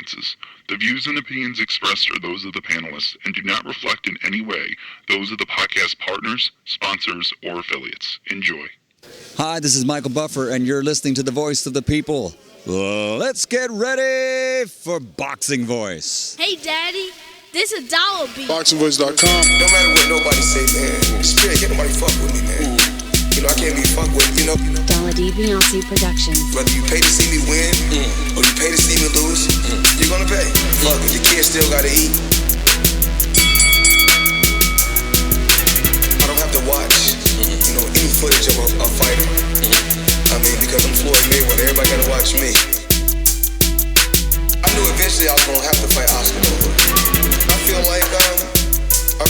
audiences. The views and opinions expressed are those of the panelists and do not reflect in any way those of the podcast partners, sponsors, or affiliates. Enjoy. Hi, this is Michael Buffer, and you're listening to the Voice of the People. Let's get ready for Boxing Voice. Hey, Daddy, this is Dollar Beat. BoxingVoice.com. No matter what nobody say, man, spirit, can't nobody fuck with me, man. You know, I can't be fucked with, you know. Dollar D Beyonce Productions. Whether you pay to see me win or you pay to see me lose, you're gonna pay. Fuck it, your kids still gotta eat. I don't have to watch, you know, any footage of a fighter. I mean, because I'm Floyd Mayweather, everybody gotta watch me. I knew eventually I was gonna have to fight Oscar though. I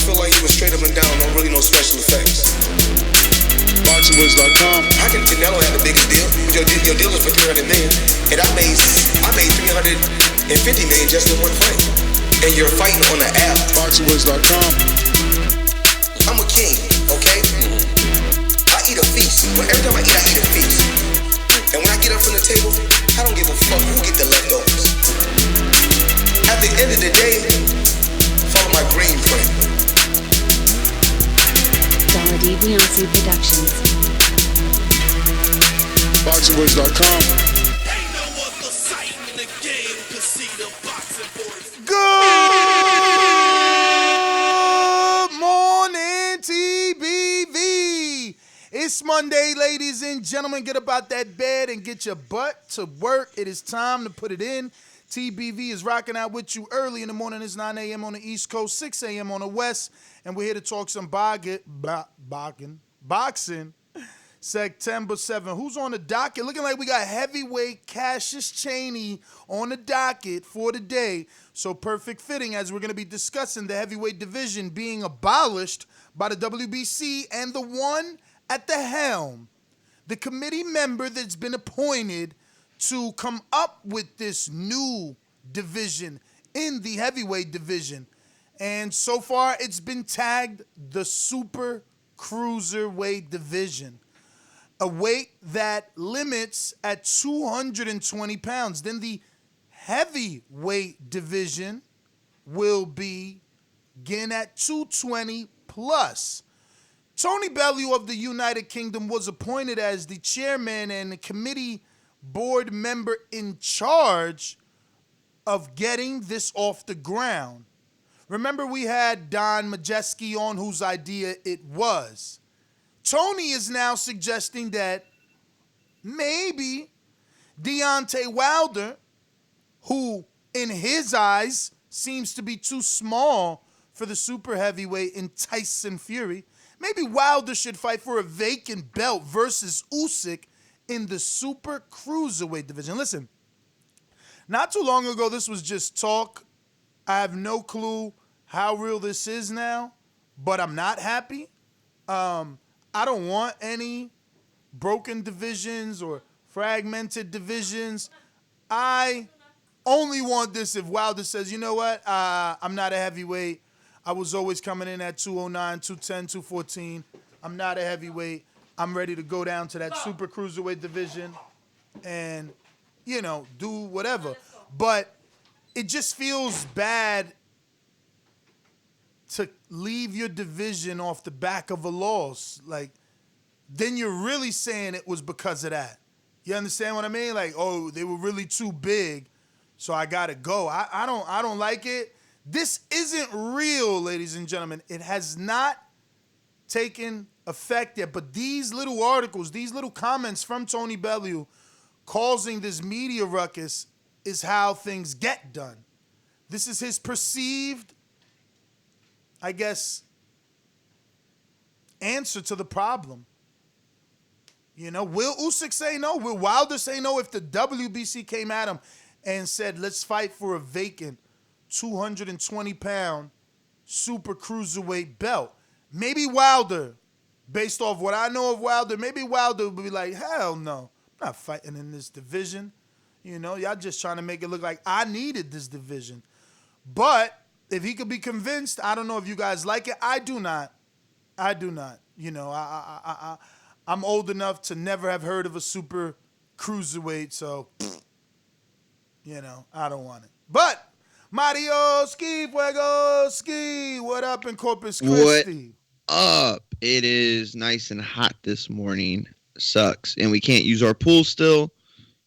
feel like he was straight up and down, no special effects. BoxingVoice.com. How can Canelo have the biggest deal? Your deal is for $300 million, and I made $350 million just in one fight. And you're fighting on the app. BoxingVoice.com. I'm a king, okay? I eat a feast. Every time I eat a feast. And when I get up from the table, I don't give a fuck who get the leftovers. At the end of the day, follow my green print. Dollar D Beyonce Productions. BoxingVoice.com. Good morning, TBV. It's Monday, ladies and gentlemen. Get up out that bed and get your butt to work. It is time to put it in. TBV is rocking out with you early in the morning. It's 9 a.m. on the East Coast, 6 a.m. on the West. And we're here to talk some boxing. September 7th. Who's on the docket? Looking like we got heavyweight Cassius Chaney on the docket for the day. So perfect fitting as we're going to be discussing the heavyweight division being abolished by the WBC and the one at the helm, the committee member that's been appointed to come up with this new division in the heavyweight division. And so far, it's been tagged the Super Cruiserweight division, a weight that limits at 220 pounds. Then the heavyweight division will begin at 220 plus. Tony Bellew of the United Kingdom was appointed as the chairman and the committee board member in charge of getting this off the ground. Remember, we had Don Majeski on, whose idea it was. Tony is now suggesting that maybe Deontay Wilder, who in his eyes seems to be too small for the super heavyweight in Tyson Fury, maybe Wilder should fight for a vacant belt versus Usyk in the super cruiserweight division. Listen, not too long ago, this was just talk. I have no clue how real this is now, but I'm not happy. I don't want any broken divisions or fragmented divisions. I only want this if Wilder says, you know what, I'm not a heavyweight. I was always coming in at 209, 210, 214. I'm not a heavyweight. I'm ready to go down to that super cruiserweight division and, you know, do whatever. But it just feels bad to leave your division off the back of a loss. Like, then you're really saying it was because of that. You understand what I mean? Like, oh, they were really too big, so I gotta go. I don't like it. This isn't real, ladies and gentlemen. It has not taken effect yet, but these little articles, these little comments from Tony Bellew causing this media ruckus is how things get done. This is his perceived, I guess, answer to the problem. You know, will Usyk say no? Will Wilder say no if the WBC came at him and said, let's fight for a vacant 220-pound super cruiserweight belt? Maybe Wilder, based off what I know of Wilder, maybe Wilder would be like, hell no, I'm not fighting in this division. You know, y'all just trying to make it look like I needed this division. But if he could be convinced, I don't know if you guys like it. I do not. You know, I'm old enough to never have heard of a super cruiserweight, so I don't want it. But Mario Ski Fuego Ski, what up in Corpus Christi? Up? It is nice and hot this morning. Sucks, and we can't use our pool still.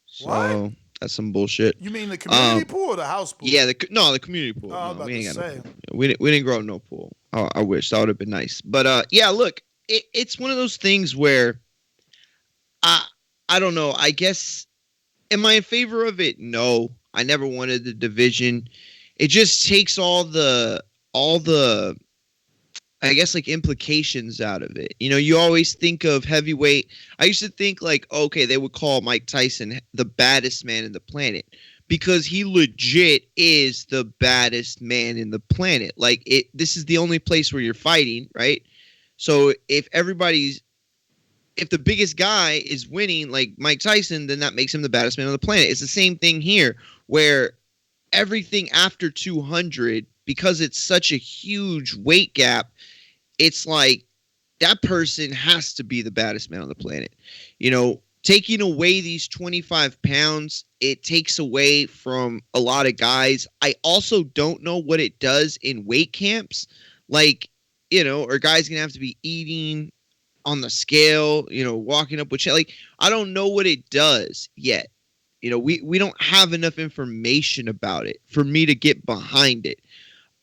So What? that's some bullshit. You mean the community pool or the house pool? Yeah, the community pool. Oh, I was No, about we ain't to got say. no pool. We didn't grow up no pool. I wish that would have been nice. But yeah, look, it's one of those things where I don't know. I guess am I in favor of it? No, I never wanted the division. It just takes all the I guess like implications out of it. You always think of heavyweight. I used to think like, okay, they would call Mike Tyson the baddest man in the planet because he legit is the baddest man in the planet. Like this is the only place where you're fighting, right? So if the biggest guy is winning like Mike Tyson, then that makes him the baddest man on the planet. It's the same thing here where everything after 200, because it's such a huge weight gap, it's like that person has to be the baddest man on the planet. Taking away these 25 pounds, it takes away from a lot of guys. I also don't know what it does in weight camps. Like, are guys going to have to be eating on the scale, walking up with shit. Like, I don't know what it does yet. We don't have enough information about it for me to get behind it.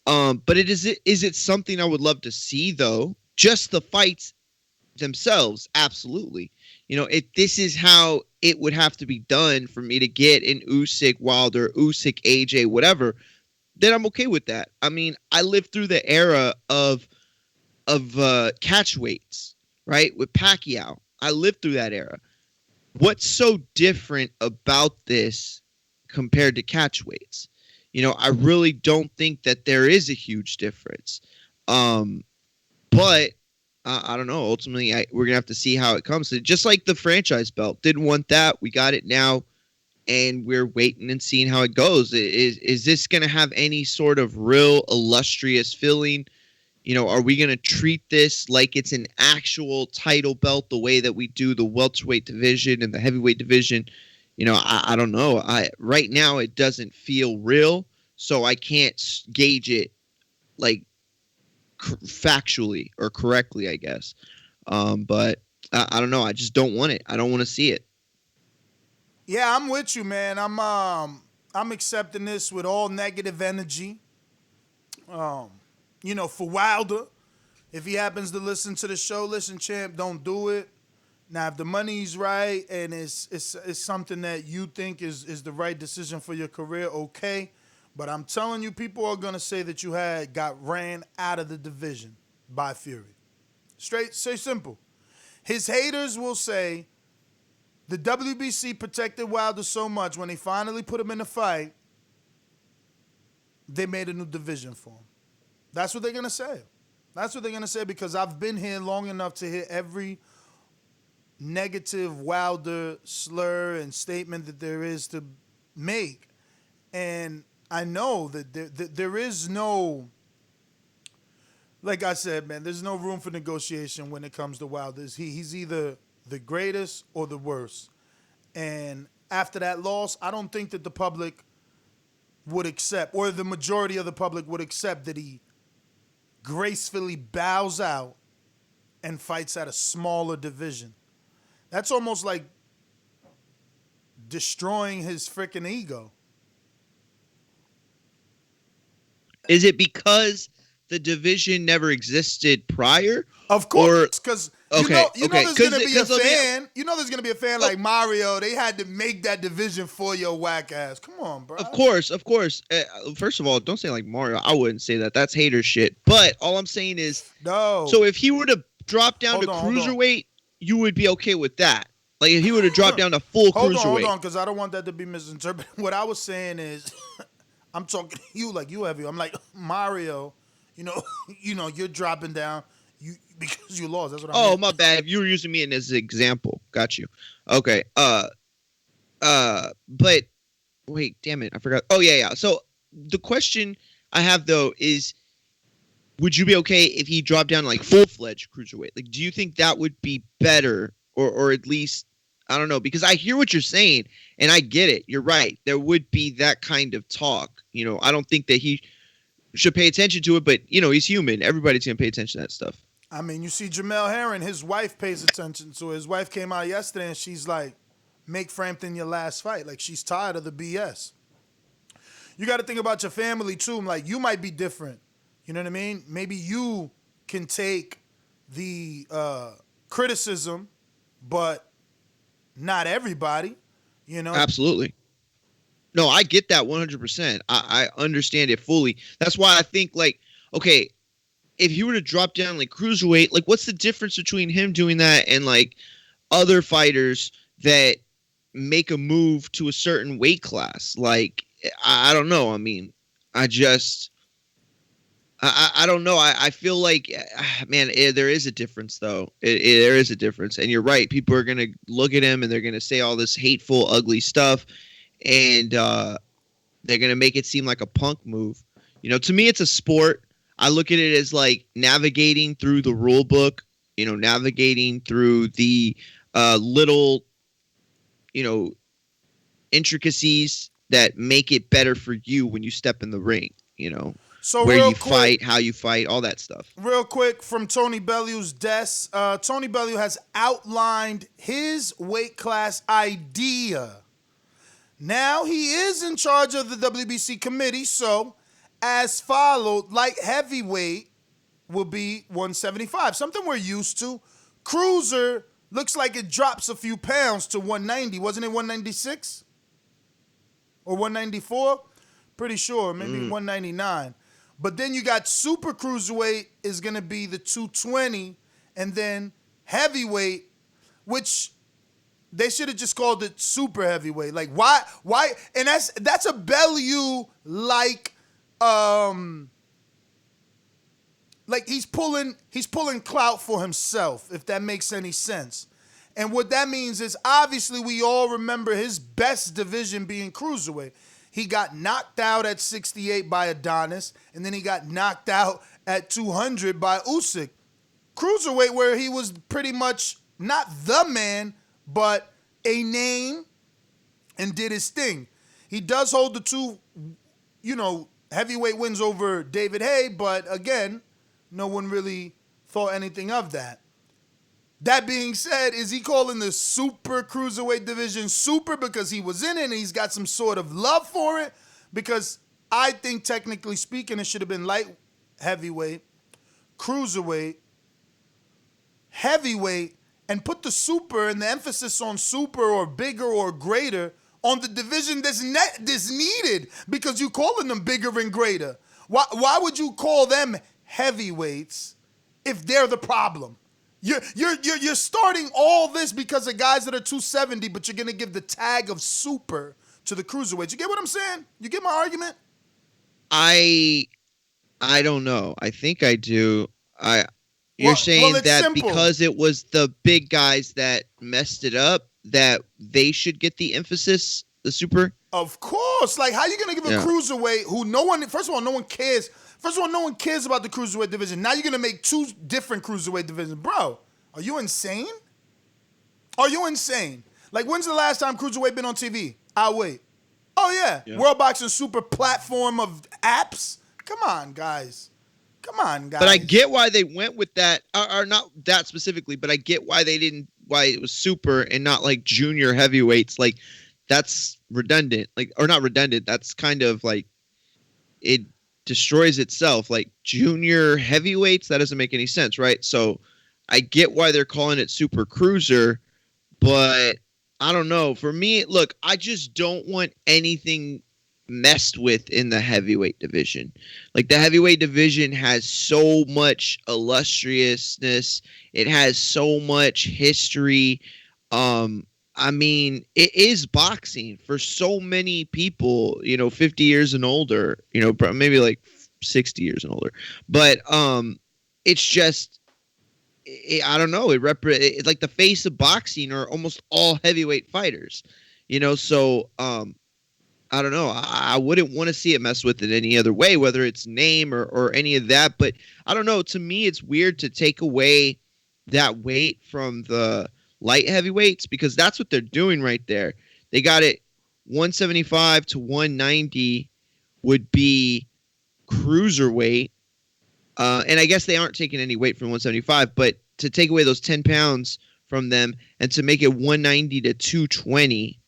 But is it something I would love to see though? Just the fights themselves, absolutely. If this is how it would have to be done for me to get an Usyk, Wilder, Usyk, AJ, whatever, then I'm okay with that. I mean, I lived through the era of catch weights, right? With Pacquiao. I lived through that era. What's so different about this compared to catch weights? I really don't think that there is a huge difference. But I don't know. Ultimately, we're going to have to see how it comes. Just like the franchise belt. Didn't want that. We got it now. And we're waiting and seeing how it goes. Is this going to have any sort of real illustrious feeling? Are we going to treat this like it's an actual title belt the way that we do the welterweight division and the heavyweight division? I don't know. Right now it doesn't feel real, so I can't gauge it like factually or correctly, I guess. But I don't know. I just don't want it. I don't want to see it. Yeah, I'm with you, man. I'm accepting this with all negative energy. For Wilder, if he happens to listen to the show, listen, champ, don't do it. Now, if the money's right and it's something that you think is the right decision for your career, okay. But I'm telling you, people are going to say that you got ran out of the division by Fury. Straight, say simple. His haters will say the WBC protected Wilder so much when they finally put him in the fight, they made a new division for him. That's what they're going to say. That's what they're going to say because I've been here long enough to hear every negative Wilder slur and statement that there is to make. And I know that there is no, like I said, man, there's no room for negotiation when it comes to Wilder. He's either the greatest or the worst. And after that loss, I don't think that the public would accept, or the majority of the public would accept that he gracefully bows out and fights at a smaller division. That's almost like destroying his freaking ego. Is it because the division never existed prior? Of course, because there's gonna be a fan. There's gonna be a fan like Mario. They had to make that division for your whack ass. Come on, bro. Of course. First of all, don't say like Mario. I wouldn't say that. That's hater shit. But all I'm saying is, no. So if he were to drop down to cruiserweight, you would be okay with that. Like if he were to drop down to full cruiserweight. Hold on, because I don't want that to be misinterpreted. What I was saying is, I'm talking to you like you heavy. I'm like Mario. You're dropping down. Because you lost. That's what I mean. Oh, my bad. You were using me as an example. Got you. Okay. But wait, damn it. I forgot. Oh, yeah. So the question I have, though, is would you be okay if he dropped down like full-fledged cruiserweight? Like, do you think that would be better or at least I don't know, because I hear what you're saying and I get it. You're right. There would be that kind of talk. I don't think that he should pay attention to it, but he's human. Everybody's gonna pay attention to that stuff. I mean, you see Jamel Herring, his wife pays attention to it. His wife came out yesterday and she's like, make Frampton your last fight. Like, she's tired of the BS. You got to think about your family too. Like, you might be different. You know what I mean? Maybe you can take the criticism, but not everybody, Absolutely. No, I get that 100%. I understand it fully. That's why I think, like, okay, if you were to drop down like cruiserweight, like, what's the difference between him doing that and like other fighters that make a move to a certain weight class? Like, I don't know. I mean, I don't know. I feel like, man, there is a difference, though. There is a difference. And you're right. People are going to look at him and they're going to say all this hateful, ugly stuff. And they're going to make it seem like a punk move. To me, it's a sport. I look at it as like navigating through the rule book, navigating through the little, intricacies that make it better for you when you step in the ring, So where you quick, fight, how you fight, all that stuff. Real quick, from Tony Bellew's desk, Tony Bellew has outlined his weight class idea. Now he is in charge of the WBC committee, so as followed, light heavyweight will be 175, something we're used to. Cruiser looks like it drops a few pounds to 190. Wasn't it 196? Or 194? Pretty sure, maybe 199. But then you got super cruiserweight is going to be the 220, and then heavyweight, which they should have just called it super heavyweight. Like, why? And that's a Bellew like he's pulling clout for himself, if that makes any sense. And what that means is, obviously, we all remember his best division being cruiserweight. He got knocked out at 68 by Adonis, and then he got knocked out at 200 by Usyk. Cruiserweight, where he was pretty much not the man, but a name, and did his thing. He does hold the two, heavyweight wins over David Haye, but again, no one really thought anything of that. That being said, is he calling the super cruiserweight division super because he was in it and he's got some sort of love for it? Because I think, technically speaking, it should have been light heavyweight, cruiserweight, heavyweight, and put the super and the emphasis on super or bigger or greater on the division that's needed, because you're calling them bigger and greater. Why would you call them heavyweights if they're the problem? You're starting all this because of guys that are 270, but you're gonna give the tag of super to the cruiserweights. You get what I'm saying? You get my argument? I don't know. I think I do. You're saying that simple. Because it was the big guys that messed it up, that they should get the emphasis, the super? Of course. Like, how you gonna give a cruiserweight who no one cares? First of all, no one cares about the cruiserweight division. Now you're going to make two different cruiserweight divisions. Bro, are you insane? Are you insane? Like, when's the last time cruiserweight been on TV? I'll wait. Oh, yeah. World Boxing Super platform of apps? Come on, guys. But I get why they went with that, or not that specifically, but I get why why it was super and not like junior heavyweights. Like, that's redundant. Like, or not redundant. That's kind of like, it destroys itself. Like, junior heavyweights, that doesn't make any sense, right? So I get why they're calling it super cruiser, but I don't know. For me, look, I just don't want anything messed with in the heavyweight division. Like, the heavyweight division has so much illustriousness. It has so much history. I mean, it is boxing for so many people, 50 years and older, maybe like 60 years and older. But it's just, I don't know. It's like the face of boxing are almost all heavyweight fighters, So I don't know. I wouldn't want to see it messed with in any other way, whether it's name or any of that. But I don't know. To me, it's weird to take away that weight from the light heavyweights, because that's what they're doing right there. They got it 175 to 190 would be cruiserweight. And I guess they aren't taking any weight from 175, but to take away those 10 pounds from them and to make it 190 to 220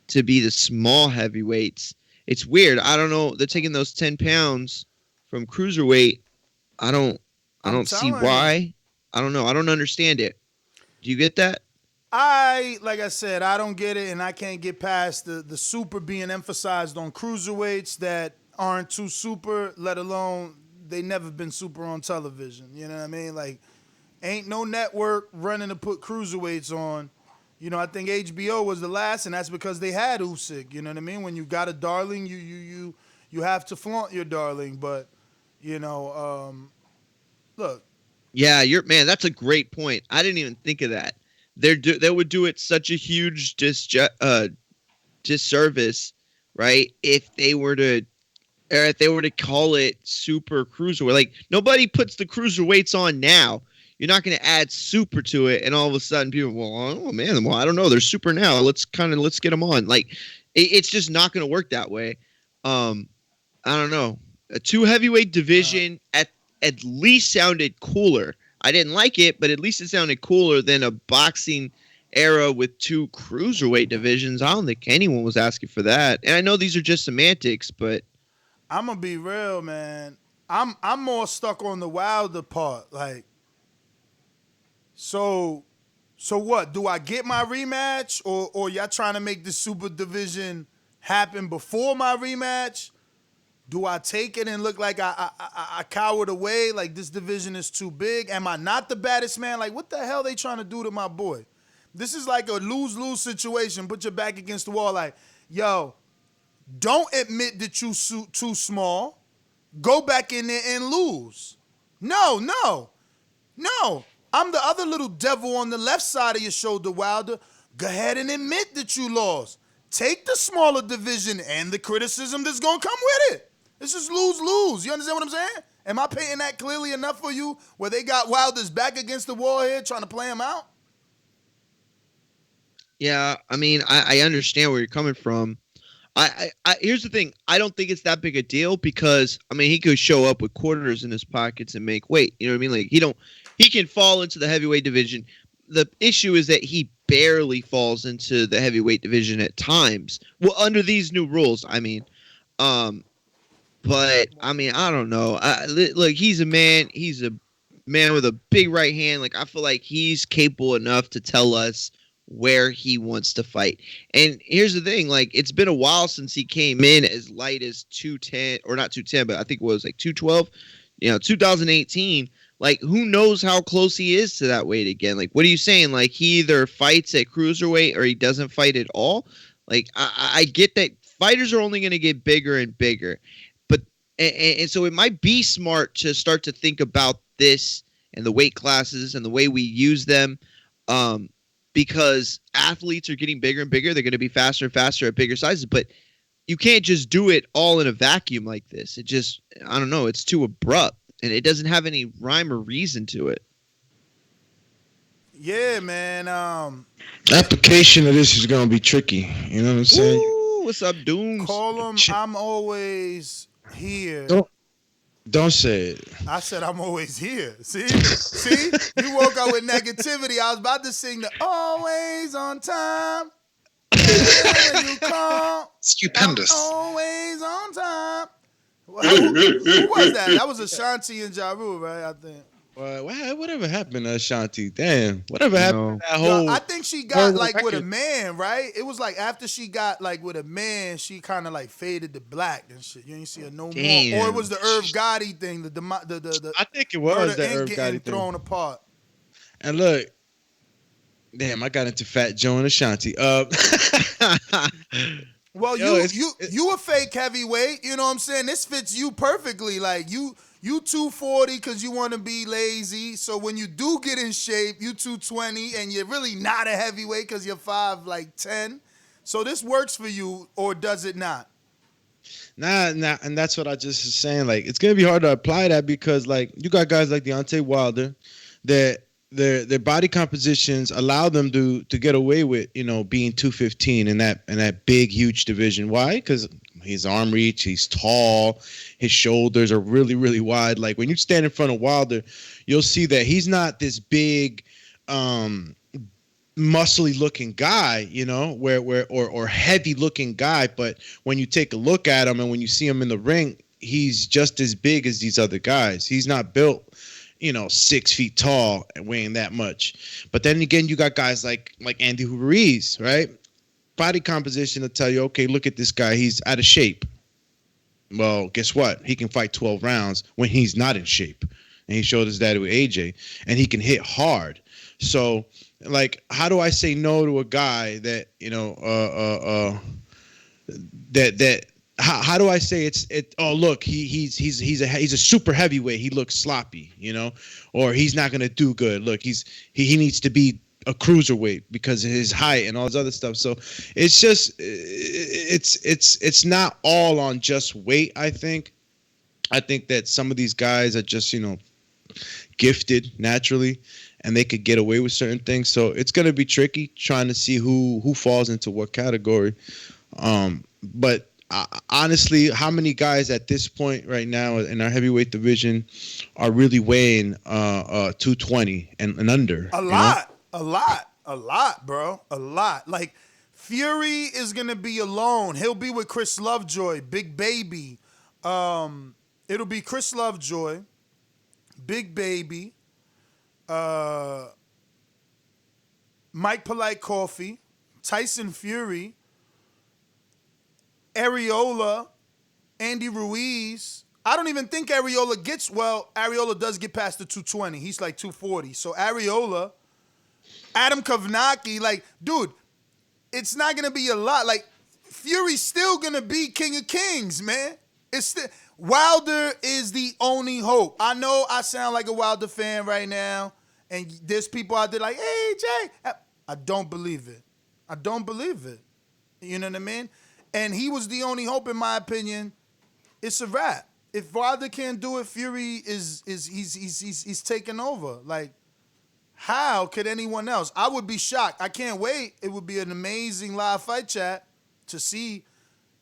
to be the small heavyweights, it's weird. I don't know. They're taking those 10 pounds from cruiserweight. I don't see why. I don't know. I don't understand it. Do you get that? Like I said, I don't get it, and I can't get past the super being emphasized on cruiserweights that aren't too super, let alone they never been super on television. You know what I mean? Like, ain't no network running to put cruiserweights on. You know, I think HBO was the last, and that's because they had Usyk. You know what I mean? When you got a darling, you have to flaunt your darling. But, you know, look. Yeah, man, that's a great point. I didn't even think of that. They would do it such a huge disservice, right? If they were to call it super cruiserweight. Like, nobody puts the cruiserweights on now. You're not going to add super to it, and all of a sudden people, oh man, well, I don't know, they're super now. Let's get them on. Like, it's just not going to work that way. I don't know. A 2 heavyweight division at least sounded cooler. I didn't like it, but at least it sounded cooler than a boxing era with 2 cruiserweight divisions. I don't think anyone was asking for that. And I know these are just semantics, but I'm gonna be real, man. I'm more stuck on the Wilder part. Like, so what? Do I get my rematch, or y'all trying to make the super division happen before my rematch? Do I take it and look like I cowered away, like this division is too big? Am I not the baddest man? Like, what the hell they trying to do to my boy? This is like a lose-lose situation. Put your back against the wall like, yo, don't admit that you too small. Go back in there and lose. No. I'm the other little devil on the left side of your shoulder, Wilder. Go ahead and admit that you lost. Take the smaller division and the criticism that's going to come with it. This is lose-lose. You understand what I'm saying? Am I painting that clearly enough for you where they got Wilder's back against the wall here trying to play him out? yeah, I mean, I understand where you're coming from. I here's the thing. I don't think it's that big a deal because, I mean, he could show up with quarters in his pockets and make weight. You know what I mean? Like, he can fall into the heavyweight division. The issue is that he barely falls into the heavyweight division at times. Well, under these new rules, I mean. But, I mean, I don't know. Look, he's a man. He's a man with a big right hand. Like, I feel like he's capable enough to tell us where he wants to fight. And here's the thing. Like, it's been a while since he came in as light as 210. Or not 210, but I think it was like 212. 2018. Like, who knows how close he is to that weight again? Like, what are you saying? Like, he either fights at cruiserweight or he doesn't fight at all? Like, I get that fighters are only going to get bigger and bigger. And so it might be smart to start to think about this and the weight classes and the way we use them, because athletes are getting bigger and bigger. They're going to be faster and faster at bigger sizes. But you can't just do it all in a vacuum like this. It just, I don't know, it's too abrupt. And it doesn't have any rhyme or reason to it. Yeah, man. Application of this is going to be tricky. You know what I'm saying? Ooh, what's up, Dooms? Call him, I'm always here. Don't say it. I said I'm always here. See? You woke up with negativity. I was about to sing the Always on Time. When you call, Stupendous. I'm always on time. Who was that? That was Ashanti and Ja Rule, right? I think. Whatever happened to Ashanti? Damn. Whatever happened to that whole... I think she got like with a man, right? It was like after she got like with a man, she kind of like faded to black and shit. You ain't see her no more. Or it was the Irv Gotti thing. I think it was the Irv Gotti thing. Thrown apart. And look, damn, I got into Fat Joe and Ashanti. Well, you a fake heavyweight. You know what I'm saying? This fits you perfectly. Like you 240 because you want to be lazy. So when you do get in shape, you 220 and you're really not a heavyweight because you're 5'10". So this works for you, or does it not? Nah, and that's what I just was saying. Like, it's gonna be hard to apply that because like you got guys like Deontay Wilder that their body compositions allow them to get away with, being 215 in that big huge division. Why? Because his arm reach, he's tall, his shoulders are really really wide. Like when you stand in front of Wilder, you'll see that he's not this big muscly looking guy, or heavy looking guy, but when you take a look at him and when you see him in the ring, he's just as big as these other guys. He's not built 6 feet tall and weighing that much. But then again, you got guys like Andy Ruiz, right? Body composition will tell you, okay, look at this guy. He's out of shape. Well, guess what? He can fight 12 rounds when he's not in shape. And he showed us that with AJ. And he can hit hard. So, like, how do I say no to a guy that, how do I say oh look, he's a super heavyweight, he looks sloppy, or he's not gonna do good. Look, he needs to be a cruiserweight because of his height and all this other stuff. So it's just it's not all on just weight. I think that some of these guys are just gifted naturally and they could get away with certain things. So it's gonna be tricky trying to see who falls into what category. But honestly, how many guys at this point right now in our heavyweight division are really weighing 220 and under? A lot, bro. A lot. Like, Fury is going to be alone. He'll be with Chris Lovejoy, Big Baby. It'll be Chris Lovejoy, Big Baby, Mike Polite Coffee, Tyson Fury, Areola, Andy Ruiz. I don't even think Areola Areola does get past the 220. He's like 240. So Areola, Adam Kovnacki, like, dude, it's not going to be a lot. Like, Fury's still going to be King of Kings, man. Wilder is the only hope. I know I sound like a Wilder fan right now, and there's people out there like, hey, Jay. I don't believe it. You know what I mean? And he was the only hope, in my opinion. It's a wrap. If Wilder can't do it, Fury he's taking over. Like, how could anyone else? I would be shocked. I can't wait. It would be an amazing live fight chat to see,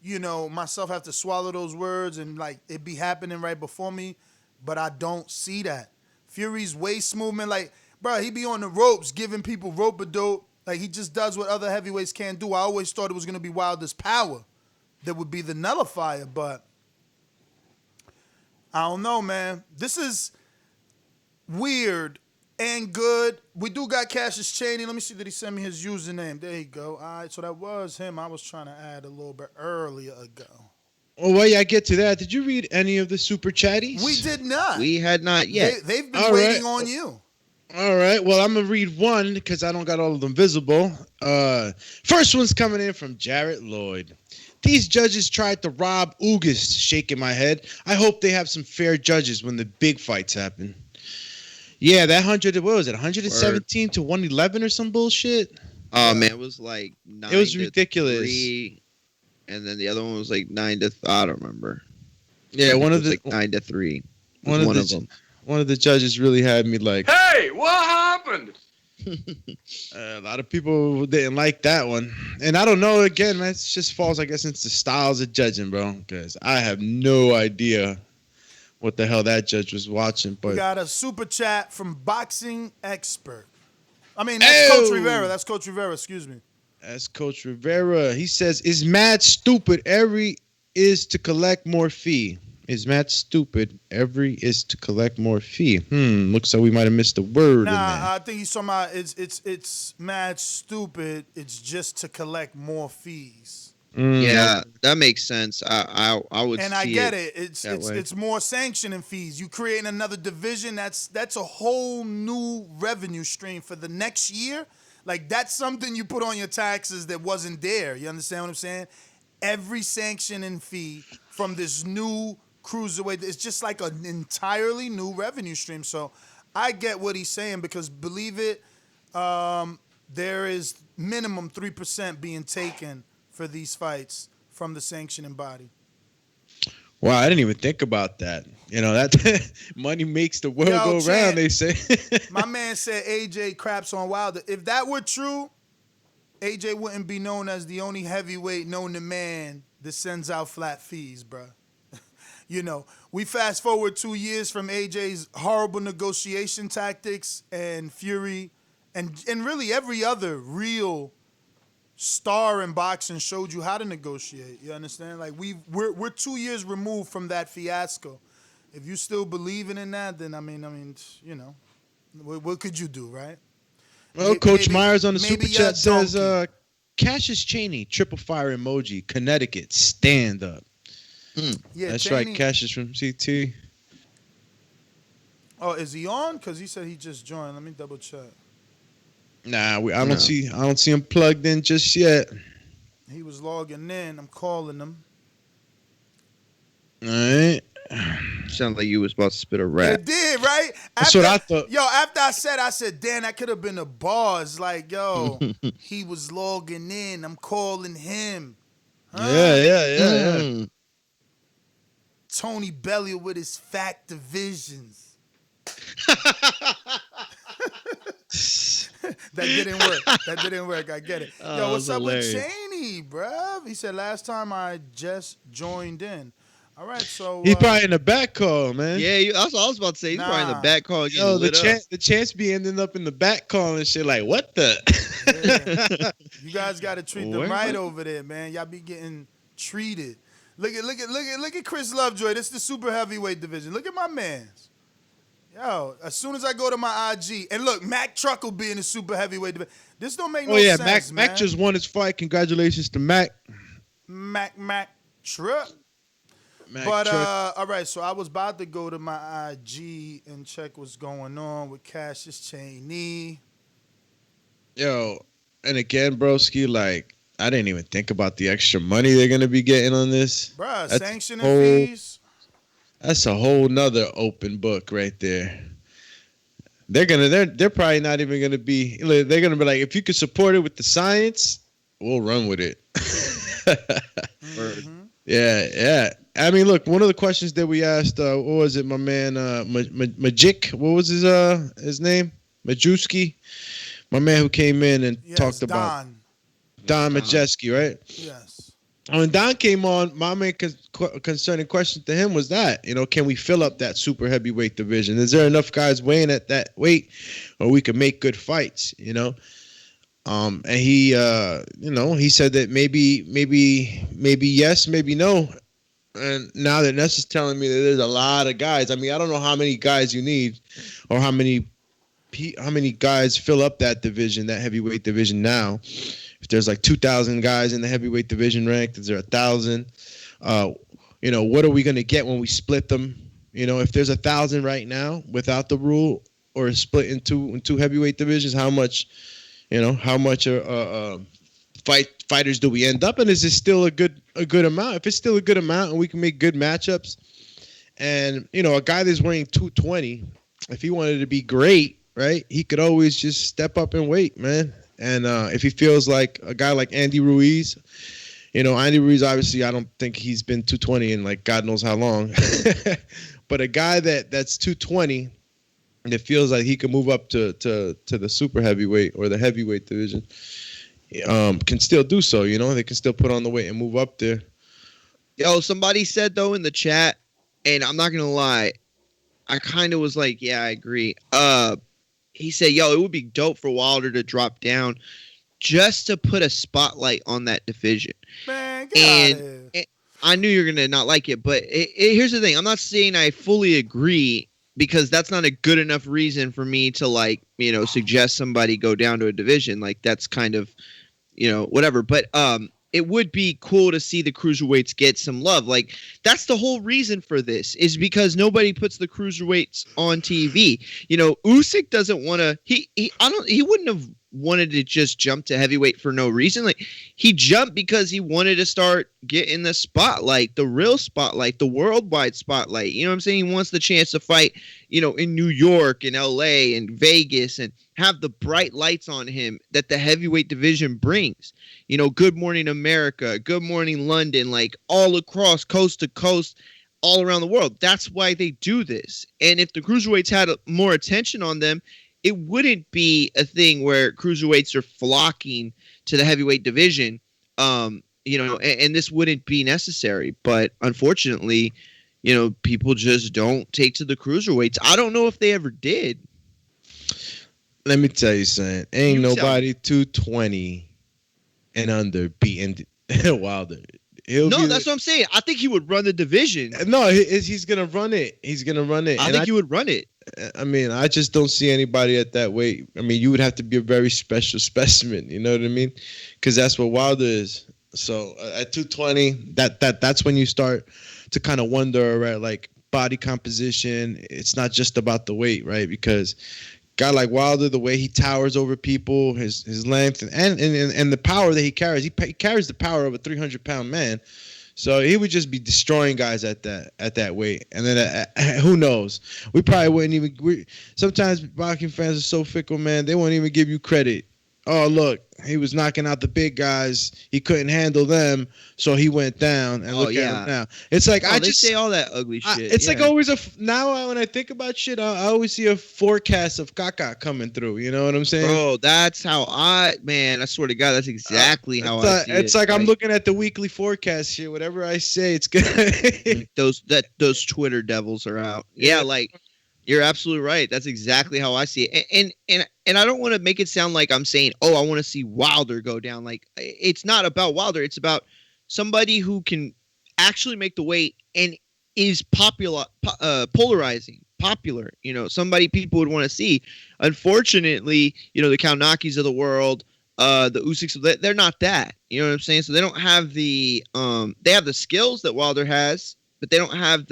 myself have to swallow those words and like it be happening right before me. But I don't see that. Fury's waist movement, like, bro, he be on the ropes giving people rope-a-dope. Like, he just does what other heavyweights can't do. I always thought it was going to be Wilder's power that would be the nullifier, but I don't know, man. This is weird and good. We do got Cassius Chaney. Let me see, did he send me his username? There you go. All right, so that was him. I was trying to add a little bit earlier ago. Well, while I get to that, did you read any of the super chatties? We did not. We had not yet. They've been waiting on you. All right. Well, I'm going to read one because I don't got all of them visible. First one's coming in from Jarrett Lloyd. These judges tried to rob Ugas, shaking my head. I hope they have some fair judges when the big fights happen. Yeah, that 117 to 111 or some bullshit? Oh, man, it was like 9 It was to ridiculous. 3, and then the other one was like 9 to, I don't remember. Yeah, one of the... like 9 to 3. One of them. One of the judges really had me like, hey, what happened? A lot of people didn't like that one. And I don't know, again, man, it just falls, I guess, into styles of judging, bro. Because I have no idea what the hell that judge was watching. But we got a super chat from Boxing Expert. I mean, that's Coach Rivera. That's Coach Rivera, excuse me. That's Coach Rivera. He says, is Matt stupid? Every is to collect more fee. Is Matt stupid? Every is to collect more fee. Looks like we might have missed a word in there. I think he's talking about it's Matt stupid. It's just to collect more fees. Yeah, that makes sense. I would. And I get it. It's more sanctioning fees. You creating another division. That's a whole new revenue stream for the next year. Like, that's something you put on your taxes that wasn't there. You understand what I'm saying? Every sanctioning fee from this new cruiserweight, it's just like an entirely new revenue stream. So I get what he's saying, because believe it, there is minimum 3% being taken for these fights from the sanctioning body. Wow, I didn't even think about that. You know, that money makes the world go Champ, round, they say. My man said AJ craps on Wilder. If that were true, AJ wouldn't be known as the only heavyweight known to man that sends out flat fees, bruh. You know, we fast forward 2 years from AJ's horrible negotiation tactics and Fury and really every other real star in boxing showed you how to negotiate. You understand? Like we're 2 years removed from that fiasco. If you still believing in that, then I mean, you know, what could you do, right? Well, Coach maybe- Myers on the maybe super you're a chat says, donkey. Cassius Chaney, triple fire emoji, Connecticut, stand up. Yeah, That's Chaney- right, Cassius from CT. Oh, is he on? Because he said he just joined. Let me double check. Nah, I don't see him plugged in just yet. He was logging in. I'm calling him. All right. Sounded like you was about to spit a It rap. did, right? That's what I thought. Yo, after I said, damn, that could have been a bars. Like, yo, he was logging in. I'm calling him. Huh? Yeah. Tony Bellew with his fat divisions. That didn't work. I get it. Oh, Yo, that what's was up hilarious. with Chaney, bruh? He said last time I just joined in. All right, so He's probably in the back call, man. Yeah, that's what I was about to say. He's probably in the Nah. back call getting Yo, lit up. the chance be ending up in the back call and shit. Like, what the? you guys got to treat them Where? right over there, man. Y'all be getting treated. Look at Chris Lovejoy. This is the super heavyweight division. Look at my man's. Yo, as soon as I go to my IG, and look, Mac Truck will be in the super heavyweight division. This don't make no Oh yeah, sense, man. Mac just won his fight. Congratulations to Mac. Mac Truck. Mac But Truck. all right, so I was about to go to my IG and check what's going on with Cassius Chaney. Yo, and again, broski, like I didn't even think about the extra money they're gonna be getting on this. Bruh, That's sanctioning whole- fees. That's a whole nother open book right there. They're probably not even gonna be. They're gonna be like, if you could support it with the science, we'll run with it. Yeah. I mean, look, one of the questions that we asked, what was it, my man, Majik? What was his name? Majewski, my man who came in and Yes, talked about Don. Don Majewski, right? Yes. When Don came on, my main concerning question to him was that, can we fill up that super heavyweight division? Is there enough guys weighing at that weight, or we could make good fights? And he, he said that maybe yes, maybe no. And now that Ness is telling me that there's a lot of guys. I mean, I don't know how many guys you need, or how many guys fill up that division, that heavyweight division now. If there's like 2,000 guys in the heavyweight division ranked, is there 1,000? What are we going to get when we split them? If there's 1,000 right now without the rule, or split into two heavyweight divisions, how much fighters do we end up? And is it still a good amount? If it's still a good amount and we can make good matchups, and a guy that's weighing 220, if he wanted to be great, right, he could always just step up and weight, man. And if he feels like a guy like Andy Ruiz, Andy Ruiz, obviously, I don't think he's been 220 in like God knows how long. But a guy that's 220 and it feels like he can move up to the super heavyweight or the heavyweight division, can still do so. They can still put on the weight and move up there. Yo, somebody said though in the chat, and I'm not gonna lie, I kind of was like, yeah, I agree. He said, yo, it would be dope for Wilder to drop down just to put a spotlight on that division. Man, get out of here. And I knew you were going to not like it, but here's the thing. I'm not saying I fully agree, because that's not a good enough reason for me to suggest somebody go down to a division. Like, that's kind of, whatever. But it would be cool to see the cruiserweights get some love. Like, that's the whole reason for this, is because nobody puts the cruiserweights on TV. Usyk doesn't want to. He wouldn't have wanted to just jump to heavyweight for no reason. Like, he jumped because he wanted to start getting the spotlight, the real spotlight, the worldwide spotlight. You know what I'm saying? He wants the chance to fight, in New York and LA and Vegas, and have the bright lights on him that the heavyweight division brings. Good Morning America, Good Morning London, like all across coast to coast. all around the world. That's why they do this. And if the cruiserweights had more attention on them, it wouldn't be a thing where cruiserweights are flocking to the heavyweight division. And this wouldn't be necessary. But unfortunately, people just don't take to the cruiserweights. I don't know if they ever did. Let me tell you something. Ain't nobody 220 and under beating Wilder. That's what I'm saying. I think he would run the division. No, he's gonna run it. He's gonna run it. I think he would run it. I mean, I just don't see anybody at that weight. I mean, you would have to be a very special specimen. You know what I mean? Because that's what Wilder is. So at 220, that's when you start to kind of wonder, right? Like body composition. It's not just about the weight, right? Because guy like Wilder, the way he towers over people, his length and the power that he carries, he carries the power of a 300-pound man. So he would just be destroying guys at that weight. And then who knows? We probably wouldn't even. Sometimes boxing fans are so fickle, man. They won't even give you credit. Oh, look, he was knocking out the big guys. He couldn't handle them, so he went down. And look at him now. It's like they say all that ugly shit. It's like always now when I think about shit, I always see a forecast of caca coming through. You know what I'm saying? Bro, that's how I swear to God, that's exactly how I see it. It's like I'm looking at the weekly forecast shit. Whatever I say, it's good. those Twitter devils are out. Yeah, like. You're absolutely right. That's exactly how I see it. And I don't want to make it sound like I'm saying, I want to see Wilder go down. Like, it's not about Wilder. It's about somebody who can actually make the weight and is polarizing, popular. Somebody people would want to see. Unfortunately, the Kaunakis of the world, the Usyks, they're not that. You know what I'm saying? So they don't have the they have the skills that Wilder has, but they don't have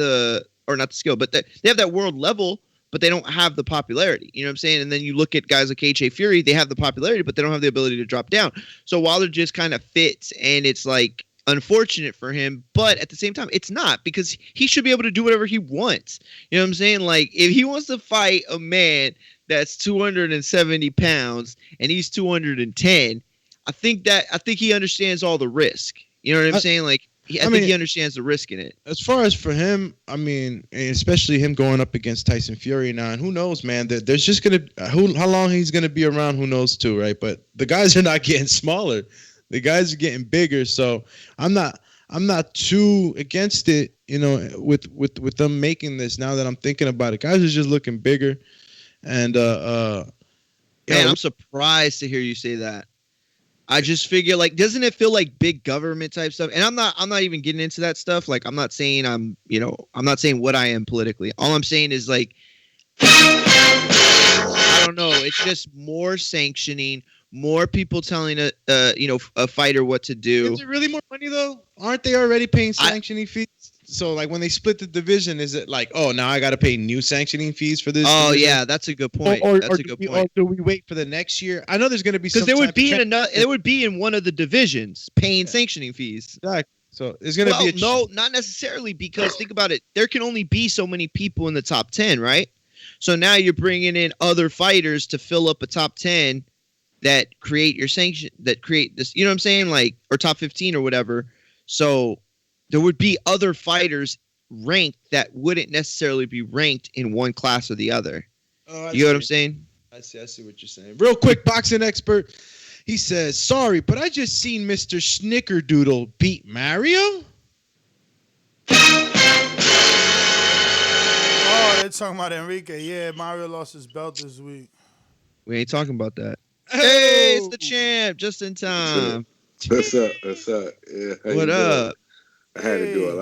or not the skill, but they have that world level, but they don't have the popularity. You know what I'm saying? And then you look at guys like AJ Fury, they have the popularity, but they don't have the ability to drop down. So Wilder just kind of fits, and it's like unfortunate for him, but at the same time, it's not, because he should be able to do whatever he wants. You know what I'm saying? Like, if he wants to fight a man that's 270 pounds and he's 210, I think he understands all the risk. You know what I'm saying? Like, I think he understands the risk in it. As far as for him, I mean, especially him going up against Tyson Fury now, and who knows, man? There's just gonna how long he's gonna be around, who knows too, right? But the guys are not getting smaller; the guys are getting bigger. So I'm not too against it, with them making this. Now that I'm thinking about it, guys are just looking bigger, and man, I'm surprised to hear you say that. I just figure, like, doesn't it feel like big government type stuff? And I'm not even getting into that stuff. Like, I'm not saying I'm not saying what I am politically. All I'm saying is, like, I don't know. It's just more sanctioning, more people telling a fighter what to do. Is it really more money though? Aren't they already paying sanctioning fees? So, like, when they split the division, is it like, now I got to pay new sanctioning fees for this? Oh, yeah, that's a good point. Or do we wait for the next year? I know there's going to be because there would be in one of the divisions paying sanctioning fees. Exactly. So it's going to be no, not necessarily, because think about it. There can only be so many people in the top 10, right? So now you're bringing in other fighters to fill up a top 10 that create your sanction, that create this. You know what I'm saying? Like, or top 15 or whatever. So there would be other fighters ranked that wouldn't necessarily be ranked in one class or the other. You know what I'm saying? I see what you're saying. Real quick, boxing expert. He says, sorry, but I just seen Mr. Snickerdoodle beat Mario. Oh, they're talking about Enrique. Yeah, Mario lost his belt this week. We ain't talking about that. Hey, it's the champ, just in time. What's up? Yeah, what up? I had to do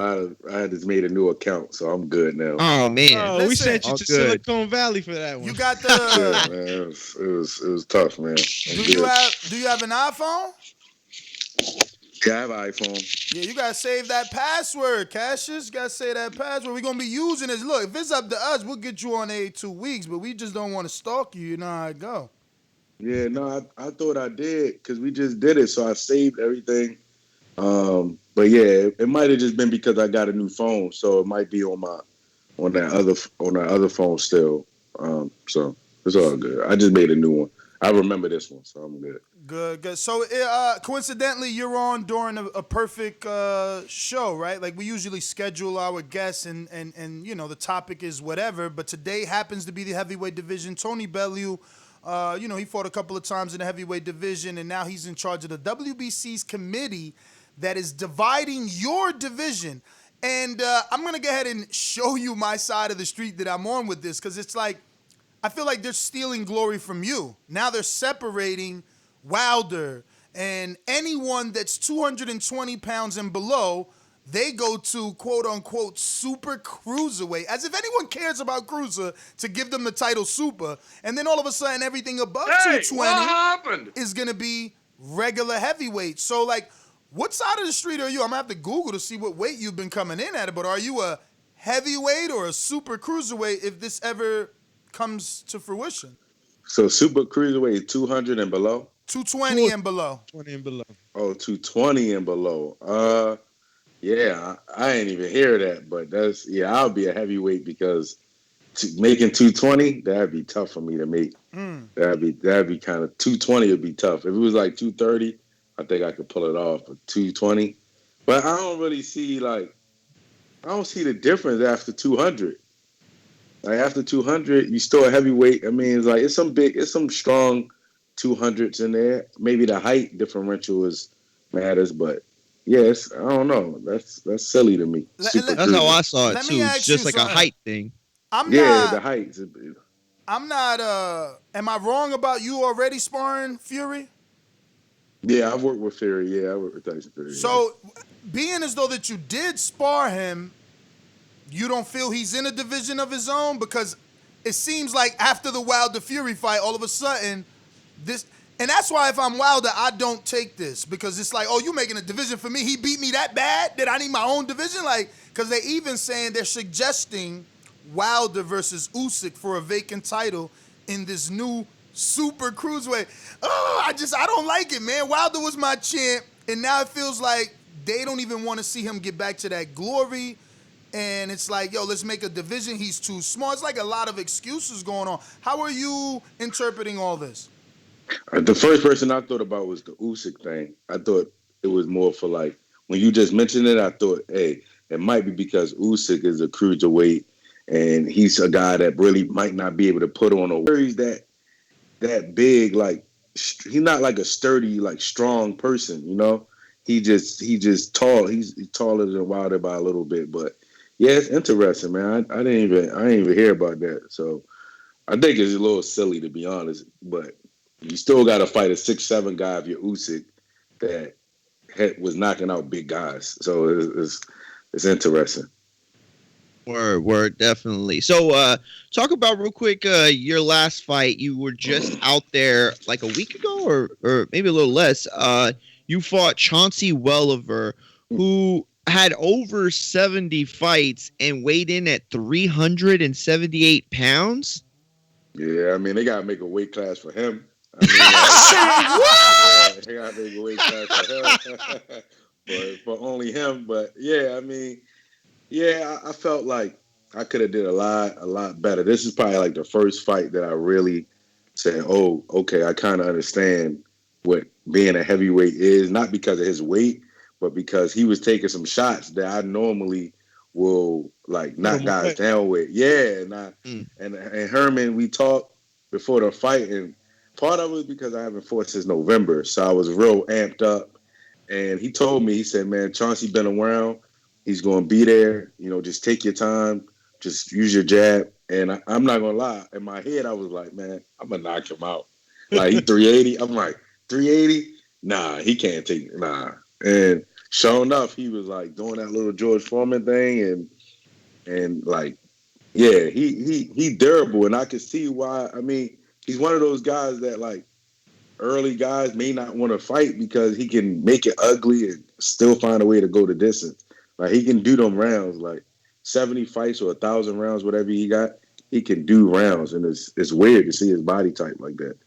I had just made a new account, so I'm good now. Oh man, we sent you to Silicon Valley for that one. You got the. Yeah, man, it was tough, man. Do you have an iPhone? Yeah, I have an iPhone. Yeah, you gotta save that password, Cassius. You gotta say that password. We're gonna be using this. Look, if it's up to us, we'll get you on 2 weeks, but we just don't want to stalk you. You know how it go. Yeah, no, I thought I did because we just did it, so I saved everything. But yeah, it might have just been because I got a new phone, so it might be on that other phone still. So it's all good. I just made a new one. I remember this one, so I'm good. Good. So, coincidentally, you're on during a perfect show, right? Like we usually schedule our guests, and the topic is whatever. But today happens to be the heavyweight division. Tony Bellew, he fought a couple of times in the heavyweight division, and now he's in charge of the WBC's committee that is dividing your division. And I'm gonna go ahead and show you my side of the street that I'm on with this, because it's like I feel like they're stealing glory from you. Now they're separating Wilder, and anyone that's 220 pounds and below, they go to quote-unquote super cruiserweight, as if anyone cares about cruiser to give them the title super, and then all of a sudden everything above 220 is going to be regular heavyweight. So, like, what side of the street are you? I'm going to have to Google to see what weight you've been coming in at, but are you a heavyweight or a super cruiserweight if this ever comes to fruition? So super cruiserweight 200 and below? 220 and below. 20 and below. Oh, 220 and below. Yeah, I ain't even hear that, but I'll be a heavyweight because making 220, that'd be tough for me to make. That'd be kind of 220 would be tough. If it was like 230, I think I could pull it off. But 220, but I don't really see I don't see the difference after 200. Like after 200, you still a heavyweight. I mean, it's some strong 200s in there. Maybe the height differential matters, but yes, I don't know. That's silly to me. That's how I saw it too. It's just like a height thing. The height. I'm not. Am I wrong about you already sparring Fury? Yeah, I've worked with Fury. Yeah, I worked with Tyson Fury. So, being as though that you did spar him, you don't feel he's in a division of his own? Because it seems like after the Wilder Fury fight, all of a sudden, and that's why if I'm Wilder, I don't take this, because it's like, oh, you making a division for me? He beat me that bad that I need my own division? Like, because they even saying they're suggesting Wilder versus Usyk for a vacant title in this new super cruiserweight. Oh, I don't like it, man. Wilder was my champ, and now it feels like they don't even want to see him get back to that glory. And it's like, yo, let's make a division. He's too small. It's like a lot of excuses going on. How are you interpreting all this? The first person I thought about was the Usyk thing. I thought it was more for like, when you just mentioned it, I thought, hey, it might be because Usyk is a cruiserweight and he's a guy that really might not be able to put on a he's that big, like he's not like a sturdy, like strong person, you know? He just tall. He's taller than Wilder by a little bit, but yeah, it's interesting, man. I didn't even hear about that. So I think it's a little silly, to be honest, but you still got to fight a 6'7" guy if you're Usyk that was knocking out big guys. So it's interesting. Word, definitely. So talk about real quick your last fight. You were just out there like a week ago or maybe a little less. You fought Chauncey Welliver, who had over 70 fights and weighed in at 378 pounds. Yeah, I mean, they got to make a weight class for him. I mean, they got to make a weight class for him. But for only him. But yeah, I mean, yeah, I felt like I could have did a lot better. This is probably like the first fight that I really said, oh, okay, I kind of understand what being a heavyweight is, not because of his weight, but because he was taking some shots that I normally will like knock guys down with. Yeah, and Herman, we talked before the fight, and part of it was because I haven't fought since November, so I was real amped up. And he told me, he said, man, Chauncey been around. He's going to be there. You know, just take your time. Just use your jab. And I'm not going to lie. In my head, I was like, man, I'm going to knock him out. Like, he 380. I'm like, 380? Nah, he can't take it. Nah. And sure enough, he was like doing that little George Foreman thing. And like, yeah, he durable. And I could see why. I mean, he's one of those guys that like early guys may not want to fight because he can make it ugly and still find a way to go the distance. Like, he can do them rounds, like 70 fights or 1,000 rounds, whatever he got. He can do rounds, and it's weird to see his body type like that.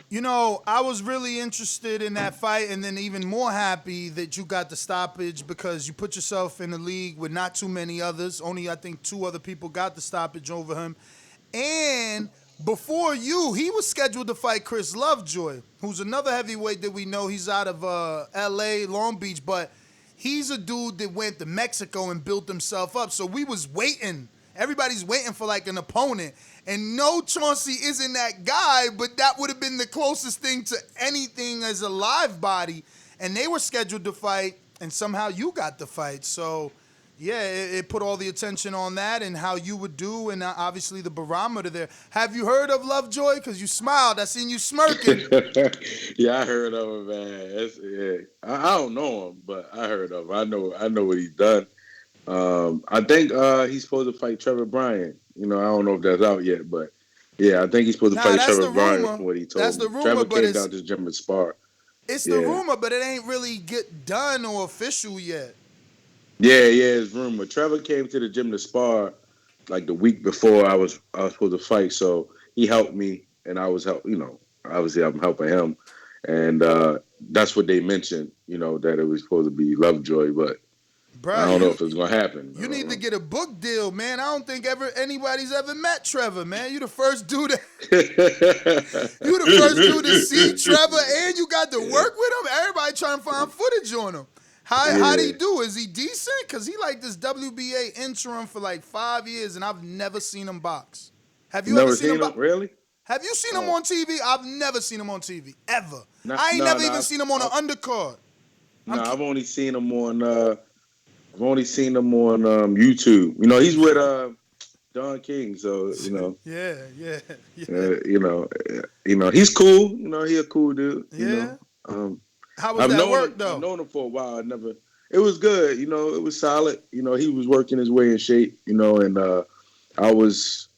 You know, I was really interested in that fight, and then even more happy that you got the stoppage, because you put yourself in a league with not too many others. Only, I think, 2 other people got the stoppage over him. And before you, he was scheduled to fight Chris Lovejoy, who's another heavyweight that we know. He's out of L.A., Long Beach, but he's a dude that went to Mexico and built himself up. So we was waiting. Everybody's waiting for like an opponent. And no, Chauncey isn't that guy, but that would have been the closest thing to anything as a live body. And they were scheduled to fight, and somehow you got the fight. So, yeah, it put all the attention on that and how you would do, and obviously the barometer there. Have you heard of Lovejoy? Because you smiled. I seen you smirking. Yeah, I heard of him, man. I don't know him, but I heard of him. I know what he's done. I think he's supposed to fight Trevor Bryan. I don't know if that's out yet, but yeah, I think he's supposed to fight Trevor Bryan from what he told That's me. the rumor, Trevor but came down to the gym and spar. It's the rumor, but it ain't really get done or official yet. Yeah, it's rumor. Trevor came to the gym to spar like the week before I was supposed to fight, so he helped me, and I was obviously I'm helping him, and that's what they mentioned, that it was supposed to be Lovejoy, but Bro, I don't know if it's gonna happen. You need to get a book deal, man. I don't think anybody's ever met Trevor, man. You the first dude to see Trevor, and you got to work with him. Everybody trying to find footage on him. How do he do? Is he decent? Because he like this WBA interim for like 5 years, and I've never seen him box. Have you ever seen him? Really? Have you seen him on TV? I've never seen him on TV, ever. I ain't never even seen him on an undercard. I've only seen him on YouTube. He's with Don King, so Yeah. He's cool. He a cool dude. Yeah. How was that work though? I've known him for a while. It was good. It was solid. He was working his way in shape. And I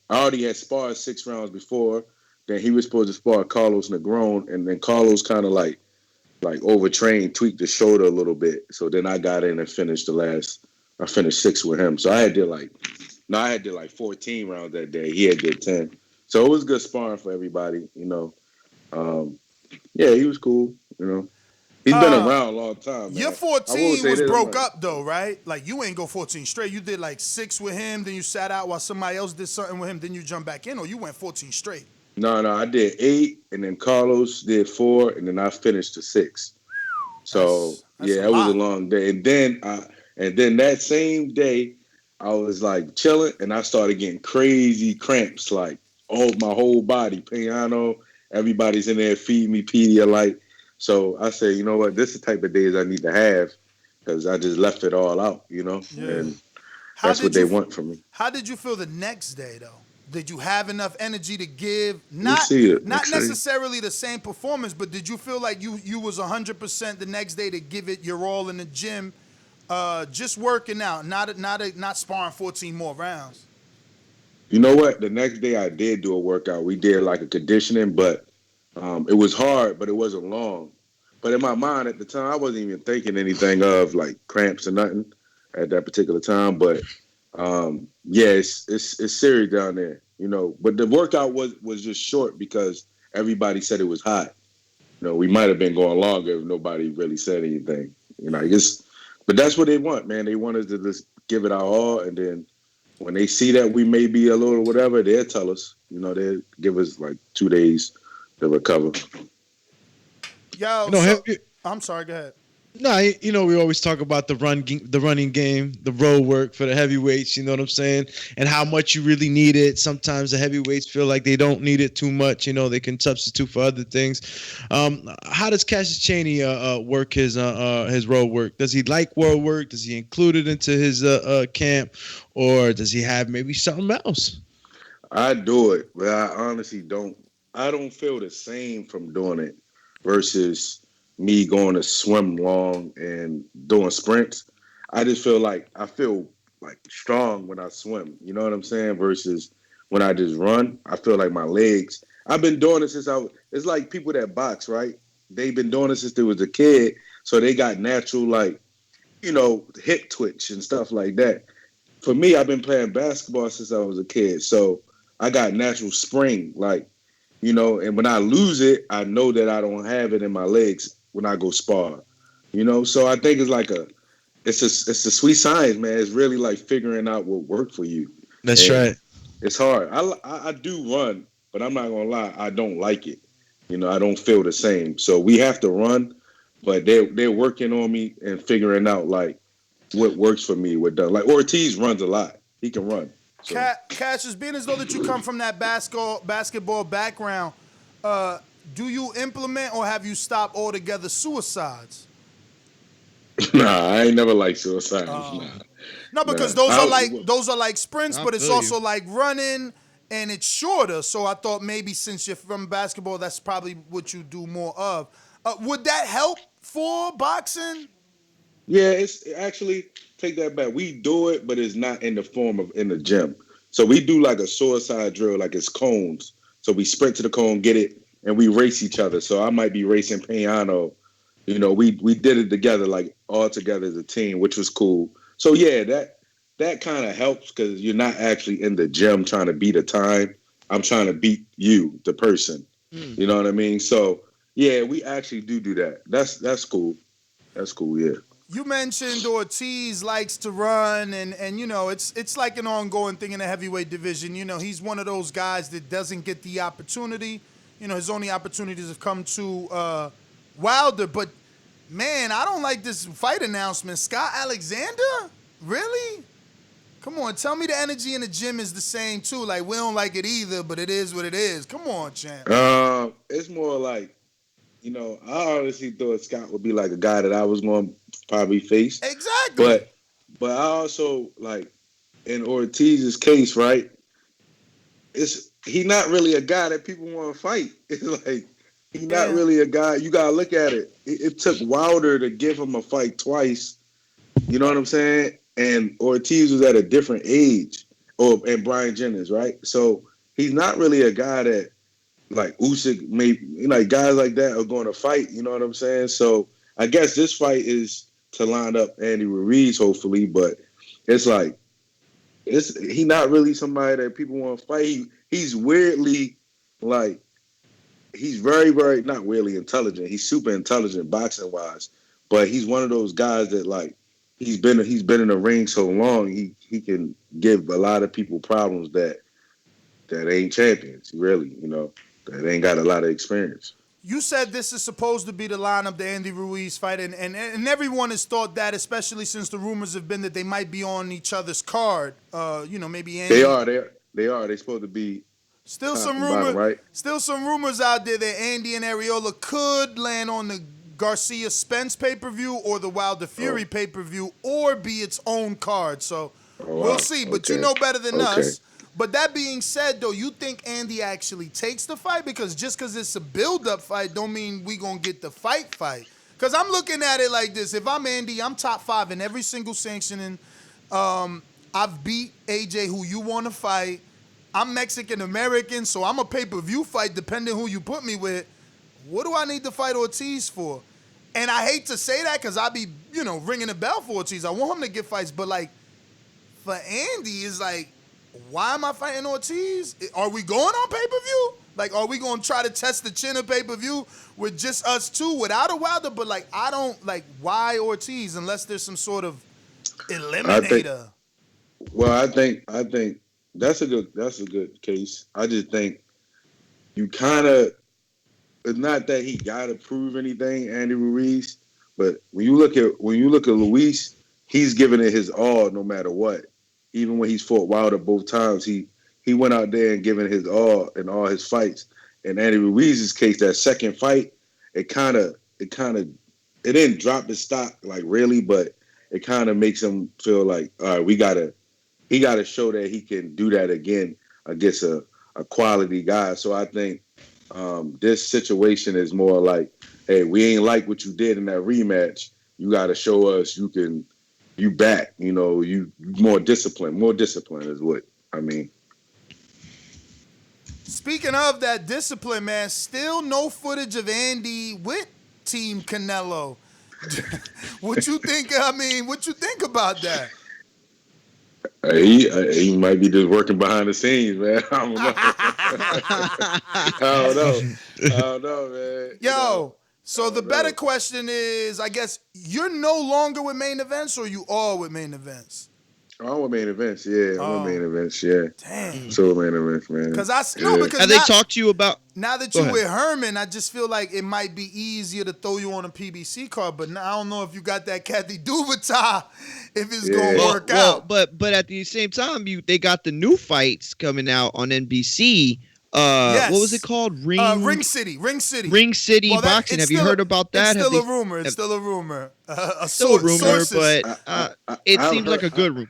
already had sparred 6 rounds before. Then he was supposed to spar Carlos Negron, and then Carlos kind of like overtrained, tweaked the shoulder a little bit. So then I got in and finished I finished 6 with him. So I did like 14 rounds that day. He had did 10. So it was good sparring for everybody, Yeah, he was cool, He's been around a long time, man. Your 14 was broke up though, right? Like you ain't go 14 straight. You did like 6 with him, then you sat out while somebody else did something with him, then you jumped back in, or you went 14 straight? No, I did 8, and then Carlos did 4, and then I finished to 6. So that's it was a long day. And then that same day, I was like chilling, and I started getting crazy cramps, like my whole body, piano. Everybody's in there feeding me Pedialyte. So I said, you know what, this is the type of days I need to have, because I just left it all out, Yeah. And that's what they want from me. How did you feel the next day, though? Did you have enough energy to give? Not necessarily the same performance, but did you feel like you was 100% the next day to give it your all in the gym, just working out, not sparring 14 more rounds? You know what? The next day I did do a workout. We did like a conditioning, but it was hard, but it wasn't long. But in my mind at the time, I wasn't even thinking anything of like cramps or nothing at that particular time. But it's serious down there, But the workout was just short because everybody said it was hot. We might have been going longer if nobody really said anything. But that's what they want, man. They want us to just give it our all, and then when they see that we may be a little whatever, they'll tell us. They'll give us like 2 days to recover. Yo, I'm sorry. Go ahead. No, we always talk about the running game, the road work for the heavyweights. You know what I'm saying, and how much you really need it. Sometimes the heavyweights feel like they don't need it too much. They can substitute for other things. How does Cassius Chaney work his road work? Does he like road work? Does he include it into his camp, or does he have maybe something else? I do it, but I honestly don't. I don't feel the same from doing it versus me going to swim long and doing sprints. I just feel like strong when I swim. You know what I'm saying? Versus when I just run, I feel like my legs. I've been doing it since it's like people that box, right? They've been doing it since they was a kid, so they got natural hip twitch and stuff like that. For me, I've been playing basketball since I was a kid, so I got natural spring, and when I lose it, I know that I don't have it in my legs when I go spar, So I think it's a sweet science, man. It's really like figuring out what worked for you. That's right. It's hard. I do run but I'm not gonna lie, I don't like it. You know, I don't feel the same. So we have to run, but they're working on me and figuring out like what works for me. What does like Ortiz runs a lot. He can run. So. Cassius, being as though that you come from that basketball background, do you implement or have you stopped altogether suicides? Nah, I ain't never liked suicides. No, because those are like sprints, but it's also like running and it's shorter. So I thought maybe since you're from basketball, that's probably what you do more of. Would that help for boxing? Yeah, it's actually take that back. We do it, but it's not in the form of in the gym. So we do like a suicide drill, like it's cones. So we sprint to the cone, get it, and we race each other. So I might be racing Piano. You know, we did it together, like all together as a team, which was cool. So yeah, that kind of helps because you're not actually in the gym trying to beat a time. I'm trying to beat you, the person. You know what I mean? So yeah, we actually do that. That's cool. That's cool. Yeah. You mentioned Ortiz likes to run, and you know it's like an ongoing thing in the heavyweight division. You know, he's one of those guys that doesn't get the opportunity. You know, his only opportunities have come to Wilder. But man, I don't like this fight announcement. Scott Alexander, really? Come on, tell me the energy in the gym is the same too. Like we don't like it either, but it is what it is. Come on, champ. It's more like, you know, I honestly thought Scott would be like a guy that I was going to probably face. Exactly. But I also, like, in Ortiz's case, right, he's not really a guy that people want to fight. It's like, he's not really a guy. You got to look at it. It took Wilder to give him a fight twice. You know what I'm saying? And Ortiz was at a different age. And Brian Jennings, right? So he's not really a guy that, like Usyk, maybe, you know, like guys like that are going to fight. You know what I'm saying? So I guess this fight is to line up Andy Ruiz, hopefully. But it's like he's not really somebody that people want to fight. He's weirdly like he's very, very not weirdly intelligent. He's super intelligent boxing wise, but he's one of those guys that like he's been in the ring so long. He can give a lot of people problems that ain't champions. Really, you know. That ain't got a lot of experience. You said this is supposed to be the lineup, the Andy Ruiz fight, and everyone has thought that, especially since the rumors have been that they might be on each other's card. You know, maybe Andy. They are. They're supposed to be. Still some rumors out there that Andy and Areola could land on the Garcia Spence pay-per-view or the Wilder Fury pay-per-view, or be its own card. So we'll see. But you know better than us. But that being said, though, you think Andy actually takes the fight? Because just because it's a build-up fight don't mean we going to get the fight. Because I'm looking at it like this. If I'm Andy, I'm top 5 in every single sanctioning. I've beat AJ, who you want to fight. I'm Mexican-American, so I'm a pay-per-view fight depending who you put me with. What do I need to fight Ortiz for? And I hate to say that because I be, you know, ringing the bell for Ortiz. I want him to get fights. But, like, for Andy, it's like, why am I fighting Ortiz? Are we going on pay-per-view? Like, are we going to try to test the chin of pay-per-view with just us two without a Wilder? But, like, I don't, like, why Ortiz unless there's some sort of eliminator? I think that's a good case. I just think you kind of, it's not that he got to prove anything, Andy Ruiz, but when you look at Luis, he's giving it his all no matter what. Even when he's fought Wilder both times, he went out there and given his all in all his fights. In Andy Ruiz's case, that second fight, it didn't drop his stock like really, but it kind of makes him feel like, all right, he gotta show that he can do that again against a quality guy. So I think this situation is more like, hey, we ain't like what you did in that rematch. You gotta show us you back, you know, you more discipline is what I mean. Speaking of that discipline, man, still no footage of Andy with Team Canelo. What you think? I mean, what you think about that? He might be just working behind the scenes, man. I don't know, man. Yo. So the better question is, I guess, you're no longer with Main Events or you are with Main Events? I want main events. Yeah, I want main events. Yeah. Damn. So main events, man. Because have they talked to you about? Now that you're with Herman, I just feel like it might be easier to throw you on a PBC card. But now I don't know if you got that Kathy Duvitar, if it's gonna work out. But at the same time, they got the new fights coming out on NBC. What was it called? Ring City Boxing. Have you heard about that? It's still a rumor. It's still a rumor. Still a rumor, but it seems like a good rumor.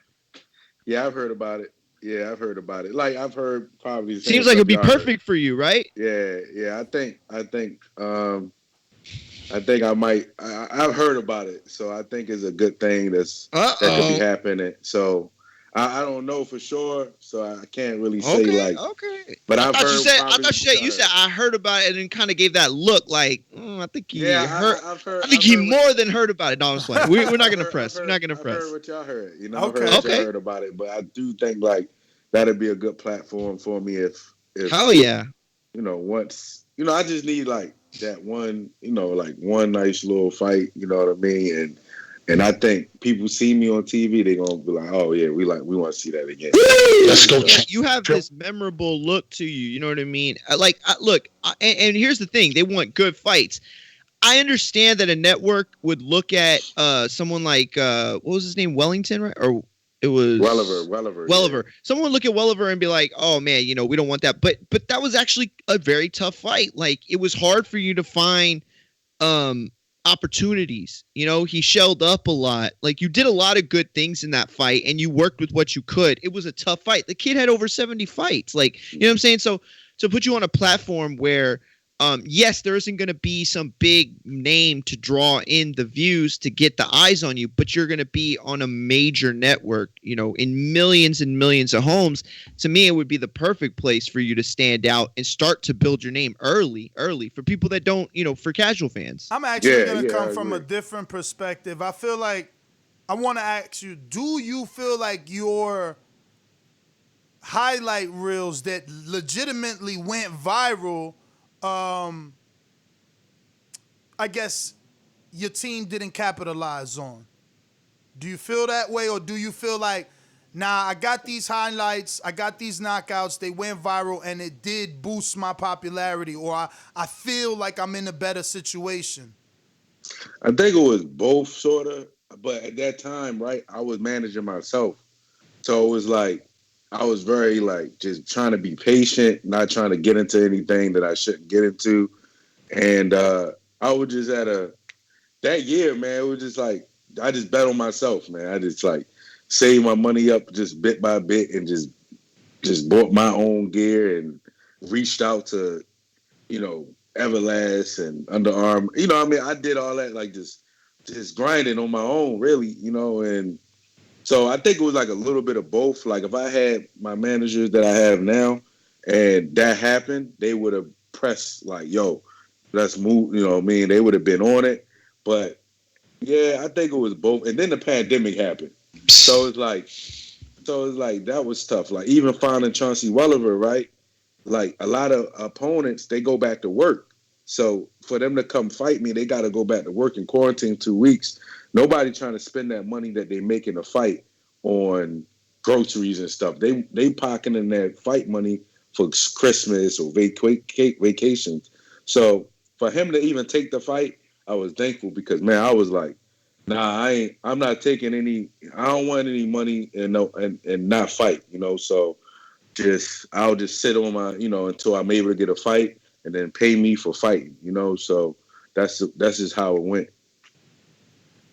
Yeah, I've heard about it. Yeah, I've heard about it. Like I've heard probably. Seems like it'd be perfect for you, right? Yeah. I think I might. I've heard about it, so I think it's a good thing that could be happening. So I don't know for sure, so I can't really say Okay. But I've heard. You said I heard about it and kind of gave that look like I think he heard. I've heard. I think he more than heard about it. No, I'm just playing. We're not gonna press. We're not gonna press. I heard what y'all heard. I've heard what y'all heard about it, but I do think like that'd be a good platform for me if hell yeah. Once I just need like that one, like one nice little fight. You know what I mean? And I think people see me on TV, they're gonna be like, "Oh yeah, we want to see that again." Let's go. You have this memorable look to you. You know what I mean? Look, and here's the thing: they want good fights. I understand that a network would look at someone like what was his name, Wellington, right? Or it was Wellever. Yeah. Someone would look at Wellever and be like, "Oh man, we don't want that." But that was actually a very tough fight. Like it was hard for you to find opportunities. He shelled up a lot. Like you did a lot of good things in that fight and you worked with what you could. It was a tough fight. The kid had over 70 fights. Like, you know what I'm saying? So put you on a platform where yes, there isn't going to be some big name to draw in the views to get the eyes on you, but you're going to be on a major network, in millions and millions of homes. To me, it would be the perfect place for you to stand out and start to build your name early for people that don't, for casual fans. I'm actually going to come from a different perspective. I feel like I want to ask you, do you feel like your highlight reels that legitimately went viral, I guess your team didn't capitalize on? Do you feel that way, or do you feel like, nah, I got these highlights, I got these knockouts, they went viral, and it did boost my popularity, or I feel like I'm in a better situation? I think it was both, sort of. But at that time, right, I was managing myself. So it was like, I was very like just trying to be patient, not trying to get into anything that I shouldn't get into. And I was just that year, man, it was just like, I just bet on myself, man. I just like saved my money up just bit by bit and just bought my own gear and reached out to, Everlast and Under Armour. I did all that, like just grinding on my own, really, and so I think it was like a little bit of both. Like if I had my managers that I have now and that happened, they would have pressed like, yo, let's move, they would have been on it. But yeah, I think it was both. And then the pandemic happened. So it's like that was tough. Like even finding Chauncey Welliver, right? Like a lot of opponents, they go back to work. So for them to come fight me, they got to go back to work in quarantine 2 weeks. Nobody trying to spend that money that they make in a fight on groceries and stuff. They pocketing that fight money for Christmas or vacations. So for him to even take the fight, I was thankful because, man, I was like, nah, I'm not taking any. I don't want any money and not fight. So I'll just sit on my until I'm able to get a fight and then pay me for fighting. So that's just how it went.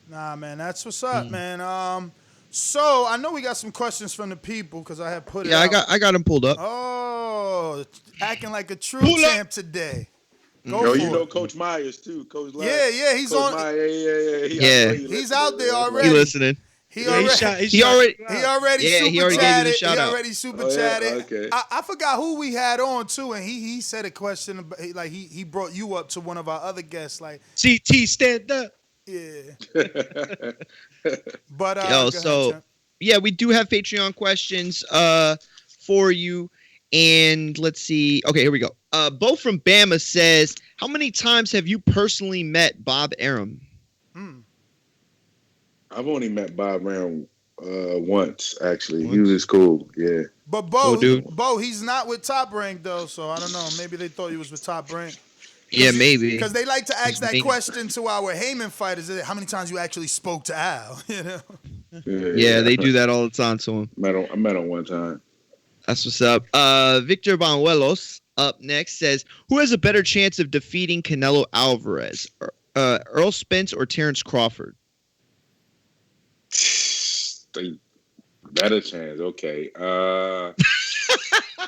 Nah, man, that's what's up, man. So I know we got some questions from the people because I have put it. Yeah, out. I got them pulled up. Oh, acting like a true champ today. Coach Myers too. Coach Lyle. Yeah, he's Coach on. Myers, yeah. He's out there already. He listening. He already super chatted. Okay. I forgot who we had on too, and he said a question like he brought you up to one of our other guests, like CT stand up. Yeah. But we do have Patreon questions for you. And let's see. Okay, here we go. Bo from Bama says, how many times have you personally met Bob Arum? I've only met Bob Arum once actually. He was cool. Yeah. But Bo, he's not with Top Rank though, so I don't know. Maybe they thought he was with Top Rank. Yeah, maybe. Because they like to ask that question to our Heyman fighters: how many times you actually spoke to Al? You know. Yeah, they do that all the time to him. I met him one time. That's what's up. Victor Banuelos up next says, "Who has a better chance of defeating Canelo Alvarez, Earl Spence or Terrence Crawford?" Better chance. Okay.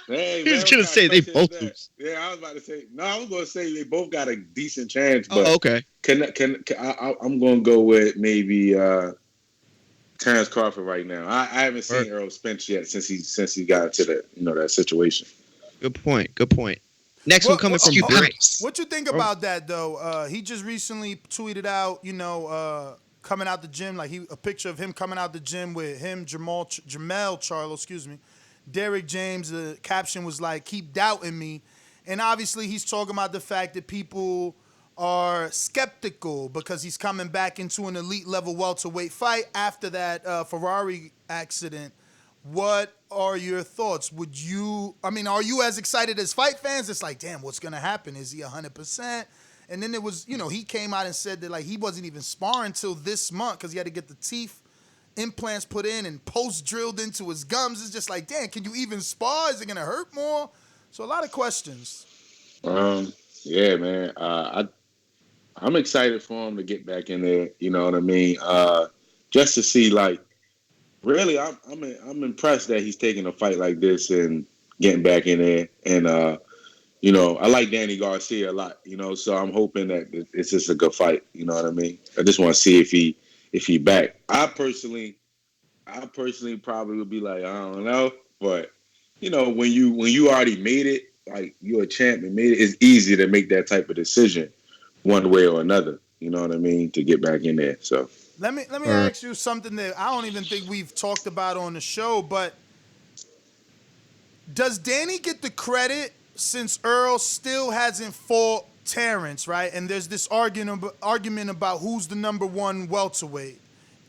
Dang, He's gonna say they both lose. Yeah, I was about to say. No, I was gonna say they both got a decent chance. But okay. I'm gonna go with maybe Terrence Crawford right now. I haven't seen Earl Spence yet since he got into that situation. Good point. Next one coming from Grace. What you think about that though? He just recently tweeted out, coming out the gym, like a picture of him coming out the gym with him, Jamel Charlo, Derek James. The caption was like, "Keep doubting me," and obviously he's talking about the fact that people are skeptical because he's coming back into an elite level welterweight fight after that Ferrari accident. What are your thoughts? Are you as excited as fight fans? It's like, damn, what's gonna happen? Is he 100%? And then it was, he came out and said that like he wasn't even sparring till this month because he had to get the teeth implants put in and post drilled into his gums. It's just like, damn, can you even spar? Is it gonna hurt more? So a lot of questions. Yeah, man. I'm excited for him to get back in there. You know what I mean? Just to see, like, really, I'm impressed that he's taking a fight like this and getting back in there. And I like Danny Garcia a lot. So I'm hoping that it's just a good fight. You know what I mean? I just want to see if he back. I personally probably would be like, I don't know, but when you already made it, like you're a champ and made it, it's easy to make that type of decision one way or another. You know what I mean? To get back in there. So let me ask you something that I don't even think we've talked about on the show, but does Danny get the credit since Earl still hasn't fought Terrence, right? And there's this argument about who's the number one welterweight.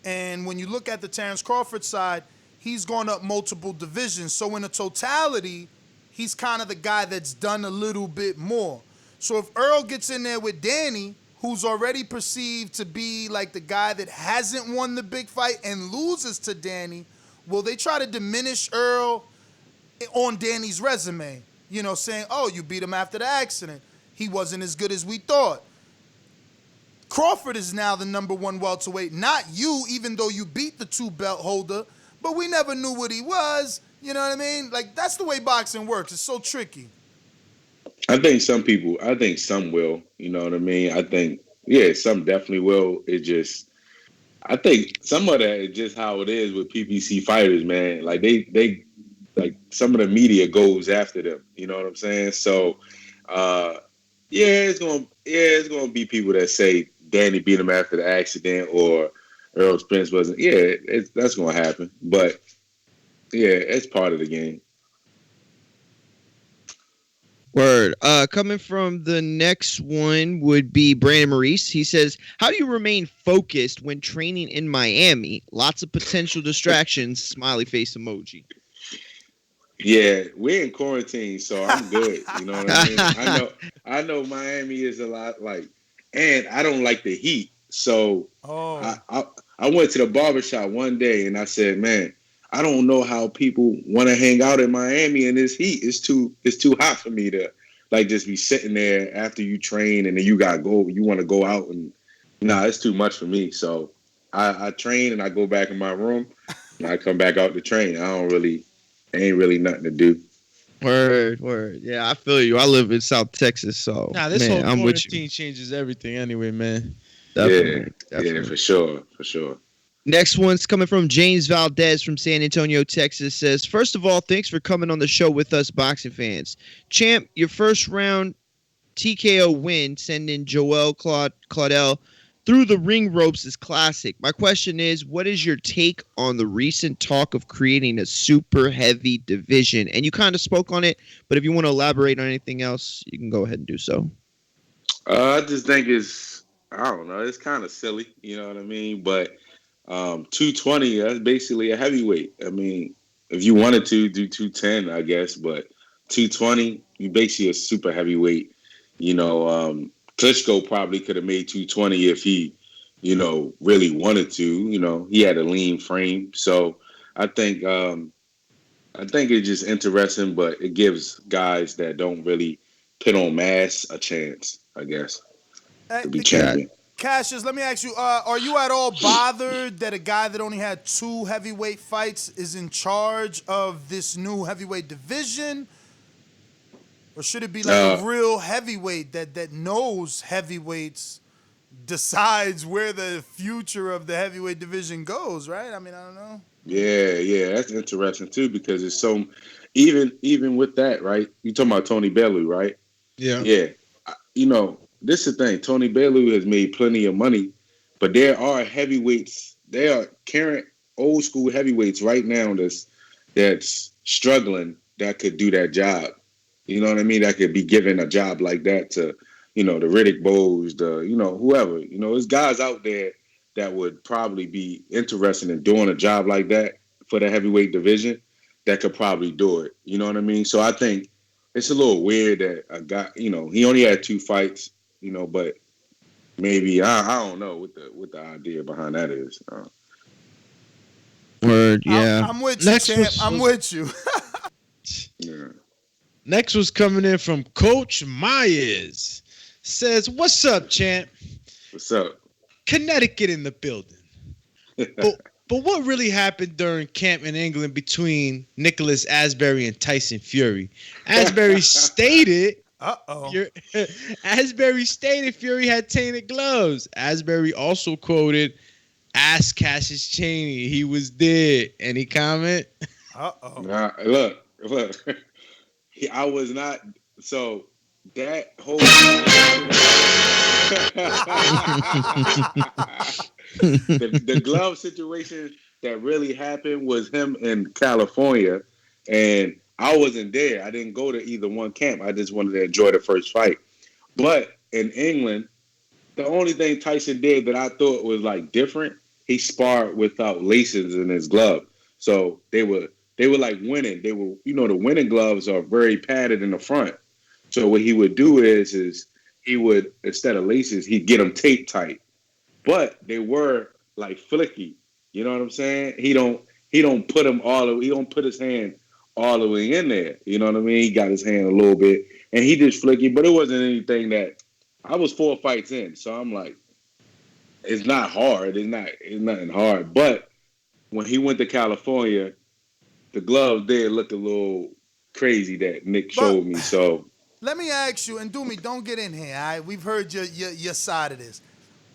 And when you look at the Terrence Crawford side, he's gone up multiple divisions. So in a totality, he's kind of the guy that's done a little bit more. So if Earl gets in there with Danny, who's already perceived to be like the guy that hasn't won the big fight and loses to Danny, will they try to diminish Earl on Danny's resume? Saying, oh, you beat him after the accident. He wasn't as good as we thought. Crawford is now the number one welterweight, not you, even though you beat the two belt holder, but we never knew what he was. You know what I mean? Like, that's the way boxing works. It's so tricky. I think some will. You know what I mean? I think, some definitely will. I think some of that is just how it is with PBC fighters, man. Like, they like some of the media goes after them. You know what I'm saying? So, it's gonna be people that say Danny beat him after the accident or Earl Spence wasn't. Yeah, that's gonna happen. But it's part of the game. Word. Coming from the next one would be Brandon Maurice. He says, "How do you remain focused when training in Miami? Lots of potential distractions." Smiley face emoji. Yeah, we're in quarantine, so I'm good. You know what I mean? I know Miami is a lot and I don't like the heat. So I went to the barbershop one day and I said, man, I don't know how people want to hang out in Miami in this heat. It's too hot for me to just be sitting there after you train and then you want to go out and it's too much for me. So I train and I go back in my room and I come back out to train. Ain't really nothing to do. Word. Yeah, I feel you. I live in South Texas, so this whole quarantine changes everything anyway, man. Definitely. Yeah, for sure. Next one's coming from James Valdez from San Antonio, Texas. Says, first of all, thanks for coming on the show with us, boxing fans. Champ, your first round TKO win, sending Joel Claudel through the ring ropes is classic. My question is, what is your take on the recent talk of creating a super heavy division? And you kind of spoke on it, but if you want to elaborate on anything else, you can go ahead and do so. I just think it's kind of silly, you know what I mean? But 220, that's basically a heavyweight. I mean, if you wanted to do 210, I guess, but 220, you basically a super heavyweight. Klitschko probably could have made 220 if he, really wanted to. He had a lean frame. So I think it's just interesting, but it gives guys that don't really put on mass a chance, I guess, to be champion. Cassius, let me ask you, are you at all bothered that a guy that only had 2 heavyweight fights is in charge of this new heavyweight division? Or should it be like a real heavyweight that knows heavyweights decides where the future of the heavyweight division goes, right? I mean, I don't know. Yeah, that's interesting too, because it's so even with that, right? You talking about Tony Bellew, right? Yeah. This is the thing. Tony Bellew has made plenty of money, but there are heavyweights. There are current old school heavyweights right now that's struggling that could do that job. You know what I mean? That could be given a job like that to, the Riddick Bowes, whoever. There's guys out there that would probably be interested in doing a job like that for the heavyweight division that could probably do it. You know what I mean? So I think it's a little weird that a guy, he only had 2 fights, but maybe I don't know what the idea behind that is. Word, yeah. I'm with you, champ. I'm with you. Yeah. Next was coming in from Coach Myers. Says, "What's up, champ? What's up? Connecticut in the building." But what really happened during camp in England between Nicholas Asbury and Tyson Fury? Asbury stated. Asbury stated Fury had tainted gloves. Asbury also quoted, "Ask Cassius Chaney, he was dead." Any comment? Nah, look. I was not. So that whole the glove situation that really happened was him in California, and I wasn't there. I didn't go to either one camp. I just wanted to enjoy the first fight. But in England, the only thing Tyson did that I thought was like different, he sparred without laces in his glove. So they were like winning. They were, the winning gloves are very padded in the front. So what he would do is he would, instead of laces, he'd get them tape tight. But they were like flicky. You know what I'm saying? He don't put them he don't put his hand all the way in there. You know what I mean? He got his hand a little bit and he just flicky, but it wasn't anything that I was 4 fights in. So I'm like, it's not hard. It's nothing hard. But when he went to California, the gloves there looked a little crazy that Nick showed me. So let me ask you, and Doomy, don't get in here, all right? We've heard your side of this.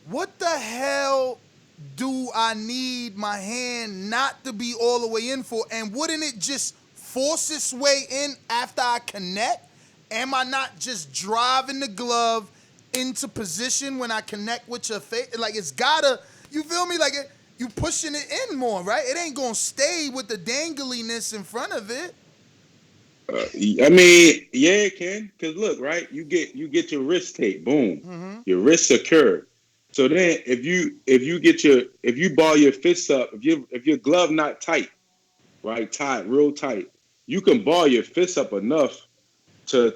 What the hell do I need my hand not to be all the way in for? And wouldn't it just force its way in after I connect? Am I not just driving the glove into position when I connect with your face? Like, it's gotta, you feel me? Like, you pushing it in more, right? It ain't gonna stay with the dangliness in front of it. I mean, yeah, it can. Cause look, right? You get your wrist tape, boom, your wrist secure. So then, if you ball your fists up, if your glove not tight, right, tight, real tight, you can ball your fists up enough to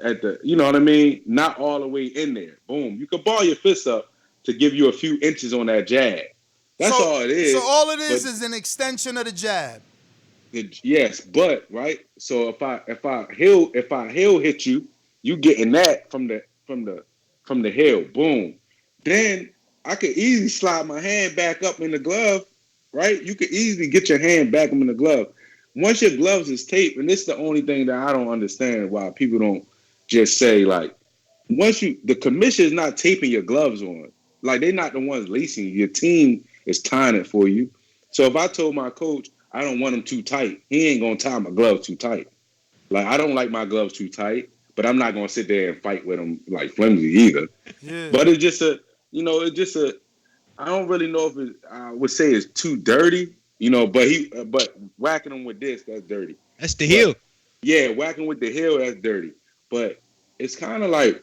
at the, you know what I mean? Not all the way in there. Boom, you can ball your fists up to give you a few inches on that jab. That's all it is. So all it is an extension of the jab. Yes, but right. So if I heel hit you, you getting that from the heel. Boom. Then I could easily slide my hand back up in the glove. Right. You could easily get your hand back up in the glove. Once your gloves is taped, and this is the only thing that I don't understand why people don't just say, like, the commission is not taping your gloves on. Like, they're not the ones lacing you. Your team is tying it for you. So if I told my coach I don't want them too tight, he ain't gonna tie my gloves too tight. Like, I don't like my gloves too tight, but I'm not gonna sit there and fight with them like flimsy either. Yeah. But it's just I don't really know if I would say it's too dirty, but whacking them with this, that's dirty. That's the heel. Yeah, whacking with the heel, that's dirty. But it's kind of like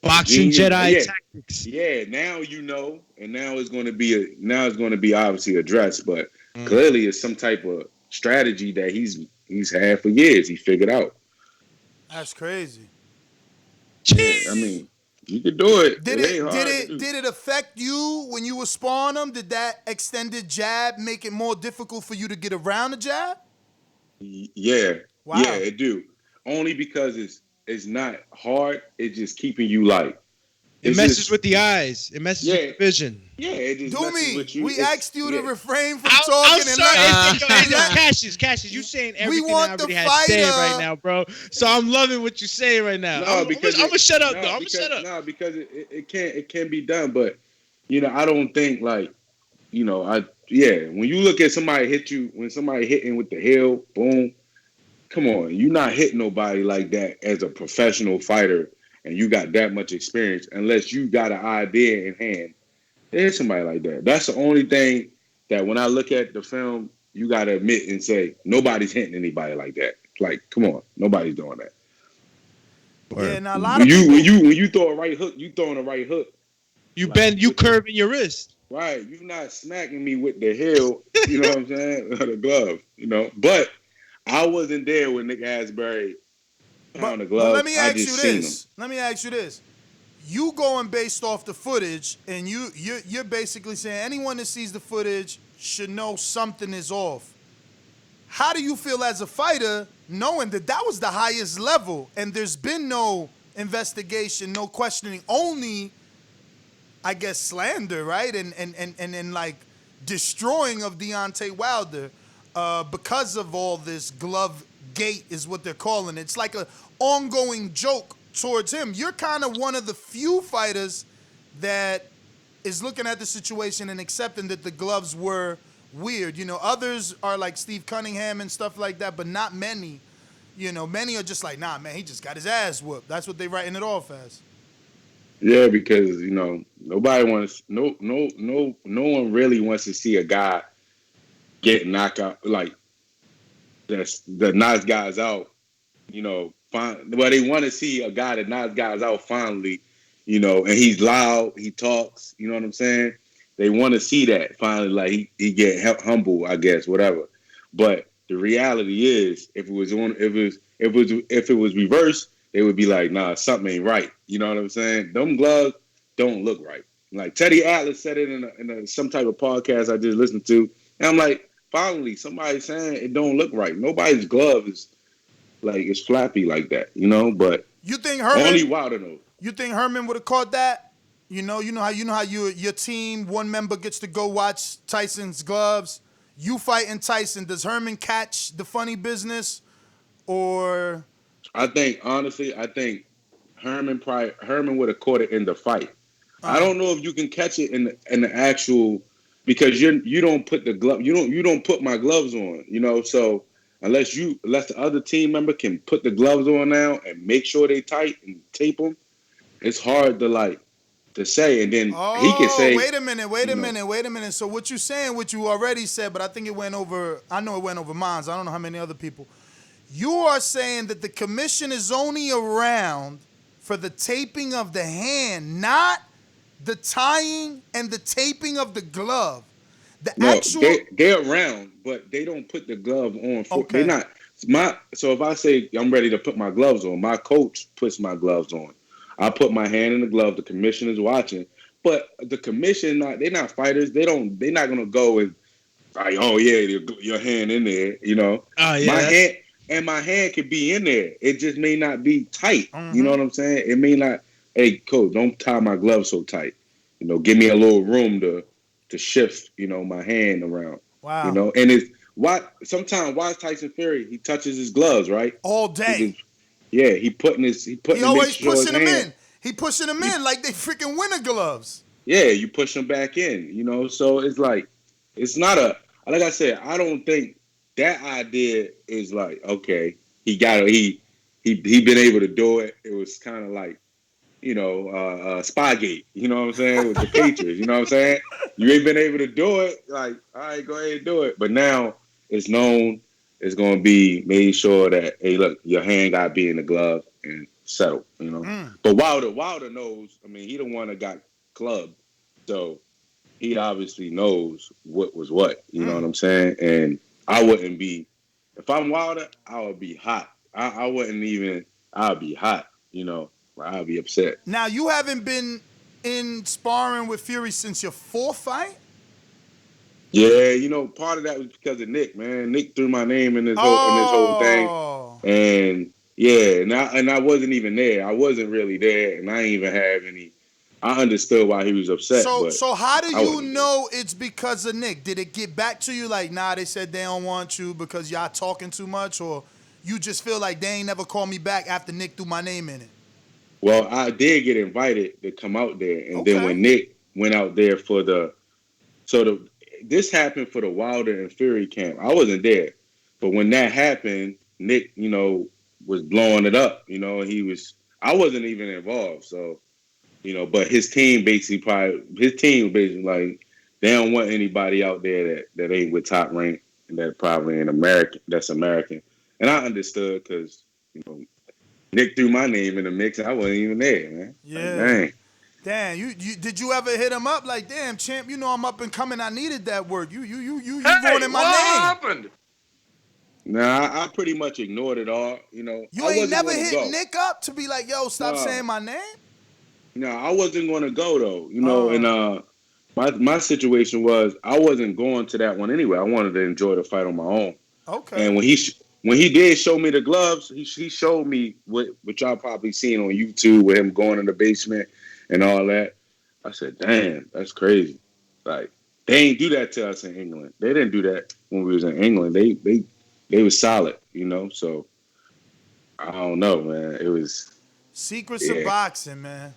Boxing Jedi yeah, tactics. yeah. Now you know, and now it's going to be obviously addressed, but clearly it's some type of strategy that he's had for years. He figured out. That's crazy. Yeah, I mean, you could do it. Did It ain't hard to it do. did it affect you when you were sparring him? Did that extended jab make it more difficult for you to get around the jab? Yeah, Wow. yeah, it do. Only because it's not hard. It's just keeping you like. It It's messes just- with the eyes. It messes with the vision. Yeah, it just Do messes me. with you. We It's- asked you yeah. to refrain from I'm talking and sorry. Cassius, you saying everything I want already the had said fighter. right now, bro. So I'm loving what you're saying right now. No, I'm because gonna shut up, no, though. I'm gonna because- shut up. No, because it can be done, but I don't think like when you look at somebody hit you, when somebody hitting with the heel, boom, come on, you're not hitting nobody like that as a professional fighter, and you got that much experience, unless you got an idea in hand. There's somebody like that. That's the only thing that when I look at the film, you got to admit and say nobody's hitting anybody like that. Like, come on, nobody's doing that. Yeah, now a lot of people. When you throw a right hook, you throwing a right hook. You curving your wrist. Right, you're not smacking me with the heel. You know what I'm saying? Or the glove. But I wasn't there when Nick Asbury found the glove. But let me I ask just you seen this. him. Let me ask you this. You going based off the footage, and you're basically saying anyone that sees the footage should know something is off. How do you feel as a fighter knowing that that was the highest level and there's been no investigation, no questioning, only, I guess, slander, right? And like destroying of Deontay Wilder because of all this glove gate is what they're calling it. It's like an ongoing joke towards him. You're kind of one of the few fighters that is looking at the situation and accepting that the gloves were weird. Others are like Steve Cunningham and stuff like that, but not many. Many are just like, nah, man, he just got his ass whooped. That's what they writing it off as. Yeah, because nobody wants no one really wants to see a guy get knocked out like that knocks guys out. Well, they want to see a guy that knocks guys out finally, and he's loud, he talks, you know what I'm saying? They want to see that finally, like he get humble, I guess, whatever. But the reality is, if it was reversed, they would be like, nah, something ain't right. You know what I'm saying? Them gloves don't look right. Like Teddy Atlas said it in some type of podcast I just listened to, and I'm like, finally, somebody saying it don't look right. Nobody's glove is like it's flappy like that, But you think Herman? Only Wilder knows. You think Herman would have caught that? You know how your team, one member gets to go watch Tyson's gloves. You fighting Tyson. Does Herman catch the funny business, or? I think Herman would have caught it in the fight. I don't know if you can catch it in the actual, because you don't put the glove, you don't put my gloves on, so unless the other team member can put the gloves on now and make sure they tight and tape them, it's hard to say, and then he can say, wait a minute. So what you're saying, what you already said, but I think it went over, I know it went over mine, I don't know how many other people. You are saying that the commission is only around for the taping of the hand, not the tying and the taping of the glove. They're around, but they don't put the glove on. They're not. So if I say I'm ready to put my gloves on, my coach puts my gloves on. I put my hand in the glove. The commission is watching, but the commission, they're not fighters. They're not gonna go and like, oh yeah, your hand in there. Oh yeah. My hand could be in there. It just may not be tight. Mm-hmm. You know what I'm saying? It may not. Hey, coach, don't tie my glove so tight. Give me a little room to shift, my hand around. Wow. And it's sometimes watch Tyson Fury, he touches his gloves, right? All day. He always pushing them in. He pushing them in like they freaking winter gloves. Yeah, you push them back in, so it's like, it's not like I said, I don't think that idea is like, okay, he been able to do it. It was kind of like, Spygate, you know what I'm saying, with the Patriots, you know what I'm saying? You ain't been able to do it, like, all right, go ahead and do it. But now it's known, it's going to be made sure that, hey, look, your hand got to be in the glove and settled, you know. But Wilder knows. I mean, he the one that got clubbed, so he obviously knows what was what. You know what I'm saying? And I wouldn't be, if I'm Wilder, I would be hot. I wouldn't even. I'd be hot. You know, I'd be upset. Now you haven't been in sparring with Fury since your 4th fight. Yeah, you know, part of that was because of Nick, man. Nick threw my name in this whole thing, and yeah, and I wasn't even there. I wasn't really there, and I didn't even have any. I understood why he was upset. So how do you know it's because of Nick? Did it get back to you like, nah, they said they don't want you because y'all talking too much, or you just feel like they ain't never called me back after Nick threw my name in it? Well, I did get invited to come out there, and then when Nick went out there this happened for the Wilder and Fury camp. I wasn't there, but when that happened, Nick, you know, was blowing it up. You know, I wasn't even involved, so you know. But his team basically like they don't want anybody out there that ain't with top rank and that probably ain't American. That's American, and I understood because you know Nick threw my name in the mix. And I wasn't even there, man. Yeah. Like, dang. Damn, you did you ever hit him up like, damn, champ, you know I'm up and coming. I needed that work. You ruining my name. What happened? Nah, I pretty much ignored it all. You know, You ain't never hit Nick up to be like, yo, stop saying my name? No, I wasn't going to go though. You know, and my situation was I wasn't going to that one anyway. I wanted to enjoy the fight on my own. Okay. And when he did show me the gloves, he showed me what y'all probably seen on YouTube with him going in the basement and all that. I said, damn, that's crazy. Like, they ain't do that to us in England. They didn't do that when we was in England. They was solid, you know? So, I don't know, man. It was... Secrets of boxing, man.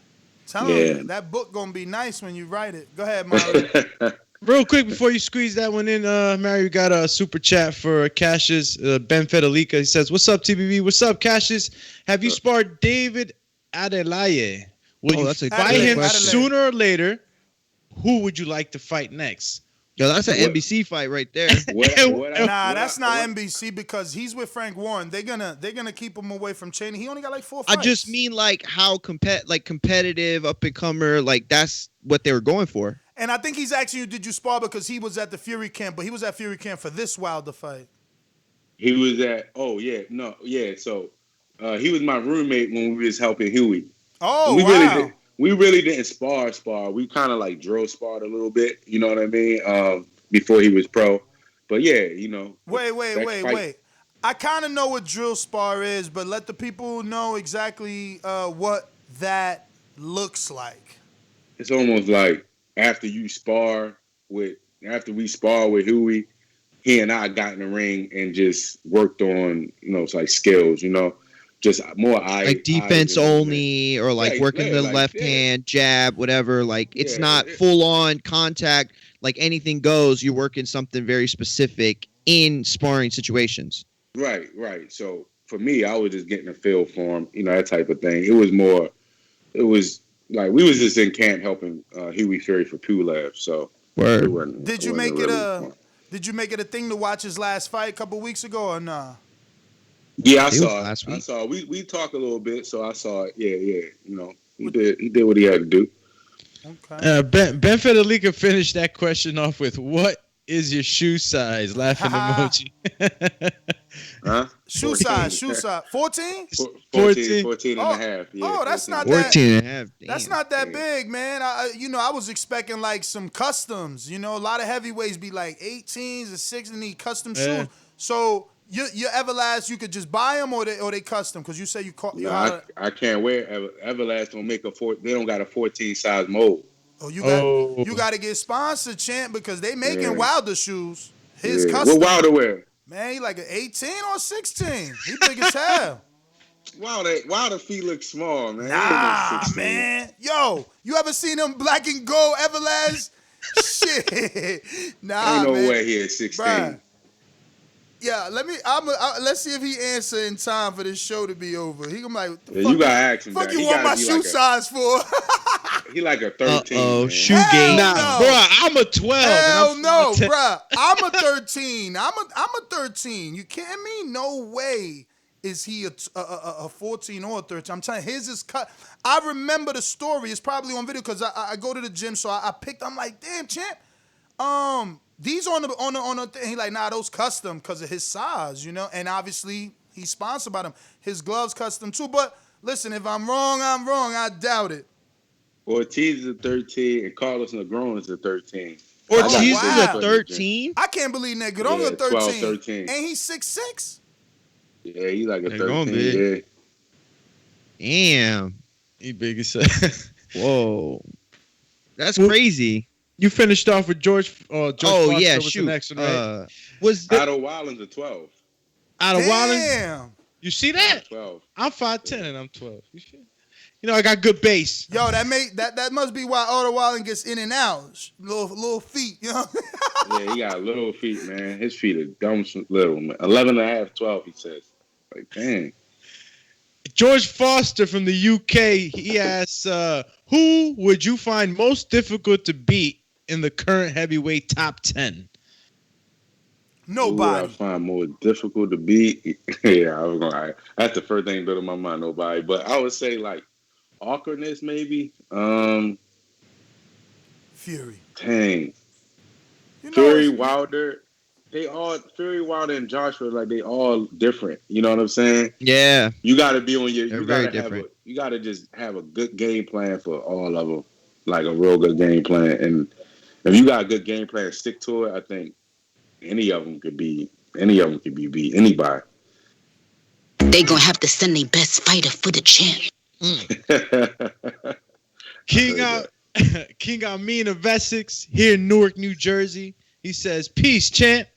Tell you, that book gonna be nice when you write it. Go ahead, Mario. Real quick before you squeeze that one in, Mario, we got a super chat for Cassius, Ben Federica. He says, "What's up, TBV? What's up, Cassius? Have you sparred David Adelaye? Will you fight him sooner or later? Who would you like to fight next?" Yo, that's an NBC fight right there. That's not NBC because he's with Frank Warren. They're gonna keep him away from Cheney. He only got like 4 fights. I just mean like how competitive, up and comer, like that's what they were going for. And I think he's asking you, did you spar because he was at the Fury camp, but he was at Fury camp for this Wilder fight. He was at So he was my roommate when we was helping Huey. Oh, wow. We really didn't spar. We kind of like drill sparred a little bit, you know what I mean? Before he was pro. But yeah, you know. Wait. I kind of know what drill spar is, but let the people know exactly what that looks like. It's almost like after we spar with Huey, he and I got in the ring and just worked on, you know, it's like skills, you know, just more like defense only, or like working the left hand, jab, whatever. Like it's not full on contact, like anything goes. You're working something very specific in sparring situations. Right. So for me, I was just getting a feel for him, you know, that type of thing. It was like we was just in camp helping Huey Fury for Pulev. So did you make it a thing to watch his last fight a couple weeks ago or nah? Yeah, I saw. We talked a little bit, so I saw it. Yeah. You know, he did what he had to do. Okay. Ben Federica finished that question off with, "What is your shoe size?" Laughing emoji. Huh? Shoe size. 14? 14 and a half. Yeah, that's not 14 and a half. Damn. That's not that big, man. I was expecting like some customs. You know, a lot of heavyweights be like 18s or 6 and need custom shoes. So your Everlast, you could just buy them or they custom? Because you say you caught. I can't wear Everlast. Don't make they don't got a 14 size mold. Oh, you got to get sponsored, champ, because they making Wilder shoes. His custom. What Wilder wear? Man, he like an 18 or 16. He big as hell. Wilder feet look small, man. Nah, man. Yo, you ever seen them black and gold Everlast? Shit. Nah, ain't no man. way he is 16. Bruh. Yeah, let's see if he answer in time for this show to be over. He gonna be like, you gotta ask him. Fuck you want my shoe size for? He like a 13. Shoe game. Nah, bro, I'm a 12. Hell no, bro. I'm a 13. I'm a 13. You kidding me? No way is he a 14 or a 13. I'm telling you, his is cut. I remember the story. It's probably on video because I go to the gym, so I picked. I'm like, damn, champ. These on the thing. He like, nah, those custom because of his size, you know. And obviously he's sponsored by them. His gloves custom too. But listen, if I'm wrong, I'm wrong. I doubt it. Ortiz is a 13 and Carlos Negron is a 13. Ortiz wow. is a 13. I can't believe Negron's Yeah, a 13. 12, 13. And he's 6'6". Yeah, he's like a Negron 13. big. Yeah. Damn. He big as hell. Whoa. That's crazy. You finished off with George Foster yeah, was shoot. the next one, right? Was Otto Wilden's a 12. Out of Wilding? Damn. You see that? 12. I'm 5'10" and I'm 12. You know, I got good base. Yo, that must be why Otto Wilder gets in and out. Little feet, you know? Yeah, he got little feet, man. His feet are dumb little, man. 11 and a half, 12, he says. Like, dang. George Foster from the UK, he asks, who would you find most difficult to beat in the current heavyweight top 10? Nobody. Who I find more difficult to beat? Yeah, that's the first thing that go to my mind, nobody. But I would say, like, awkwardness, maybe. Fury. Dang. You know Fury, Wilder, Fury, Wilder, and Joshua, like, they all different. You know what I'm saying? Yeah. You got to be on your. They're You very got to have different. you got to just have a good game plan for all of them, like a real good game plan. And if you got a good game plan, stick to it. I think any of them could be beat. Anybody. They gonna have to send their best fighter for the champ. King Amin of Essex here in Newark, New Jersey. He says, "Peace, champ.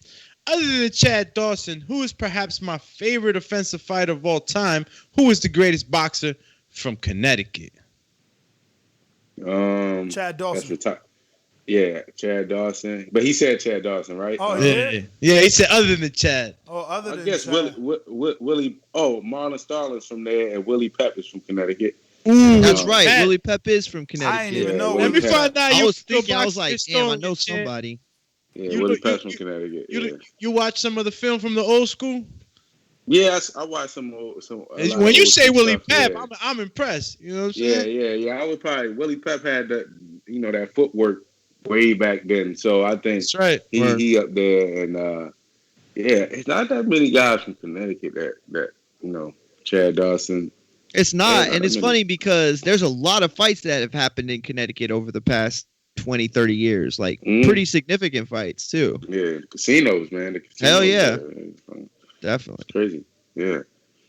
Other than Chad Dawson, who is perhaps my favorite offensive fighter of all time, who is the greatest boxer from Connecticut?" Chad Dawson. Yeah, Chad Dawson. But he said Chad Dawson, right? Oh, Yeah, he said other than Chad. Oh, other I than guess Chad. Willie. Oh, Marlon Starling's from there, and Willie Pep is from Connecticut. Ooh, that's right. Matt. Willie Pep is from Connecticut. I ain't even know. Let me find out. I you was still thinking, I was like, boxing damn, I stone, know champ. somebody. Yeah, You Willie look- Pep's you- from Connecticut. You watch some of the film from the old school? Yes, I watched some. When you say Willie Pep, yeah. I'm impressed. You know what I'm saying? Yeah. I would probably Willie Pep had that, that footwork way back then. So I think That's right. he up there, and it's not that many guys from Connecticut that Chad Dawson. It's not, Yeah, and it's funny because there's a lot of fights that have happened in Connecticut over the past 20, 30 years. Like, pretty significant fights, too. Yeah, casinos, man. The casinos, Hell yeah. It's Definitely. crazy. Yeah.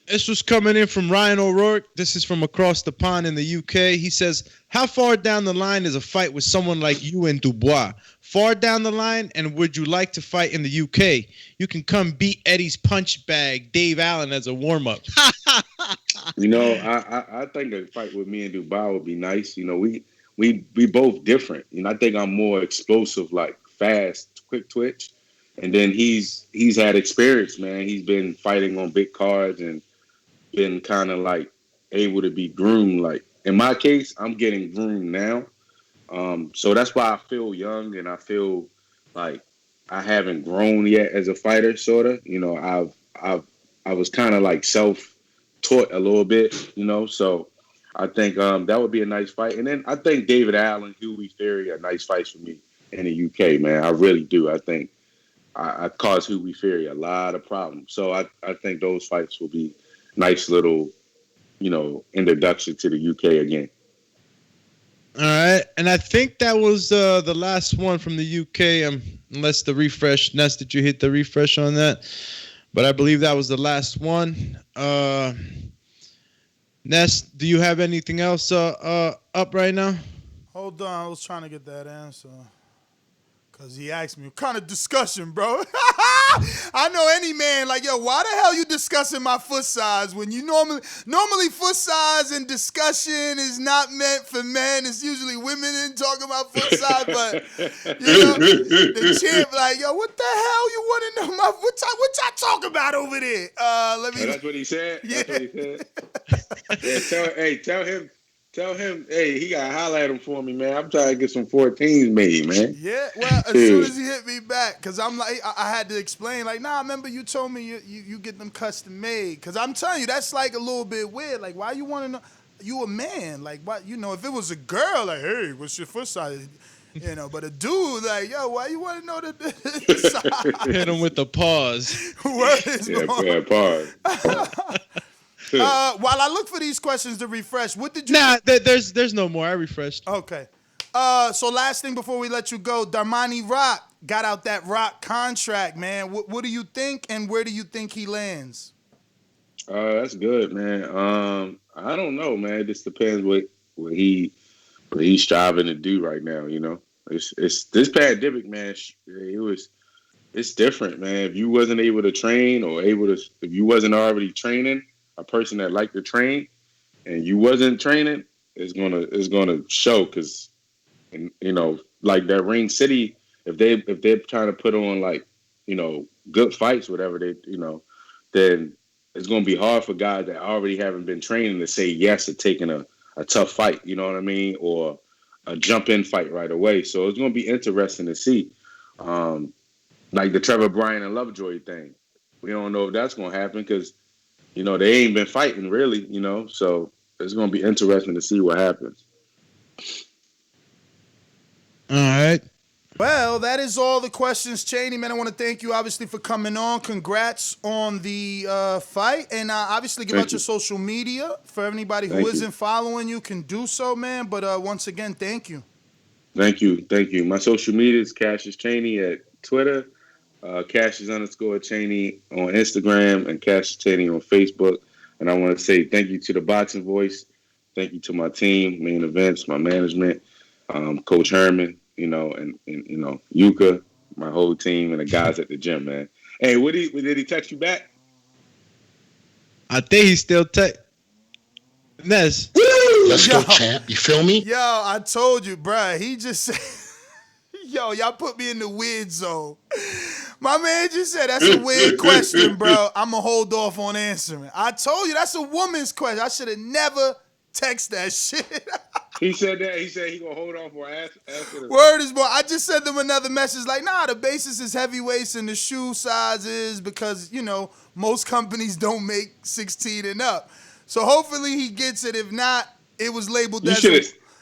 This was coming in from Ryan O'Rourke. This is from across the pond in the UK. He says, how far down the line is a fight with someone like you and Dubois? Far down the line, and would you like to fight in the UK? You can come beat Eddie's punch bag, Dave Allen, as a warm-up. I think a fight with me and Dubai would be nice. We both different. I think I'm more explosive, like fast, quick twitch. And then he's had experience, man. He's been fighting on big cards and been kind of like able to be groomed. Like in my case, I'm getting groomed now. So that's why I feel young and I feel like I haven't grown yet as a fighter, sort of. I was kind of like self-taught a little bit, So I think that would be a nice fight. And then I think David Allen, Hughie Fury are nice fights for me in the UK, man. I really do. I think I caused Hughie Fury a lot of problems. So I think those fights will be nice little, introduction to the UK again. All right. And I think that was the last one from the UK, unless the refresh, Ness, did you hit the refresh on that? But I believe that was the last one. Ness, do you have anything else up right now? Hold on, I was trying to get that answer. Because he asked me, what kind of discussion, bro? I know any man, like, yo, why the hell you discussing my foot size when you normally foot size and discussion is not meant for men. It's usually women in talking about foot size, but, the champ, like, yo, what the hell you want to know? What y'all talking about over there? That's what he said? Yeah. That's what he said? Yeah, Tell him, hey, he got to holler at him for me, man. I'm trying to get some 14s made, man. Yeah, well, as soon as he hit me back, because I'm like, I had to explain, like, nah, remember you told me you get them custom made. Because I'm telling you, that's like a little bit weird. Like, why you want to know? You a man. Like, what? You know, if it was a girl, like, hey, what's your foot size? You know, but a dude, like, yo, why you want to know the size? Hit him with the pause. What is Yeah, pause. While I look for these questions to refresh, what did you... Nah, there's no more. I refreshed. Okay. So last thing before we let you go, Darmani Rock got out that Rock contract, man. What do you think, and where do you think he lands? That's good, man. I don't know, man. It just depends what he's striving to do right now. You know, it's this pandemic, man. It's different, man. If you wasn't able to train if you wasn't already training, a person that liked to train, and you wasn't training, it's gonna show. Because, you know, like that Ring City, if they're trying to put on, like, you know, good fights, whatever they, you know, then it's gonna be hard for guys that already haven't been training to say yes to taking a tough fight. You know what I mean, or a jump in fight right away. So it's gonna be interesting to see, like the Trevor Bryan and Lovejoy thing. We don't know if that's gonna happen because, you know, they ain't been fighting really, you know, so it's going to be interesting to see what happens. All right. Well, that is all the questions, Cheney, man. I want to thank you, obviously, for coming on. Congrats on the fight. And obviously, give out your social media. For anybody who isn't following you can do so, man. But once again, thank you. Thank you. My social media is Cassius Cheney at Twitter. Cassius_Cheney on Instagram, and Cassius Cheney on Facebook. And I want to say thank you to the Boxing Voice. Thank you to my team, Main Events, my management, Coach Herman, you know, and you know, Yuka, my whole team, and the guys at the gym, man. Hey, did he text you back? I think he's still Ness. Let's go, champ. You feel me? Yo, I told you, bruh. He just said, yo, y'all put me in the weird zone. My man just said, that's a weird question, bro. I'm going to hold off on answering. I told you, that's a woman's question. I should have never texted that shit. He said that. He said he going to hold off for answer. Word is born. I just sent them another message like, nah, the basis is heavyweights and the shoe sizes because, you know, most companies don't make 16 and up. So hopefully he gets it. If not, it was labeled as...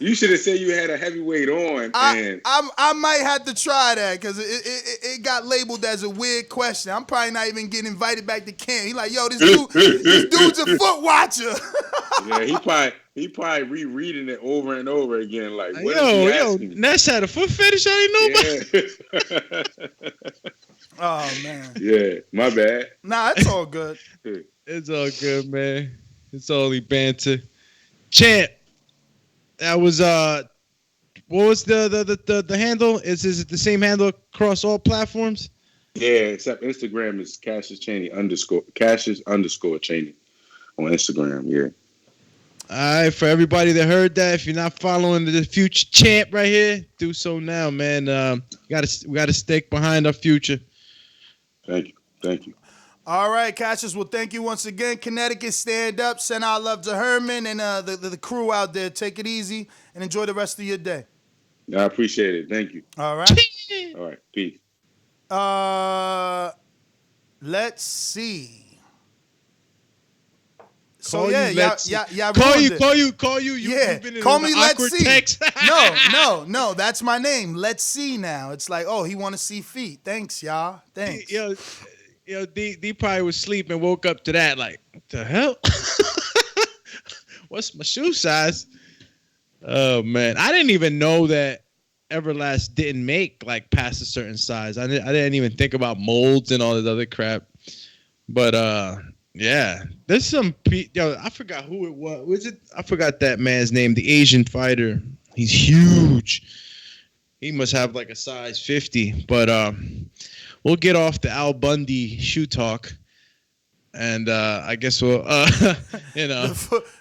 You should have said you had a heavyweight on. I might have to try that because it got labeled as a weird question. I'm probably not even getting invited back to camp. He like, yo, this dude's a foot watcher. Yeah, he probably rereading it over and over again. Like, what is he asking? Ness had a foot fetish. I didn't know about. Oh man. Yeah, my bad. Nah, it's all good. It's all good, man. It's only banter. Champ. That was what was the handle? Is it the same handle across all platforms? Yeah, except Instagram is Cassius Cheney _Cassius_ Cheney on Instagram. Yeah. All right, for everybody that heard that, if you're not following the future champ right here, do so now, man. We gotta stick behind our future. Thank you. All right, Cassius. Well, thank you once again. Connecticut, stand up. Send our love to Herman and the crew out there. Take it easy and enjoy the rest of your day. I appreciate it. Thank you. All right. All right. Peace. Let's see. Call so you, yeah, call you. Yeah, been in call me. Let's see. Text. No, that's my name. Let's see now. It's like, oh, he want to see feet. Thanks, y'all. Thanks. Yo, D probably was asleep and woke up to that. Like, what the hell? What's my shoe size? Oh man, I didn't even know that Everlast didn't make like past a certain size. I didn't even think about molds and all this other crap. But yeah, there's some I forgot who it was. Was it? I forgot that man's name. The Asian fighter. He's huge. He must have like a size 50. But we'll get off the Al Bundy shoe talk. And I guess we'll, you know.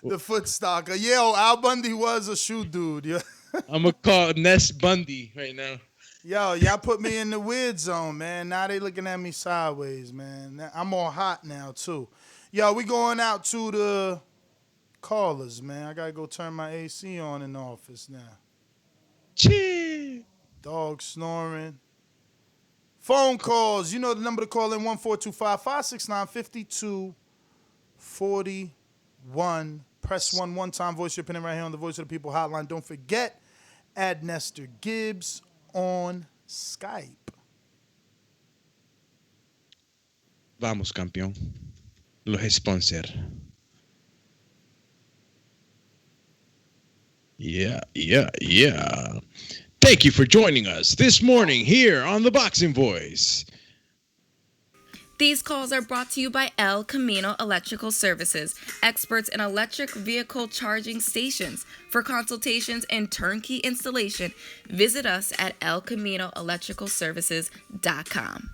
The foot stalker. Yeah, Al Bundy was a shoe dude. Yeah. I'm going to call Ness Bundy right now. Yo, y'all put me in the weird zone, man. Now they looking at me sideways, man. I'm all hot now, too. Yo, we going out to the callers, man. I gotta go turn my AC on in the office now. Chee. Dog snoring. Phone calls. You know the number to call in, 1-425-569-5241. Press 1 one time. Voice your opinion right here on the Voice of the People hotline. Don't forget, add Nestor Gibbs on Skype. Vamos, campeón. Los sponsor. Yeah. Thank you for joining us this morning here on the Boxing Voice. These calls are brought to you by El Camino Electrical Services, experts in electric vehicle charging stations. For consultations and turnkey installation, visit us at elcaminoelectricalservices.com.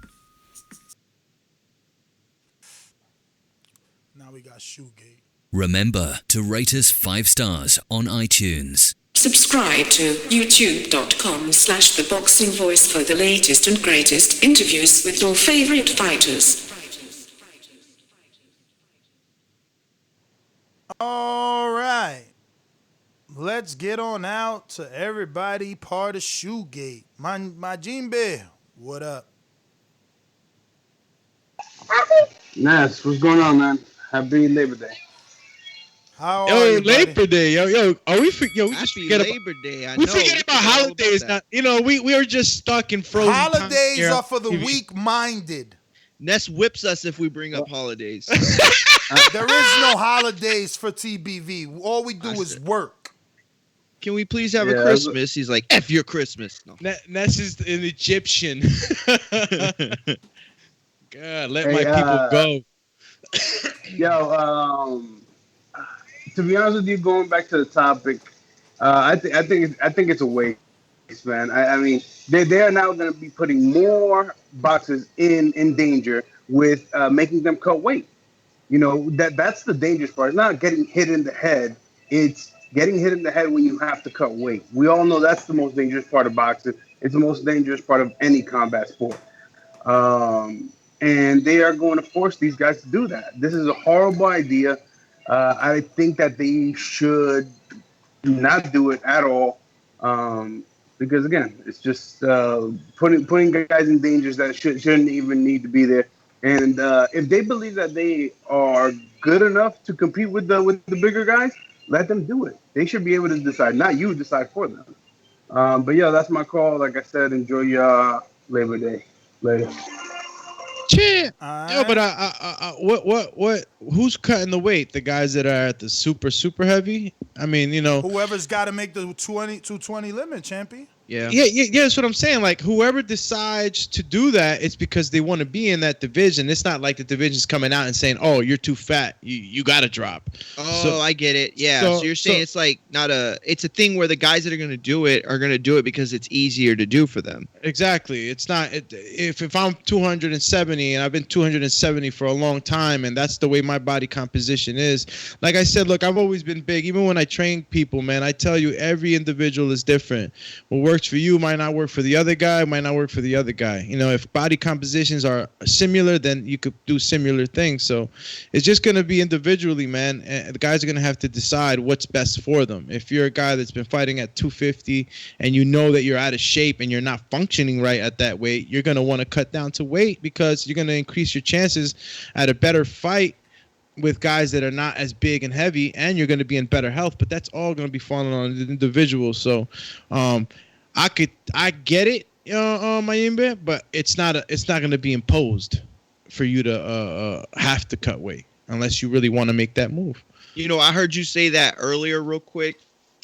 Now we got Shoegate. Remember to rate us 5 stars on iTunes. Subscribe to youtube.com/theboxingvoice for the latest and greatest interviews with your favorite fighters. All right. Let's get on out to everybody part of Shoegate. My Gene Bear, what up? Nas, what's going on, man? Happy Labor Day. How are you, Labor Day, yo, are we? We just forget Labor Day. We forget about holidays. Now, we are just stuck in frozen. Holidays are for the weak-minded. Ness whips us if we bring up holidays. There is no holidays for TBV. All we do is work. Can we please have a Christmas? He's like, F your Christmas. No. Ness is an Egyptian. God, let my people go. Yo, to be honest with you, going back to the topic, I think it's a waste, man. I mean, they are now going to be putting more boxers in danger with making them cut weight. You know, that's the dangerous part. It's not getting hit in the head. It's getting hit in the head when you have to cut weight. We all know that's the most dangerous part of boxing. It's the most dangerous part of any combat sport. And they are going to force these guys to do that. This is a horrible idea. I think that they should not do it at all. Because, again, it's just putting guys in dangers that shouldn't even need to be there. And if they believe that they are good enough to compete with the bigger guys, let them do it. They should be able to decide, not you decide for them. But, yeah, that's my call. Like I said, enjoy your Labor Day. Later. Cheer. Yo, but what? Who's cutting the weight? The guys that are at the super heavy. I mean, whoever's got to make the 220 limit, champion. Yeah. That's what I'm saying. Like, whoever decides to do that, it's because they want to be in that division. It's not like the division's coming out and saying, "Oh, you're too fat. You got to drop." Oh, I get it. Yeah. So you're saying it's like it's a thing where the guys that are going to do it are going to do it because it's easier to do for them. Exactly. It's not if I'm 270 and I've been 270 for a long time, and that's the way my body composition is. Like I said, look, I've always been big. Even when I train people, man, I tell you, every individual is different. What works for you might not work for the other guy, might not work for the other guy. If body compositions are similar, then you could do similar things. So it's just going to be individually, man. And the guys are going to have to decide what's best for them. If you're a guy that's been fighting at 250 and you know that you're out of shape and you're not functioning right at that weight, you're going to want to cut down to weight because you're going to increase your chances at a better fight with guys that are not as big and heavy, and you're going to be in better health. But that's all going to be falling on the individual. So I get it, Mayimbe, but it's not going to be imposed for you to have to cut weight unless you really want to make that move. I heard you say that earlier real quick.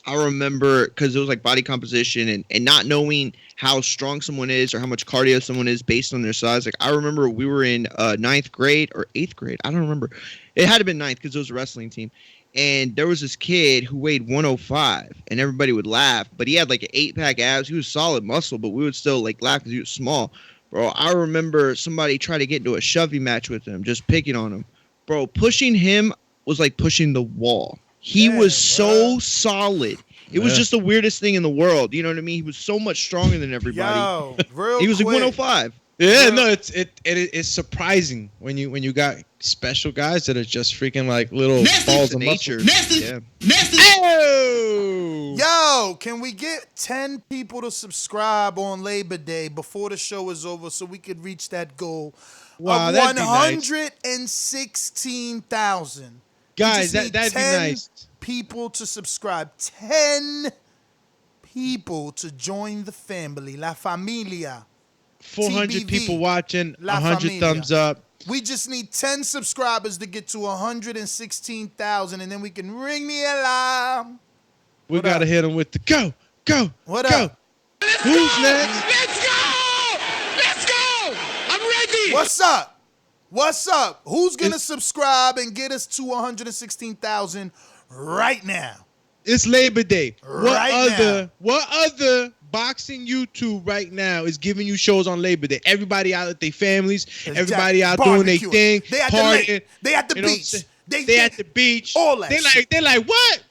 I remember because it was like body composition and not knowing how strong someone is or how much cardio someone is based on their size. Like I remember we were in 9th grade or 8th grade. I don't remember. It had to have been 9th because it was a wrestling team. And there was this kid who weighed 105 and everybody would laugh, but he had like an 8-pack abs. He was solid muscle, but we would still like laugh because he was small. Bro, I remember somebody tried to get into a shovey match with him, just picking on him. Bro, pushing him was like pushing the wall. He was so solid. It was just the weirdest thing in the world. You know what I mean? He was so much stronger than everybody. Yo, real he was quick, like 105. Yeah, no, it's surprising when you got special guys that are just freaking like little balls of nature. Yeah. Oh! Yo, can we get 10 people to subscribe on Labor Day before the show is over so we could reach that goal Wow, of that'd be nice. 116,000? Guys, that'd be nice. People to subscribe. 10 people to join the family. La Familia. 400 TBV, people watching, La 100 Familia. thumbs up. We just need 10 subscribers to get to 116,000, and then we can ring the alarm. We got to hit them with the go. What go. up? Who's next? Let's go! I'm ready! What's up? Who's going to subscribe and get us to 116,000 right now? It's Labor Day. Now. What other boxing YouTube right now is giving you shows on Labor Day? Everybody out with their families. Everybody out doing their thing. They at partying. They at the beach. They at the beach. All that They're like, what?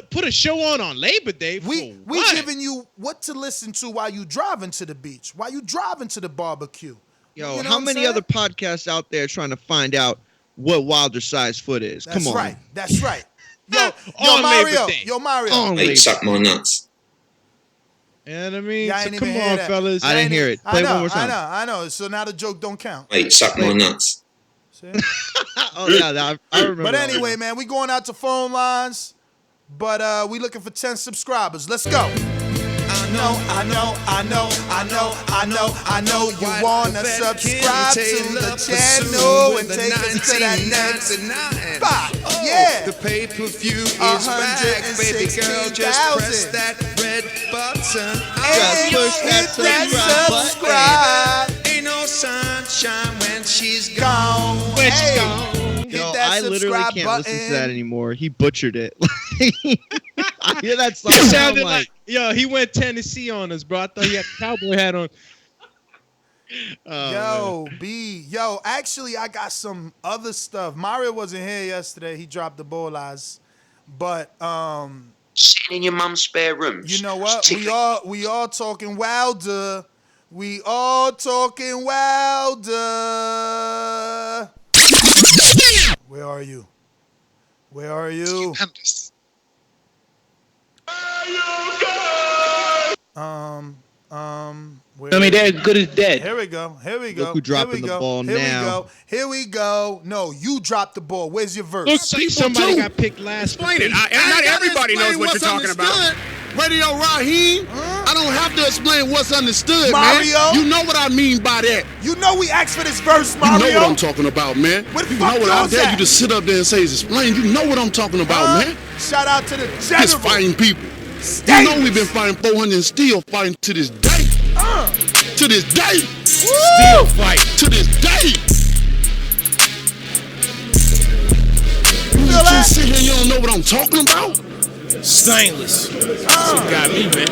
Put a show on Labor Day? We giving you what to listen to while you driving to the beach, while you driving to the barbecue. Yo, You know how what I'm many saying? other podcasts out there trying to find out what Wilder's size foot is? Come on. That's right. Yo, On Mario. Labor Day. Yo, Mario. On Labor Day. Suck my nuts. And I mean, Yeah, I so ain't come even hear on, that. fellas. I didn't hear it. Play it one more time. I know. So now the joke don't count. Wait, suck my nuts. See? Oh yeah, I remember. But anyway, man, we going out to phone lines, but we looking for 10 subscribers. Let's go. I know you wanna subscribe to the channel and take us to that next spot. Yeah. The pay-per-view is back, baby girl. Just press that red button. And push that hit that subscribe. Ain't no sunshine when she's Gone. When she's Hey. gone. Hit Yo, that I literally subscribe can't button. listen to that anymore. He butchered it. I hear that song. It sounded I'm like, yo, he went Tennessee on us, bro. I thought he had a cowboy hat on. Yo, Yo, actually, I got some other stuff. Mario wasn't here yesterday. He dropped the bolas. But, Sitting in your mum's spare room. you know what? We all talking Wilder. We all talking Wilder. Where are you? Where are you? Where I mean, they're as good as dead. Here we go. Look who dropping the ball now. Here we go. No, you dropped the ball. Where's your verse? Look, somebody got picked last. Explain it. Not everybody knows what you're talking about. Radio Raheem, I don't have to explain what's understood, Mario? man. You know what I mean by that. You know we asked for this verse, You Mario. know what I'm talking about, man. What the You fuck know what I was dare that? you to sit up there and say is explain. You know what I'm talking about, man. Shout out to the Just general. fighting people. You know we've been fighting 400 and still fighting to this day. To this day. Still fight. To this day. You that? just sit here and you don't know what I'm talking about? Stainless. That's what got me, man.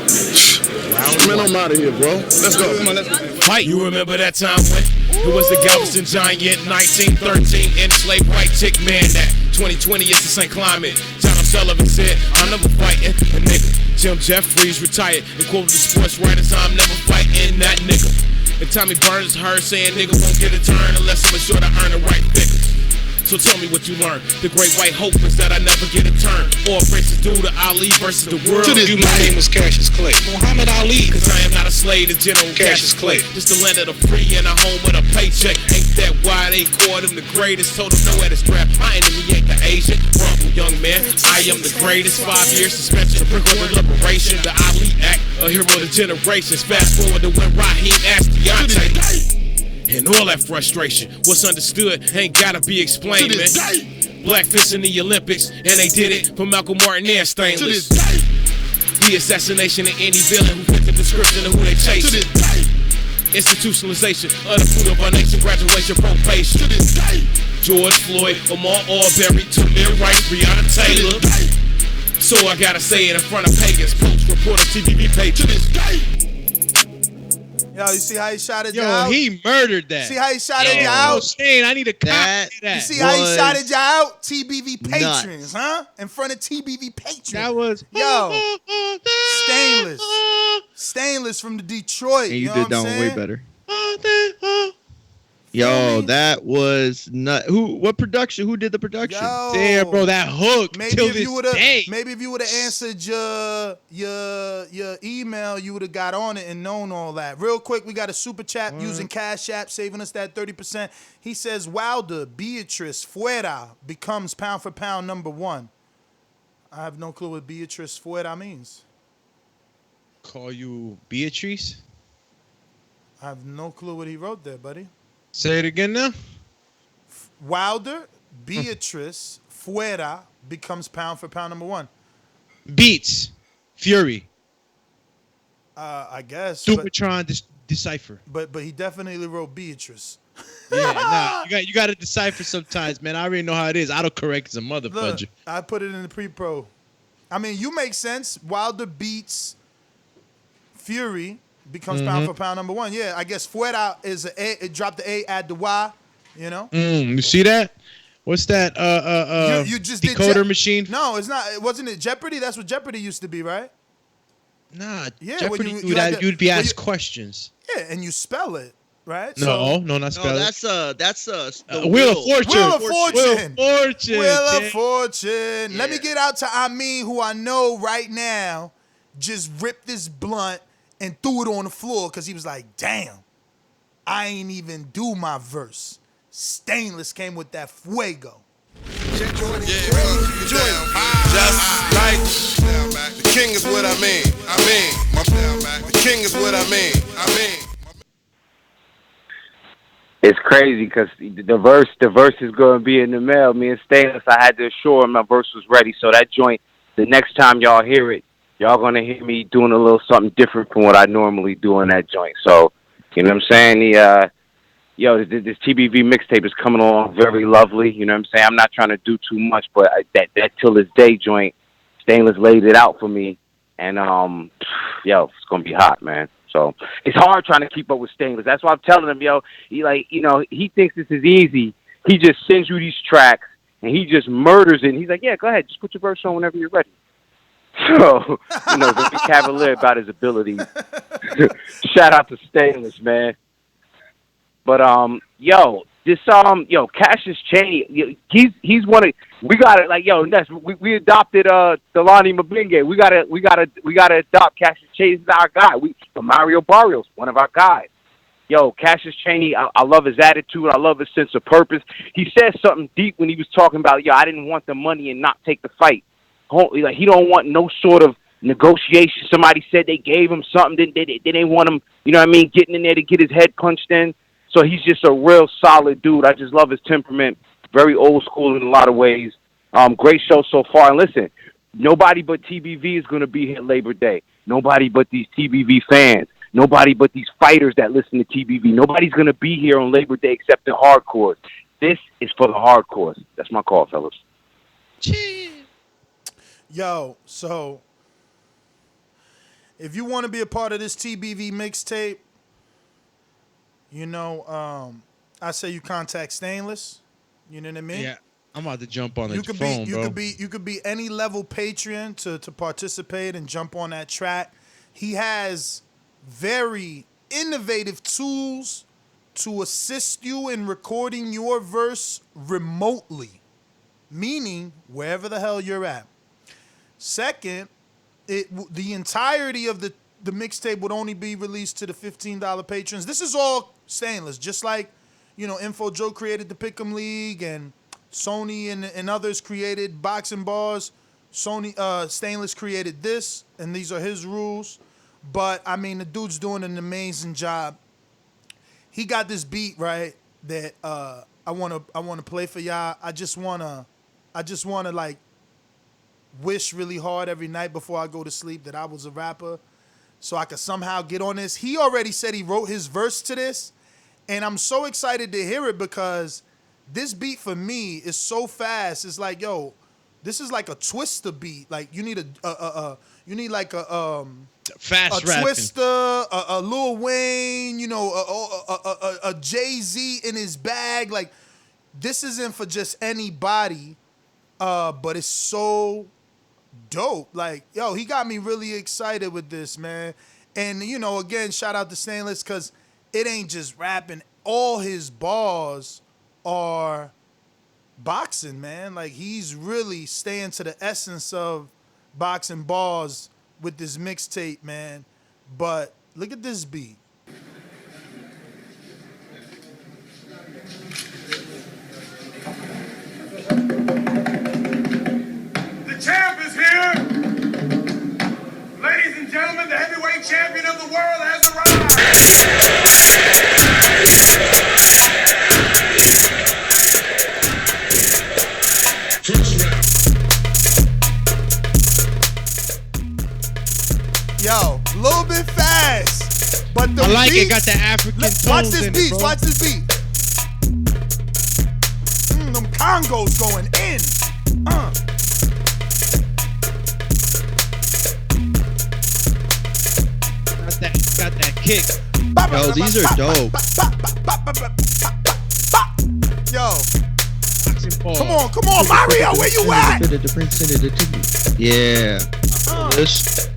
Man, I'm out of here, bro. Let's go. Come on, let's go. Fight. You remember that time when it was the Galveston Giant, 1913, enslaved white chick man. That 2020 is the same climate. John Sullivan said, "I'm never fighting a nigga." Jim Jeffries retired and quoted the sports writers, "I'm never fighting that nigga." And Tommy Burns heard saying, "Nigga won't get a turn unless I'm sure to earn the right figures." So tell me what you learned. The great white hope is that I never get a turn. All races due to Ali versus the world. To this My day. name is Cassius Clay. Muhammad Ali. Cause I am not a slave to General Cassius Clay. Just the land of the free and a home with a paycheck. Ain't that why they called him the greatest? Told him no at his strap. My enemy ain't the Asian. Rumble, young man. I am the greatest. 5 years suspension. Bring on the liberation. The Ali Act. A hero of the generations. Fast forward to when Raheem asked Deontay. And all that frustration, what's understood ain't gotta be explained, man. Black fists in the Olympics, and they did it for Malcolm Martin and Stainless. The assassination of any villain who fit the description of who they chasing. Institutionalization of the fruit of our nation, graduation, probation. George Floyd, Lamar Arbery, Tamir Rice, Breonna Taylor. So I gotta say it in front of pagans, Post reporter, TVB pages. Yo, you see how he shot it Yo, out? he murdered that. See how he shot it out? Shane, I need a copy of that. You see how he shot it out? TBV patrons, huh? In front of TBV patrons. That was Yo, Stainless from the Detroit. And you know did what that I'm one saying? way better. Yo, that was not what production? Who did the production? Yo, damn, bro, that hook. Maybe till if this you would have, day. maybe if you would have answered your email, you would have got on it and known all that. Real quick, we got a super chat using Cash App, saving us that 30%. He says Wilder, Beatrice, Fuera becomes pound for pound #1. I have no clue what Beatrice Fuera means. Call you Beatrice? I have no clue what he wrote there, buddy. Say it again now. Wilder, Beatrice, Fuera becomes pound for pound #1. Beats. Fury. I guess. Supertron decipher. But he definitely wrote Beatrice. Yeah, nah, you got to decipher sometimes, man. I already know how it is. Autocorrect is a mother fudger. I put it in the pre-pro. I mean, you make sense. Wilder beats Fury, becomes pound for pound #1. Yeah, I guess Fuera is A. It dropped the A, add the Y. You know. You see that? What's that? You just decoder did machine? No, it's not. Wasn't it Jeopardy? That's what Jeopardy used to be, right? Nah, Yeah, Jeopardy. when You'd be asked questions. Yeah, and you spell it, right? No, not spell No, it. that's Wheel of Fortune. Wheel of Fortune. Wheel of yeah. Fortune. Let me get out to Amin, who I know right now just ripped this blunt and threw it on the floor because he was like, damn, I ain't even do my verse. Stainless came with that fuego. Just like the king is what I mean. The king is what I mean. It's crazy because the verse is going to be in the mail. Me and Stainless, I had to assure him my verse was ready. So that joint, the next time y'all hear it, y'all going to hear me doing a little something different from what I normally do on that joint. So, you know what I'm saying? This TBV mixtape is coming along very lovely. You know what I'm saying? I'm not trying to do too much, but that Till This Day joint, Stainless laid it out for me. And, it's going to be hot, man. So it's hard trying to keep up with Stainless. That's why I'm telling him, he thinks this is easy. He just sends you these tracks, and he just murders it. And he's like, yeah, go ahead. Just put your verse on whenever you're ready. So, don't be cavalier about his ability. Shout out to Stainless, man. But Cassius Chaney, he's one of, we got it. Ness, we adopted Delani Mabenge. We gotta adopt Cassius Chaney. He's our guy. Mario Barrios, one of our guys. Cassius Chaney, I love his attitude. I love his sense of purpose. He said something deep when he was talking about, I didn't want the money and not take the fight. Like, he don't want no sort of negotiation. Somebody said they gave him something. They didn't want him, getting in there to get his head punched in. So he's just a real solid dude. I just love his temperament. Very old school in a lot of ways. Great show so far. And listen, nobody but TBV is going to be here Labor Day. Nobody but these TBV fans. Nobody but these fighters that listen to TBV. Nobody's going to be here on Labor Day except the hardcores. This is for the hardcores. That's my call, fellas. So if you want to be a part of this TBV mixtape, I say you contact Stainless. You know what I mean? Yeah, I'm about to jump on the phone, bro. You could be any level Patreon to participate and jump on that track. He has very innovative tools to assist you in recording your verse remotely, meaning wherever the hell you're at. Second, the entirety of the mixtape would only be released to the $15 patrons. This is all Stainless, just like, Info Joe created the Pick'em League and Sony and others created boxing bars. Stainless created this, and these are his rules. But I mean, the dude's doing an amazing job. He got this beat right that I wanna play for y'all. I just wanna like wish really hard every night before I go to sleep that I was a rapper, so I could somehow get on this. He already said he wrote his verse to this, and I'm so excited to hear it because this beat for me is so fast. It's like, this is like a Twister beat. Like you need a fast a Twister, a Lil Wayne, a Jay-Z in his bag. Like this isn't for just anybody, but it's so dope. Like, he got me really excited with this, man. And, again, shout out to Stainless because it ain't just rapping. all his bars are boxing, man. Like, he's really staying to the essence of boxing bars with this mixtape, man. But look at this beat. The champ is here. Ladies and gentlemen, the heavyweight champion of the world has arrived. Yo, a little bit fast. But the I like beats, it. Got the African tones watch this in beat. it, bro. Watch this beat. Them Congos going in. Got that kick. Yo, these are dope. Yo. Come on, Mario, where you at? Yeah. This.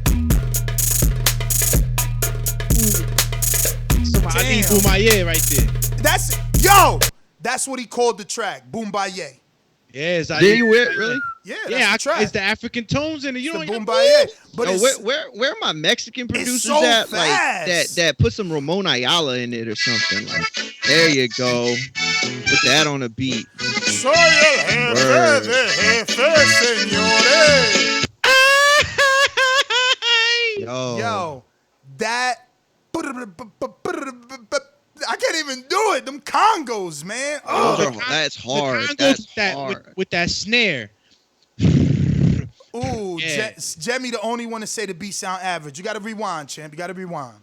I need Boomaye right there. That's what he called the track, Boombaye. Yeah, is that Did you wear it, really? Yeah, Yeah, that's the track. it's the African tones in it. You don't even Boombaye. But Yo, it's, where are my Mexican producers so at? fast. That put some Ramon Ayala in it or something. Like, there you go. Put that on a beat. Soy el jefe de jefe, señores. Yo, that. I can't even do it. Them Congos, man. That's hard. That's hard. With that snare. Ooh, Yeah. Jemmy, the only one to say the beat sound average. You got to rewind, champ. You got to rewind.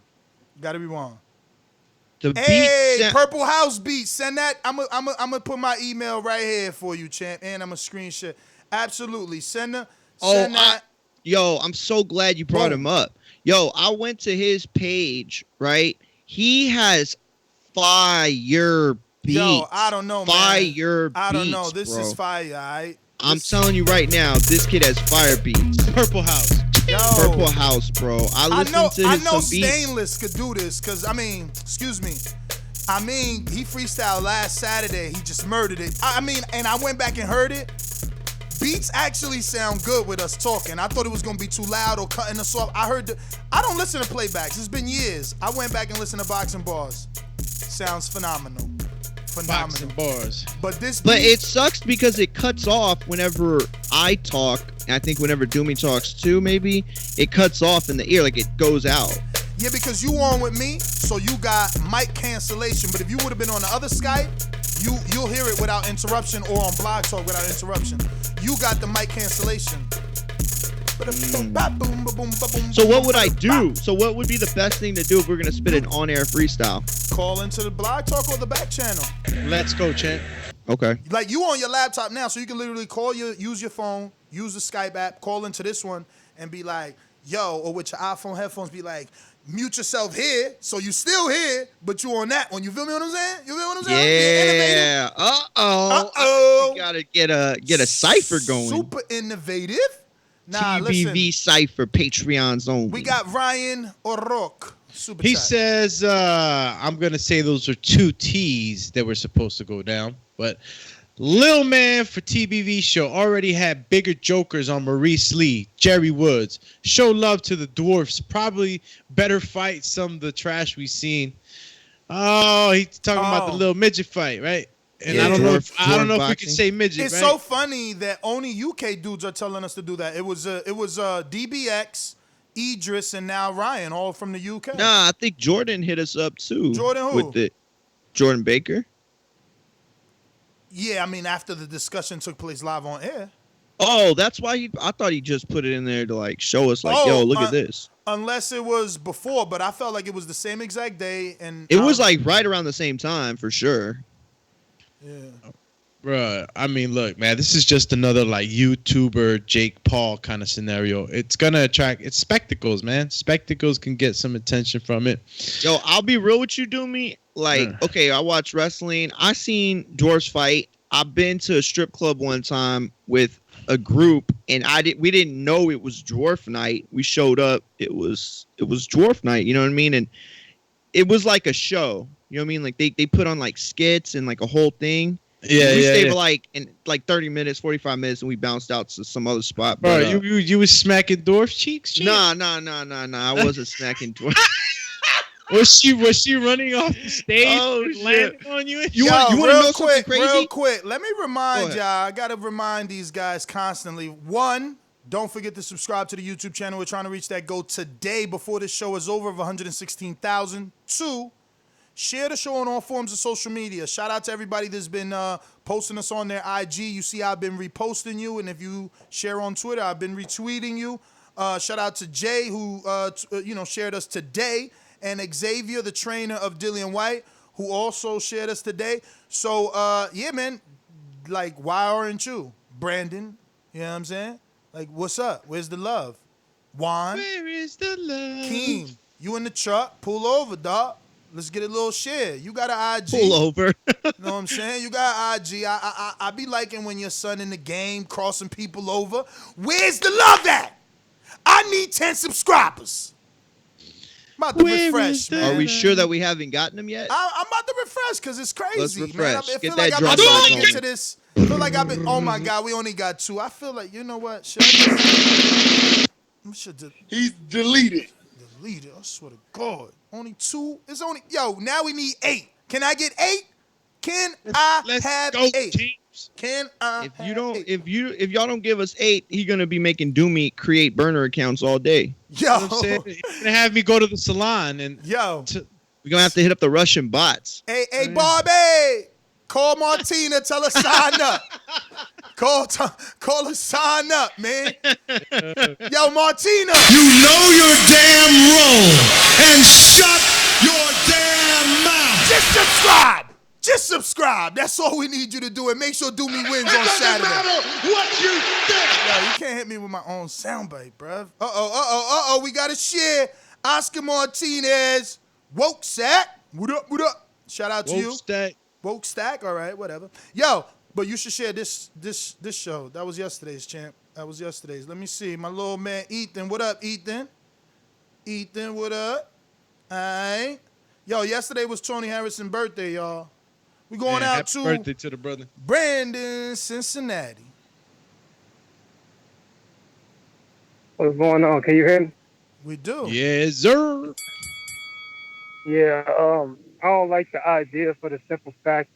The Hey, beat. Purple House beat. Send that. I'm gonna put my email right here for you, champ, and I'm gonna screenshot. Absolutely. Send that. Yo, I'm so glad you brought him up. Yo, I went to his page, right? He has fire beats. Yo, I don't know, man. Fire beats, I don't know. This bro. is fire, all right? I'm telling you right now, this kid has fire beats. Purple House. Yo. Purple House, bro. I listened to I his know some beats. Stainless could do this, because, excuse me. He freestyled last Saturday. He just murdered it. And I went back and heard it. Beats actually sound good with us talking. I thought it was going to be too loud or cutting us off. I don't listen to playbacks. It's been years. I went back and listened to boxing bars. Sounds phenomenal. Boxing bars. But it sucks because it cuts off whenever I talk. And I think whenever Doomy talks too, maybe it cuts off in the ear, like it goes out. Yeah, because you on with me, so you got mic cancellation. But if you would have been on the other Skype, you'll hear it without interruption, or on Blog Talk without interruption. You got the mic cancellation. So what would I do? So what would be the best thing to do if we're gonna spit an on-air freestyle? Call into the Blog Talk or the back channel. Let's go, champ. Okay. Like, you on your laptop now, so you can literally use your phone, use the Skype app, call into this one, and be like, yo, or with your iPhone headphones, be like, mute yourself here, so you still here, but you on that one. You feel me what I'm saying? Yeah. Uh-oh. We gotta get a cipher going. Super innovative. Nah, TBV listen. Cipher, Patreons only. We got Ryan O'Rourke. Super He chat. says, I'm going to say those are two T's that were supposed to go down. But Lil Man for TBV show already had bigger jokers on Maurice Lee, Jerry Woods. Show love to the dwarfs. Probably better fight some of the trash we've seen. Oh, he's talking about the little midget fight, right? And Yeah. I don't know if boxing. we can say midget, It's right? so funny that only UK dudes are telling us to do that. It was DBX, Idris, and now Ryan, all from the UK. Nah, I think Jordan hit us up too. Jordan who? With it. Jordan Baker. Yeah, after the discussion took place live on air. Oh, that's why I thought he just put it in there to like show us like, Oh, yo, look at this. Unless it was before, but I felt like it was the same exact day, and It was like right around the same time for sure. Yeah. Bruh, look, man, this is just another like YouTuber Jake Paul kind of scenario. It's gonna attract spectacles, man. Spectacles can get some attention from it. Yo, I'll be real with you, Doomy. Like, okay, I watch wrestling. I seen dwarfs fight. I've been to a strip club one time with a group, and we didn't know it was dwarf night. We showed up. It was dwarf night. You know what I mean? And it was like a show. You know what I mean? Like they put on like skits and like a whole thing. Yeah, we yeah, stayed yeah. for like 30 minutes, 45 minutes, and we bounced out to some other spot. Bro, But, you was smacking dwarf cheeks? Champ? Nah. I wasn't smacking dwarf. Was she running off the stage and shit. landing on you? You want to know something crazy? Real quick, let me remind y'all. I gotta remind these guys constantly. One, don't forget to subscribe to the YouTube channel. We're trying to reach that goal today before this show is over of 116,000. Two, share the show on all forms of social media. Shout out to everybody that's been posting us on their IG. You see I've been reposting you, and if you share on Twitter, I've been retweeting you. Shout out to Jay who shared us today, and Xavier, the trainer of Dillian White, who also shared us today. So yeah, man, like why aren't you, Brandon? You know what I'm saying? Like, what's up? Where's the love? Juan? Where is the love? Keem, you in the truck? Pull over, dog. Let's get a little share. You got an IG. Pull over. You know what I'm saying? You got an IG. I be liking when your son in the game crossing people over. Where's the love at? I need 10 subscribers. I'm about to refresh, man. Are we sure that we haven't gotten them yet? I'm about to refresh because it's crazy, Let's man. refresh. I Get feel that like I've been drum looking going. into this. I feel like I've been. Oh my God, we only got 2. I feel like, you know what? Should I He's deleted. Delete it. I swear to God. Only 2. It's only now we need 8. Can I get 8? Can I have 8? James. Can I? If you don't, if y'all don't give us 8, he's gonna be making Doomy create burner accounts all day. Yo, You know what I'm saying? He's gonna have me go to the salon and yo. We're gonna have to hit up the Russian bots. Hey, Barbie. Call Martina. Tell her sign up. Call her sign up, man. Yo, Martina. You know your damn role and shut your damn mouth. Just subscribe. That's all we need you to do. And make sure Doomy wins It on doesn't Saturday. matter what you think. Yo, you can't hit me with my own soundbite, bruv. Uh-oh. We got to share. Oscar Martinez. Woke Sack. What up? Shout out to you. Woke Stack. All right, whatever. Yo, but you should share this show. That was yesterday's, champ. That was yesterday's. Let me see. My little man, Ethan. What up, Ethan? Ethan, what up? All right. Yo, yesterday was Tony Harrison's birthday, y'all. We going out happy birthday to the brother. Brandon, Cincinnati. What's going on? Can you hear me? We do. Yes, sir. Yeah, I don't like the idea for the simple fact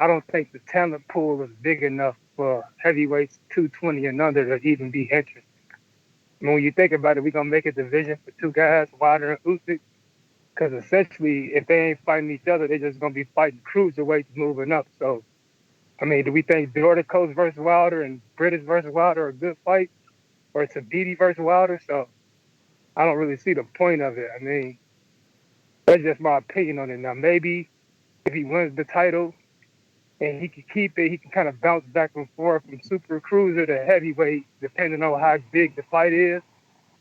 I don't think the talent pool is big enough for heavyweights 220 and under to even be interesting. I mean, when you think about it, we're going to make a division for 2 guys, Wilder and Usyk, because essentially, if they ain't fighting each other, they're just going to be fighting cruiserweights moving up. So, I mean, do we think Dorticos versus Wilder and British versus Wilder are a good fight? Or it's a Beatty versus Wilder? So, I don't really see the point of it. I mean, that's just my opinion on it. Now, maybe if he wins the title and he can keep it, he can kind of bounce back and forth from super cruiser to heavyweight, depending on how big the fight is.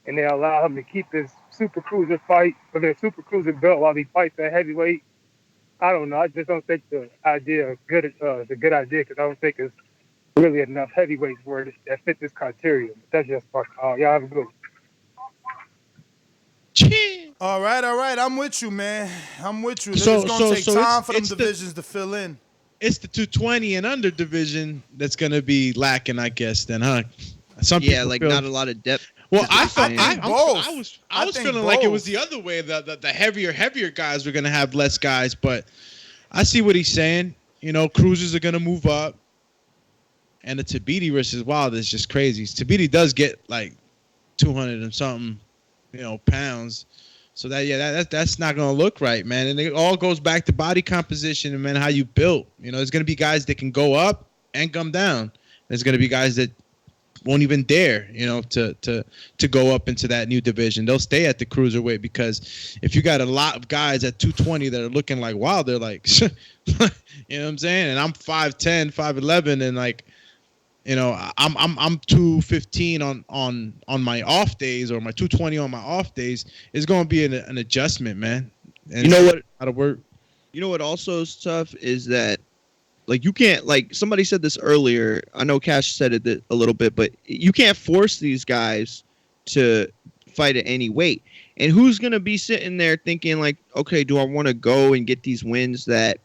And they allow him to keep his super cruiser fight for their super cruiser belt while he fights at heavyweight. I don't know. I just don't think the idea is good. It's a good idea because I don't think it's really enough heavyweights that fit this criteria. But that's just my call. Y'all have a good one. All right. I'm with you, man. I'm with you. It's So- going to so take time for them it's the- divisions to fill in. It's the 220 and under division that's gonna be lacking, I guess. Then, huh? Yeah, like not a lot of depth. Well, I I was think feeling like it was both. the other way. The heavier guys were gonna have less guys, but I see what he's saying. You know, cruisers are gonna move up, and the Tabiti versus Wilder is just crazy. Tabiti does get like 200 and something, pounds. So that's not gonna look right, man. And it all goes back to body composition and man, how you built. There's gonna be guys that can go up and come down. There's gonna be guys that won't even dare, to go up into that new division. They'll stay at the cruiserweight because if you got a lot of guys at 220 that are looking like Wilder, like, you know what I'm saying? And I'm 5'10", 5'11", and like, I'm 215 on my off days or my 220 on my off days. It's going to be an adjustment, man. And You know what? How to work. You know what also is tough is that, like, you can't, like, somebody said this earlier. I know Cash said it a little bit, but you can't force these guys to fight at any weight. And who's going to be sitting there thinking like, okay, do I want to go and get these wins that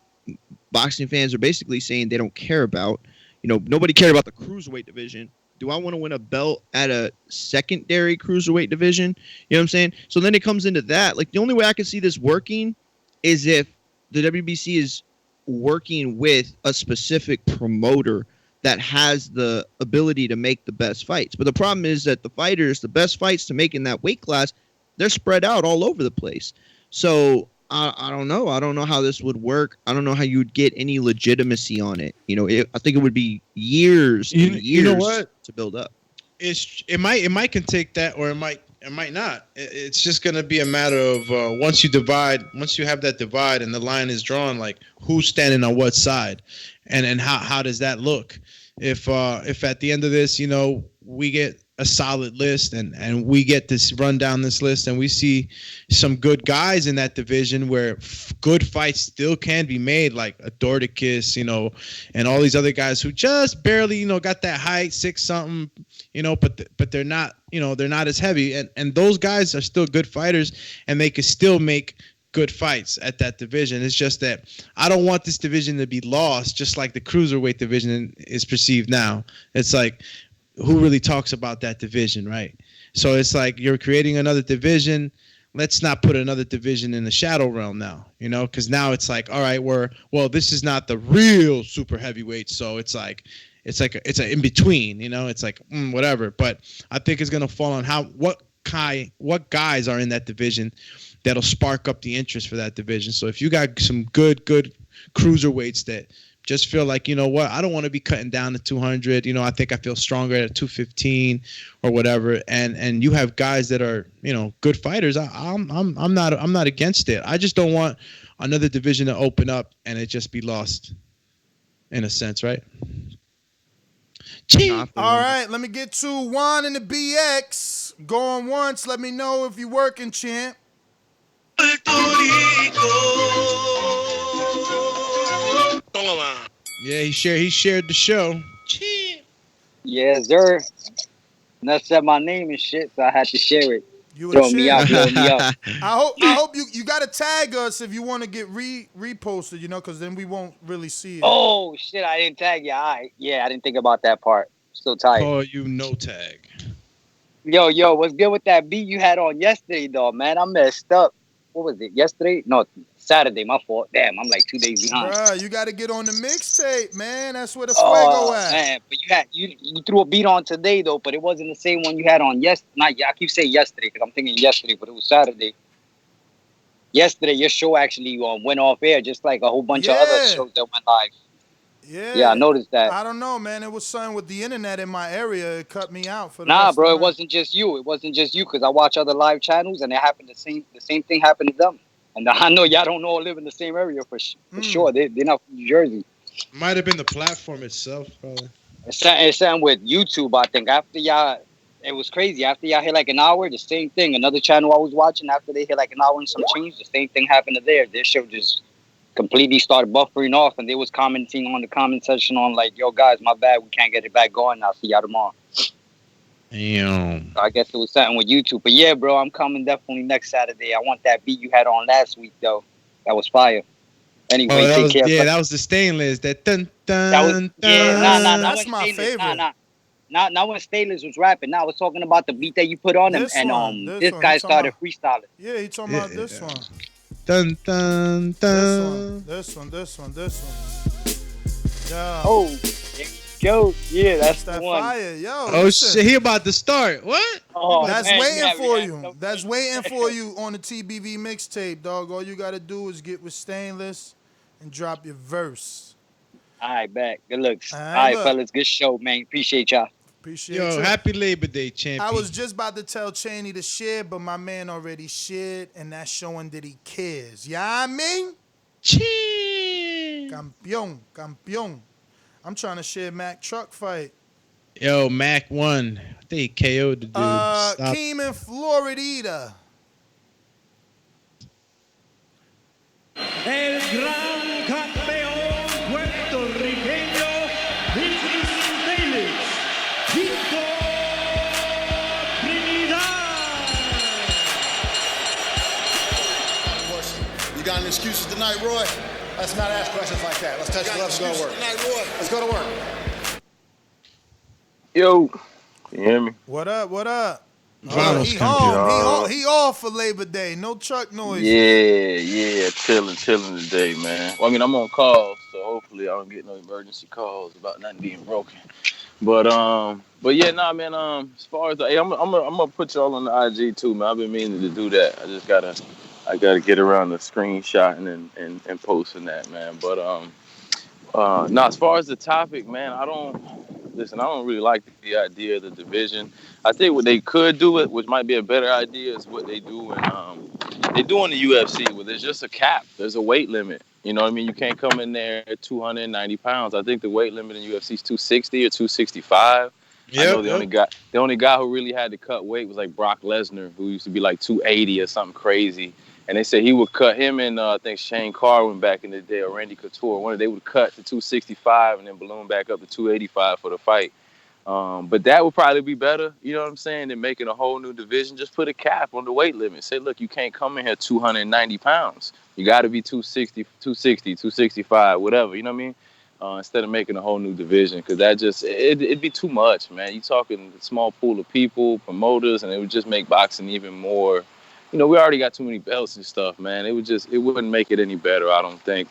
boxing fans are basically saying they don't care about? You know, nobody cared about the cruiserweight division. Do I want to win a belt at a secondary cruiserweight division? You know what I'm saying? So then it comes into that. Like, the only way I can see this working is if the WBC is working with a specific promoter that has the ability to make the best fights. But the problem is that the fighters, the best fights to make in that weight class, they're spread out all over the place. So I don't know. I don't know how this would work. I don't know how you would get any legitimacy on it. You know, I think it would be years and years you know what? to build up. It might can take that, or it might not. It's just gonna be a matter of once you have that divide and the line is drawn, like who's standing on what side, and how does that look? If at the end of this, you know, we get a solid list and we get this run down this list and we see some good guys in that division where good fights still can be made, like a Dorticus, you know, and all these other guys who just barely, you know, got that height, 6 something, you know, but they're not, you know, they're not as heavy, and those guys are still good fighters and they could still make good fights at that division. It's just that I don't want this division to be lost, just like the cruiserweight division is perceived now. It's like, who really talks about that division, right? So it's like you're creating another division. Let's not put another division in the shadow realm now, you know, because now it's like, all right, this is not the real super heavyweight, so it's an in between, you know. It's like whatever. But I think it's gonna fall on what guys are in that division that'll spark up the interest for that division. So if you got some good cruiserweights that just feel like, you know what, I don't want to be cutting down to 200. You know, I think I feel stronger at 215 or whatever. And you have guys that are, you know, good fighters. I'm not against it. I just don't want another division to open up and it just be lost, in a sense, right? All right, let me get to Juan in the BX. Going once. Let me know if you're working, champ. Yeah, he shared the show. Yes, sir. And that said my name and shit, so I had to share it. You throw me out. I hope you gotta tag us if you want to get reposted, you know, because then we won't really see it. Oh shit, I didn't tag you. I didn't think about that part. Still tight. Oh, you no tag. Yo, what's good with that beat you had on yesterday, though, man? I messed up. What was it? Yesterday? No, Saturday. My fault. Damn, I'm like 2 days behind. Bruh, you got to get on the mixtape, man. That's where the fuego at. Man, but you threw a beat on today though, but it wasn't the same one you had on yesterday. I keep saying yesterday because I'm thinking yesterday, but it was Saturday. Yesterday, your show actually went off air, just like a whole bunch of other shows that went live. Yeah, I noticed that. I don't know, man. It was something with the internet in my area. It cut me out for the Nah, bro, it wasn't just you. It wasn't just you, because I watch other live channels and it happened the same thing happened to them. And I know y'all don't all live in the same area for sure. They're not from New Jersey. Might have been the platform itself, probably. It's something with YouTube, I think. After y'all, it was crazy. After y'all hit like an hour, the same thing. Another channel I was watching, after they hit like an hour and some change, the same thing happened to theirs. Their show just completely started buffering off, and they was commenting on the comment section on like, yo, guys, my bad. We can't get it back going. I'll see y'all tomorrow. Damn. So I guess it was something with YouTube. But yeah, bro, I'm coming definitely next Saturday. I want that beat you had on last week, though. That was fire. Anyway, take care. Yeah, that was the stainless. That dun dun. That was, yeah, nah. That's my favorite. Not when Stainless was rapping. Now I was talking about the beat that you put on him, and this guy started freestyling. Yeah, he talking about this one. Dun dun dun. This one. Yeah. Oh, yo, yeah, that's that the one. Fire, yo. Oh listen. shit, he about to start. What? Oh, that's man, waiting for you. That's waiting for you on the TBV mixtape, dog. All you gotta do is get with Stainless and drop your verse. All right, back. Good looks. All right, fellas. Good show, man. Appreciate y'all. Appreciate you. Happy Labor Day, champion. I was just about to tell Cheney to share, but my man already shared, and that's showing that he cares. You know what I mean? Campeón. I'm trying to share Mac truck fight. Yo, Mac won. I think he KO'd the dude. Keem in Florida. El gran campeón puertorriqueño, this is Stainless, Víctor Trinidad. excuses tonight, Roy? Let's not ask questions like that. Let's touch gloves and go to work. Tonight, Roy. Let's go to work. Yo, you hear me? What up? What up? Vamos, He campeón. home. He off for Labor Day. No truck noises. Yeah, chilling today, man. Well, I mean, I'm on call, so hopefully I don't get no emergency calls about nothing being broken. But yeah, nah, man. As far as I'm gonna put y'all on the IG too, man. I've been meaning to do that. I gotta get around the screenshotting and posting that, man. But no, as far as the topic, man, I don't really like the idea of the division. I think what they could do, which might be a better idea, is what they do in the UFC, where there's just a cap. There's a weight limit. You know what I mean? You can't come in there at 290 pounds. I think the weight limit in UFC is 260 or 265. I know the only guy who really had to cut weight was like Brock Lesnar, who used to be like 280 or something crazy. And they said he would cut him and I think Shane Carwin back in the day, or Randy Couture. They would cut to 265 and then balloon back up to 285 for the fight. But that would probably be better, you know what I'm saying, than making a whole new division. Just put a cap on the weight limit. Say, look, you can't come in here 290 pounds. You got to be 260, 265, whatever, you know what I mean? Instead of making a whole new division, because that just, it'd be too much, man. You talking a small pool of people, promoters, and it would just make boxing even more. You know, we already got too many belts and stuff, man. It wouldn't make it any better, I don't think.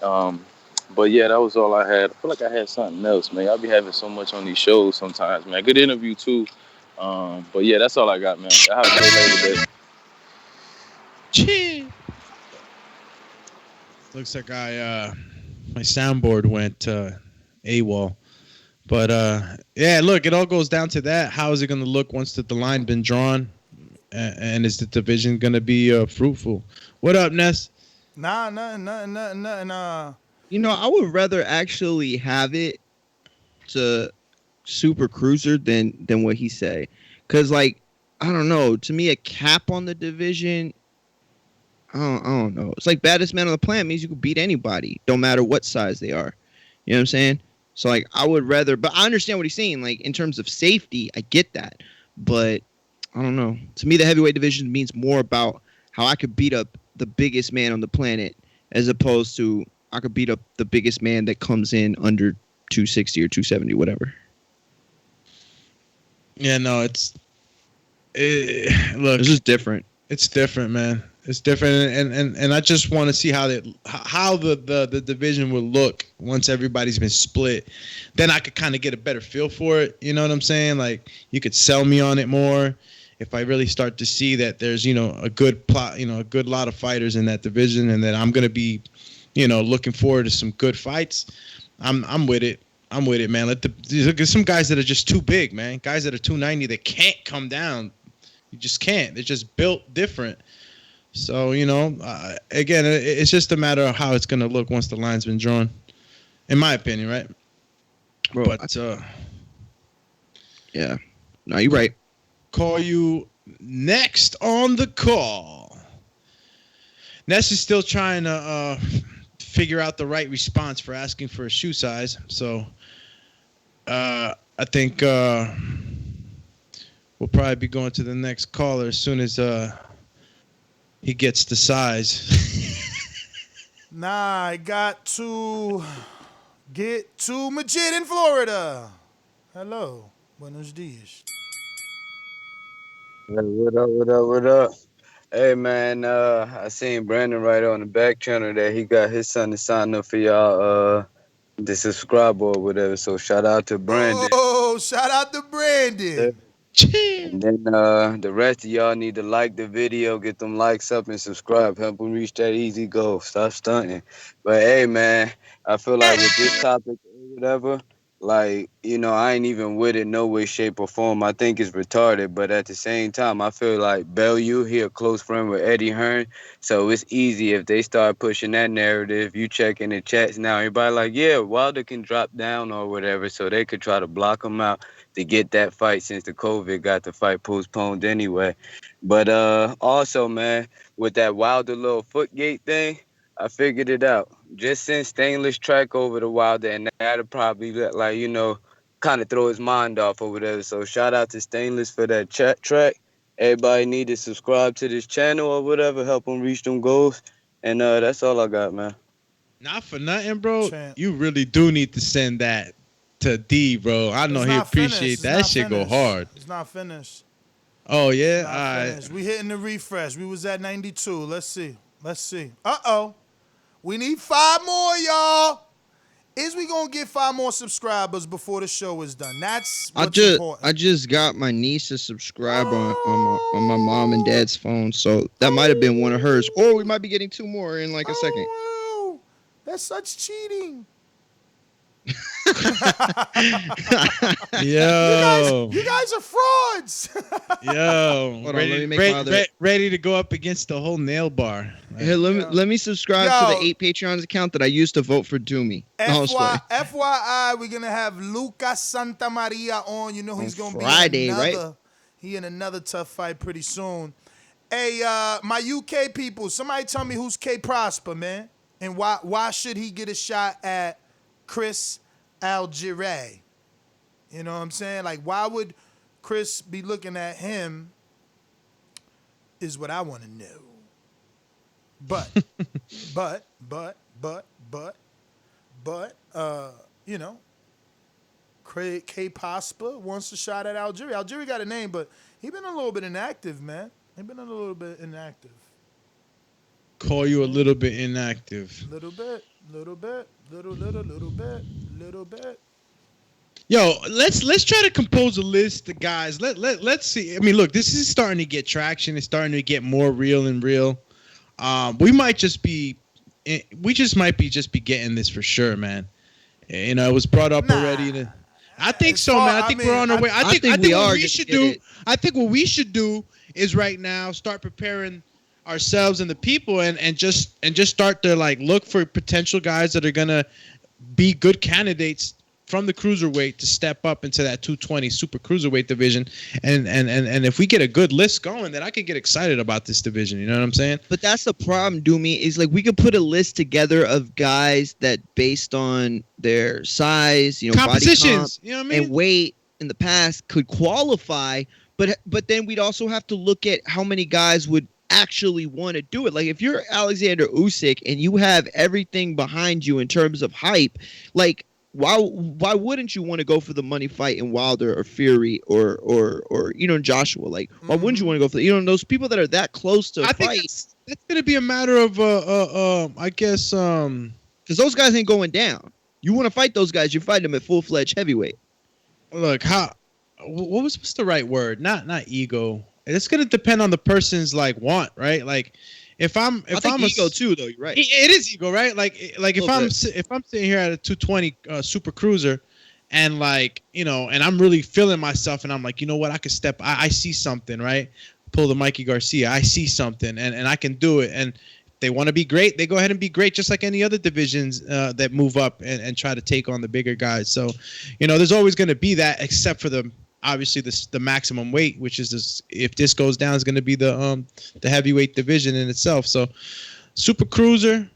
But yeah, that was all I had. I feel like I had something else, man. I'll be having so much on these shows sometimes, man. Good interview too. But yeah, that's all I got, man. I have a great Labor Day. Chee. Looks like my soundboard went AWOL. But yeah, look, it all goes down to that. How is it going to look once the line been drawn? And is the division going to be fruitful? What up, Ness? Nah, nothing. You know, I would rather actually have it to super cruiser than what he say. Because, like, I don't know. To me, a cap on the division, I don't know. It's like baddest man on the planet means you can beat anybody, no matter what size they are. You know what I'm saying? So, like, I would rather, but I understand what he's saying. Like, in terms of safety, I get that. But I don't know. To me, the heavyweight division means more about how I could beat up the biggest man on the planet as opposed to I could beat up the biggest man that comes in under 260 or 270, whatever. Yeah, no, look, it's just different. It's different, man. It's different, and I just want to see how the division will look once everybody's been split. Then I could kind of get a better feel for it. You know what I'm saying? Like, you could sell me on it more if I really start to see that there's, you know, a good plot, you know, a good lot of fighters in that division, and that I'm gonna be, you know, looking forward to some good fights. I'm with it. I'm with it, man. Look at some guys that are just too big, man. Guys that are 290 that can't come down. You just can't. They're just built different. So, you know, again, it's just a matter of how it's going to look once the line's been drawn, in my opinion, right? Bro, but, yeah. No, you're right. Call you next on the call. Ness is still trying to figure out the right response for asking for a shoe size. So I think we'll probably be going to the next caller as soon as he gets the size. Nah, I got to get to Majid in Florida. Hello. Buenos dias. Hey, what up? Hey, man, I seen Brandon right on the back channel that he got his son to sign up for y'all, the subscribe or whatever. So shout out to Brandon. Oh, shout out to Brandon. And then the rest of y'all need to like the video, get them likes up and subscribe. Help them reach that easy goal. Stop stunting. But hey, man, I feel like with this topic or whatever, like, you know, I ain't even with it no way, shape, or form. I think it's retarded, but at the same time, I feel like Bellew, he a close friend with Eddie Hearn, so it's easy if they start pushing that narrative. You check in the chats now, everybody like, yeah, Wilder can drop down or whatever, so they could try to block him out to get that fight since the COVID got the fight postponed anyway. But also, man, with that Wilder little footgate thing, I figured it out. Just send Stainless track over to Wilder, and that'll probably, like, you know, kind of throw his mind off or whatever. So shout out to Stainless for that track. Everybody need to subscribe to this channel or whatever, help him reach them goals. And that's all I got, man. Not for nothing, bro. You really do need to send that to D, bro. I know he appreciate that shit. Go hard. It's not finished. Oh yeah, It's not finished. We hitting the refresh. We was at 92. Let's see. Uh-oh. We need 5 more, y'all. Is we gonna get 5 more subscribers before the show is done? That's what's important. I just got my niece to subscribe on my mom and dad's phone, so that might have been one of hers. Or we might be getting 2 more in like a second. Wow. That's such cheating. Yo, you guys are frauds. Yo, Hold on, let me make my other... ready to go up against the whole nail bar. Hey, let me subscribe to the 8 Patreons account that I used to vote for Doomy. FYI, we're gonna have Lucas Santamaria on. You know he's gonna Friday, be in another, right? He in another tough fight pretty soon. Hey, my UK people, somebody tell me who's K Prosper, man, and why should he get a shot at Chris Algieri? You know what I'm saying? Like, why would Chris be looking at him is what I want to know. But, you know, K Prosper wants a shot at Algieri. Algieri got a name, but he been a little bit inactive, man. He been a little bit inactive. Call you a little bit inactive. Little bit. Yo, let's try to compose a list of guys. Let's see. I mean, look, this is starting to get traction. It's starting to get more real and real. We might just be getting this for sure, man. You know, it was brought up already. I think so, man. I think we're on our way. I think what we should do is right now start preparing ourselves and the people and just start to like look for potential guys that are gonna be good candidates from the cruiserweight to step up into that 220 super cruiserweight division, and if we get a good list going, then I could get excited about this division. You know what I'm saying? But that's the problem, Doomy, is like we could put a list together of guys that based on their size, you know, compositions, body comp, you know what I mean, and weight in the past could qualify. But then we'd also have to look at how many guys would actually want to do it. Like if you're Oleksandr Usyk and you have everything behind you in terms of hype, like why wouldn't you want to go for the money fight in Wilder or Fury or you know, Joshua? Like why wouldn't you want to go for those people that are that close to a fight? That's gonna be a matter of I guess because those guys ain't going down. You want to fight those guys, you fight them at full-fledged heavyweight. Look, what's the right word? Not ego. It's gonna depend on the person's like want, right? Like if I'm ego too, though. You're right. It is ego, right? Like if I'm sitting here at a 220 super cruiser, and like you know, and I'm really feeling myself, and I'm like, you know what, I could step. I see something, right? Pull the Mikey Garcia. I see something, and I can do it. And they want to be great. They go ahead and be great, just like any other divisions that move up and try to take on the bigger guys. So, you know, there's always going to be that, except for obviously the maximum weight, which is this, if this goes down, is going to be the heavyweight division in itself. So super cruiser,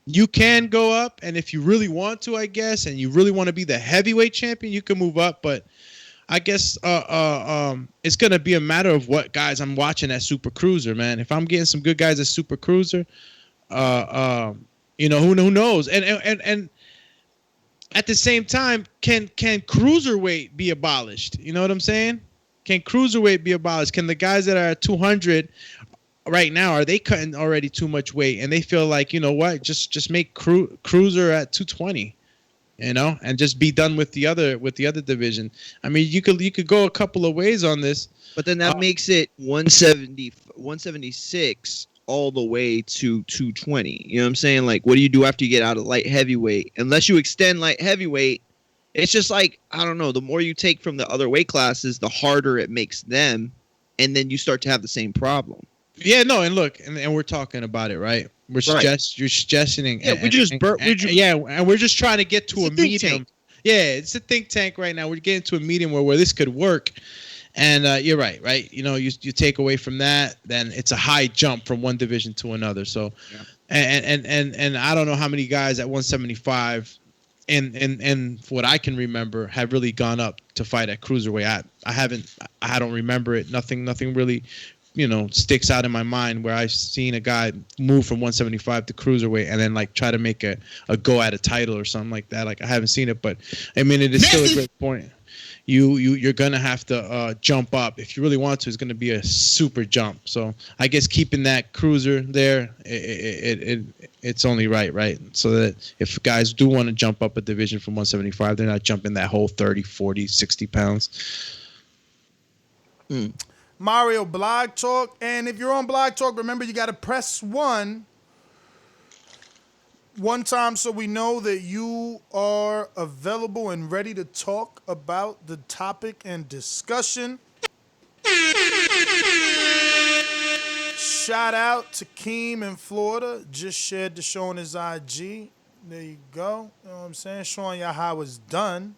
you can go up, and if you really want to, I guess, and you really want to be the heavyweight champion, you can move up. But I guess it's going to be a matter of what guys I'm watching at super cruiser, man. If I'm getting some good guys at super cruiser, you know, who knows? And at the same time, can cruiserweight be abolished? You know what I'm saying? Can cruiserweight be abolished? Can the guys that are at 200 right now, are they cutting already too much weight and they feel like, you know what, just make cruiser at 220, you know, and just be done with the other division? I mean, you could go a couple of ways on this, but then that makes it 176 all the way to 220. You know what I'm saying? Like, what do you do after you get out of light heavyweight? Unless you extend light heavyweight, it's just like, I don't know, the more you take from the other weight classes, the harder it makes them, and then you start to have the same problem. Yeah, no, and look, and we're talking about it, right? You're suggesting. Yeah, and we're just trying to get to a medium. Yeah, it's a think tank right now. We're getting to a medium where this could work. And you're right? You know, you take away from that, then it's a high jump from one division to another. So, and I don't know how many guys at 175, and what I can remember, have really gone up to fight at cruiserweight. I don't remember it. Nothing really sticks out in my mind where I've seen a guy move from 175 to cruiserweight and then like try to make a go at a title or something like that. Like I haven't seen it, but I mean it is still a great point. You're gonna have to jump up if you really want to. It's gonna be a super jump. So I guess keeping that cruiser there, it's only right. So that if guys do want to jump up a division from 175, they're not jumping that whole 30, 40, 60 pounds. Mario Blog Talk, and if you're on Blog Talk, remember you got to press one time so we know that you are available and ready to talk about the topic and discussion. Shout out to Keem in Florida. Just shared the show on his IG. There you go. You know what I'm saying? Showing y'all how it's done.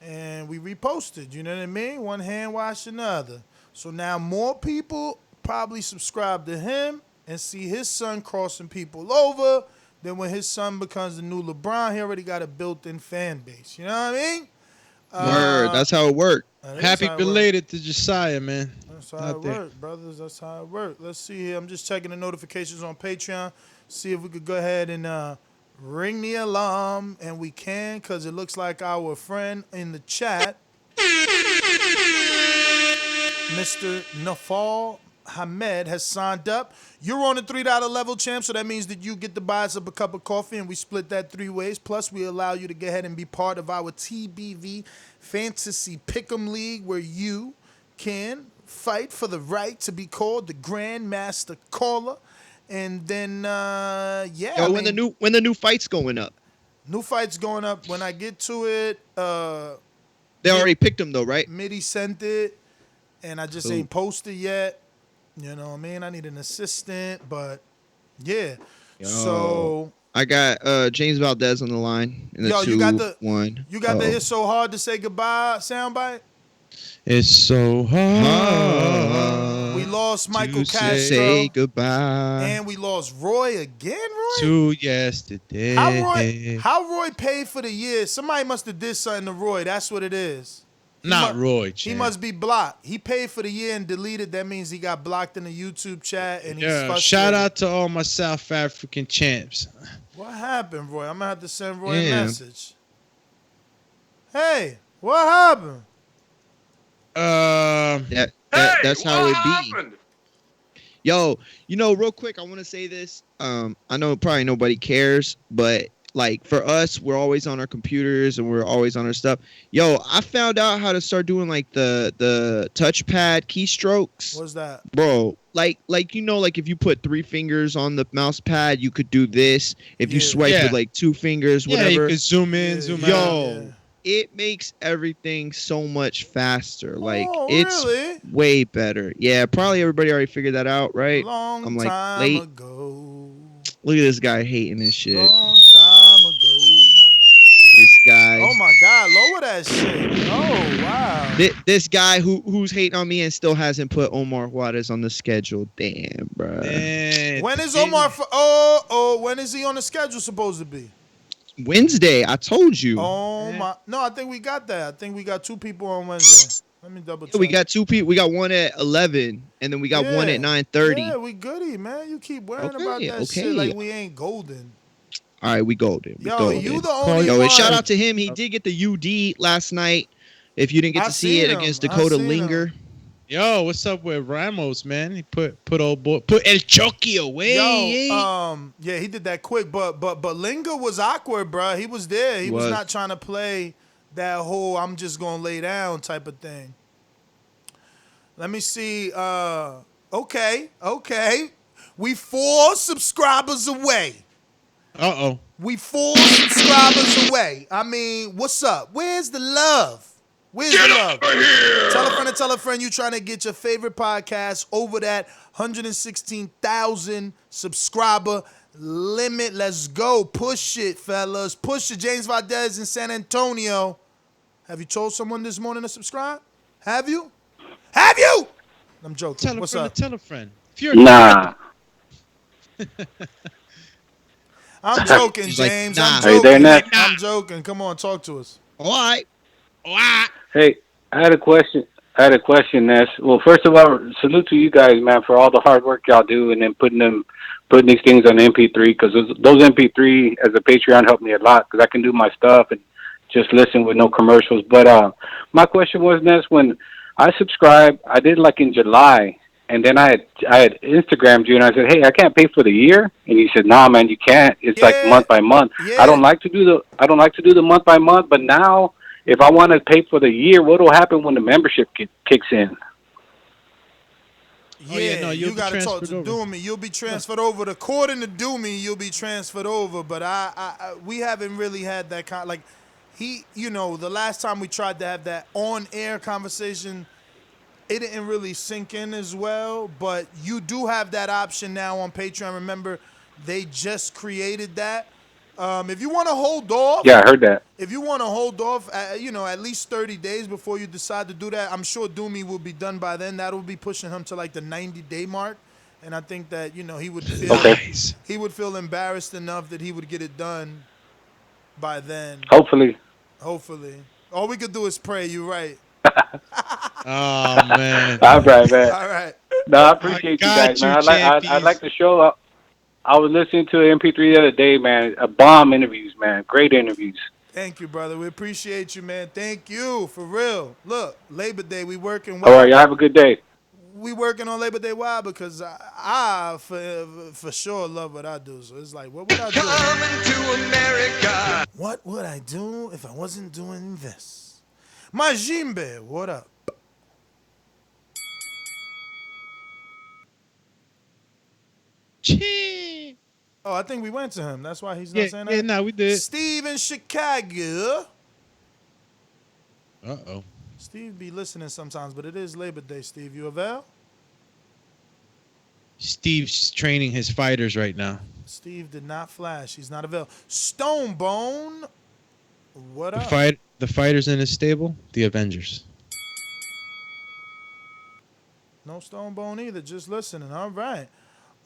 And we reposted. You know what I mean? One hand wash another. So now more people probably subscribe to him and see his son crossing people over. Then when his son becomes the new LeBron, he already got a built-in fan base. You know what I mean? Word. That's how it worked. Happy belated to Josiah, man. That's how it worked, brothers. That's how it worked. Let's see here. I'm just checking the notifications on Patreon. See if we could go ahead and ring the alarm. And we can, because it looks like our friend in the chat, Mr. Nafal Hamed, has signed up. You're on the $3 level, champ, so that means that you get to buy us up a cup of coffee, and we split that 3 ways. Plus, we allow you to go ahead and be part of our TBV Fantasy Pick'em League, where you can fight for the right to be called the Grandmaster Caller. And then, Yo, when the new fight's going up? New fight's going up. When I get to it, they already picked them though, right? Mitty sent it, and I just Cool. ain't posted yet. You know what I mean? I need an assistant, but yeah. Yo, So I got James Valdez on the line in the yo, 2-1. you got the "It's So Hard to Say Goodbye" soundbite. It's so hard. We lost Michael to Castro. say goodbye And we lost Roy again, Roy? to yesterday. How Roy paid for the year? Somebody must have did something to Roy. That's what it is. Not Roy, He champ. must be blocked. He paid for the year and deleted. That means he got blocked in the YouTube chat. And he's Yeah, frustrated. shout out to all my South African champs. What happened, Roy? I'm going to have to send Roy a Yeah. message. Hey, what happened? That's how it be. Yo, real quick, I want to say this. I know probably nobody cares, but like for us, we're always on our computers and we're always on our stuff. Yo, I found out how to start doing like the touchpad keystrokes. What's that? Bro, like if you put 3 fingers on the mouse pad, you could do this. If you swipe with like 2 fingers, whatever. Yeah, you can zoom in, zoom out. Yo, it makes everything so much faster. Like it's really? way better. Yeah, probably everybody already figured that out, right? Long I'm like time late. ago. Look at this guy hating this shit. Long time ago. This guy. Oh my God! Lower that shit. Oh wow. This guy who's hating on me and still hasn't put Omar Juarez on the schedule. Damn, bro. When is Omar? When is he on the schedule supposed to be? Wednesday. I told you. Oh my! No, I think we got that. I think we got 2 people on Wednesday. Let me double check. Yeah, we got 2 people. We got one at 11, and then we got one at 9:30. Yeah, we goody, man. You keep worrying about that shit like we ain't golden. All right, we golden. Yo, you the only Yo, one. and shout out to him. He did get the UD last night. If you didn't get to see it against Dakota Linger. Yo, what's up with Ramos, man? He put old boy, put El Chucky away. Yo, yeah, he did that quick, but Linger was awkward, bro. He was there. He was not trying to play that whole "I'm just gonna lay down" type of thing. Let me see. Okay. We 4 subscribers away. We 4 subscribers away. I mean, what's up? Where's the love? Where's the love? Tell a friend you trying to get your favorite podcast over that 116,000 subscriber limit. Let's go. Push it, fellas. Push it. James Valdez in San Antonio. Have you told someone this morning to subscribe? Have you? I'm joking. What's up? Tell a friend. Nah. I'm joking, He's like, James. nah. I'm Are you joking. there, Nat? I'm joking. Come on, talk to us. All right. Hey, I had a question. I had a question, Ness. Well, first of all, salute to you guys, man, for all the hard work y'all do, and then putting these things on MP3, because those MP3 as a Patreon helped me a lot, because I can do my stuff and just listen with no commercials. But my question was, Ness, when I subscribed, I did like in July, and then I had Instagrammed you, and I said, hey, I can't pay for the year, and you said, nah, man, you can't. It's like month by month. Yeah. I don't like to do the month by month, but now, if I want to pay for the year, what will happen when the membership kicks in? Yeah, no, you got to talk to Doomy. You'll be transferred over. According to Doomy, you'll be transferred over. But we haven't really had that kind. Like the last time we tried to have that on-air conversation, it didn't really sink in as well. But you do have that option now on Patreon. Remember, they just created that. If you want to hold off, yeah, I heard that. If you want to hold off, at least 30 days before you decide to do that, I'm sure Doomy will be done by then. That will be pushing him to like the 90-day mark, and I think that he would feel embarrassed enough that he would get it done by then. Hopefully. All we could do is pray. You're right. Oh man. All right, man. All right. No, I appreciate you guys, man. I like the show. I was listening to MP3 the other day, man. Bomb interviews, man. Great interviews. Thank you, brother. We appreciate you, man. Thank you, for real. Look, Labor Day, we working well. All right, y'all have a good day. We working on Labor Day. Why? Because I for sure love what I do. So it's like, what would I do? Coming to America. What would I do if I wasn't doing this? Majimbe, what up? Oh, I think we went to him. That's why he's not saying that? Yeah, no, we did. Steve in Chicago. Uh-oh. Steve be listening sometimes, but it is Labor Day, Steve. You avail? Steve's training his fighters right now. Steve did not flash. He's not avail. Stonebone, what up? The fighters in his stable? The Avengers. No Stonebone either. Just listening. All right.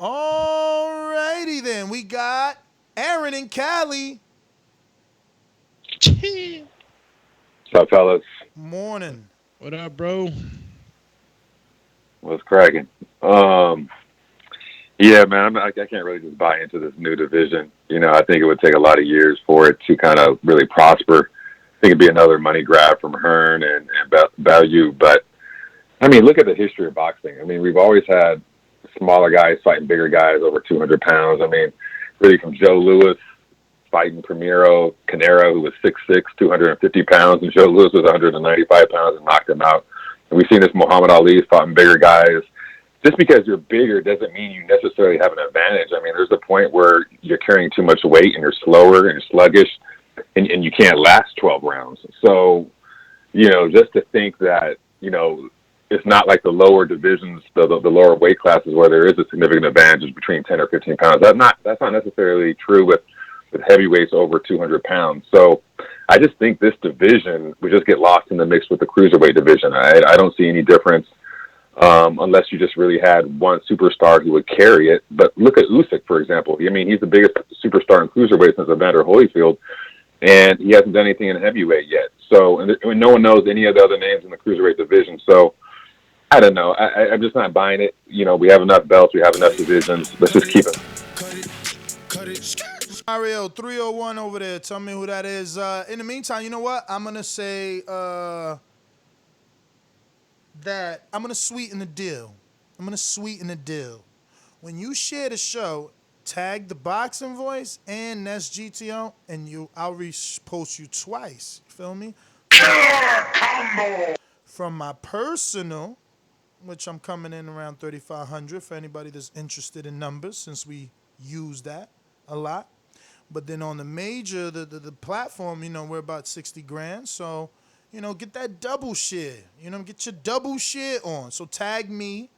All righty then. We got Aaron and Cali. What's up, fellas? Morning. What up, bro? What's cracking? Yeah, man, I can't really just buy into this new division. I think it would take a lot of years for it to kind of really prosper. I think it'd be another money grab from Hearn and Bellew. But, I mean, look at the history of boxing. I mean, we've always had smaller guys fighting bigger guys over 200 pounds. I mean, really from Joe Louis fighting Primero Canero, who was 6'6", 250 pounds, and Joe Louis was 195 pounds and knocked him out. And we've seen this Muhammad Ali fighting bigger guys. Just because you're bigger doesn't mean you necessarily have an advantage. I mean, there's a point where you're carrying too much weight and you're slower and you're sluggish and you can't last 12 rounds. So, just to think that, it's not like the lower divisions, the lower weight classes where there is a significant advantage between 10 or 15 pounds. That's not necessarily true with heavyweights over 200 pounds. So I just think this division would just get lost in the mix with the cruiserweight division. I don't see any difference unless you just really had one superstar who would carry it. But look at Usyk, for example. I mean, he's the biggest superstar in cruiserweight since Evander Holyfield, and he hasn't done anything in heavyweight yet. So, and no one knows any of the other names in the cruiserweight division. So, I don't know. I'm just not buying it. We have enough belts. We have enough divisions. Let's just keep it. Mario 301 over there. Tell me who that is. In the meantime, you know what? I'm going to say that I'm going to sweeten the deal. When you share the show, tag the Boxing Voice and Nest GTO, and I'll repost you twice. You feel me? From my personal, which I'm coming in around 3,500 for anybody that's interested in numbers, since we use that a lot. But then on the major, the platform, we're about 60 grand. So, get that double share. Get your double share on. So tag me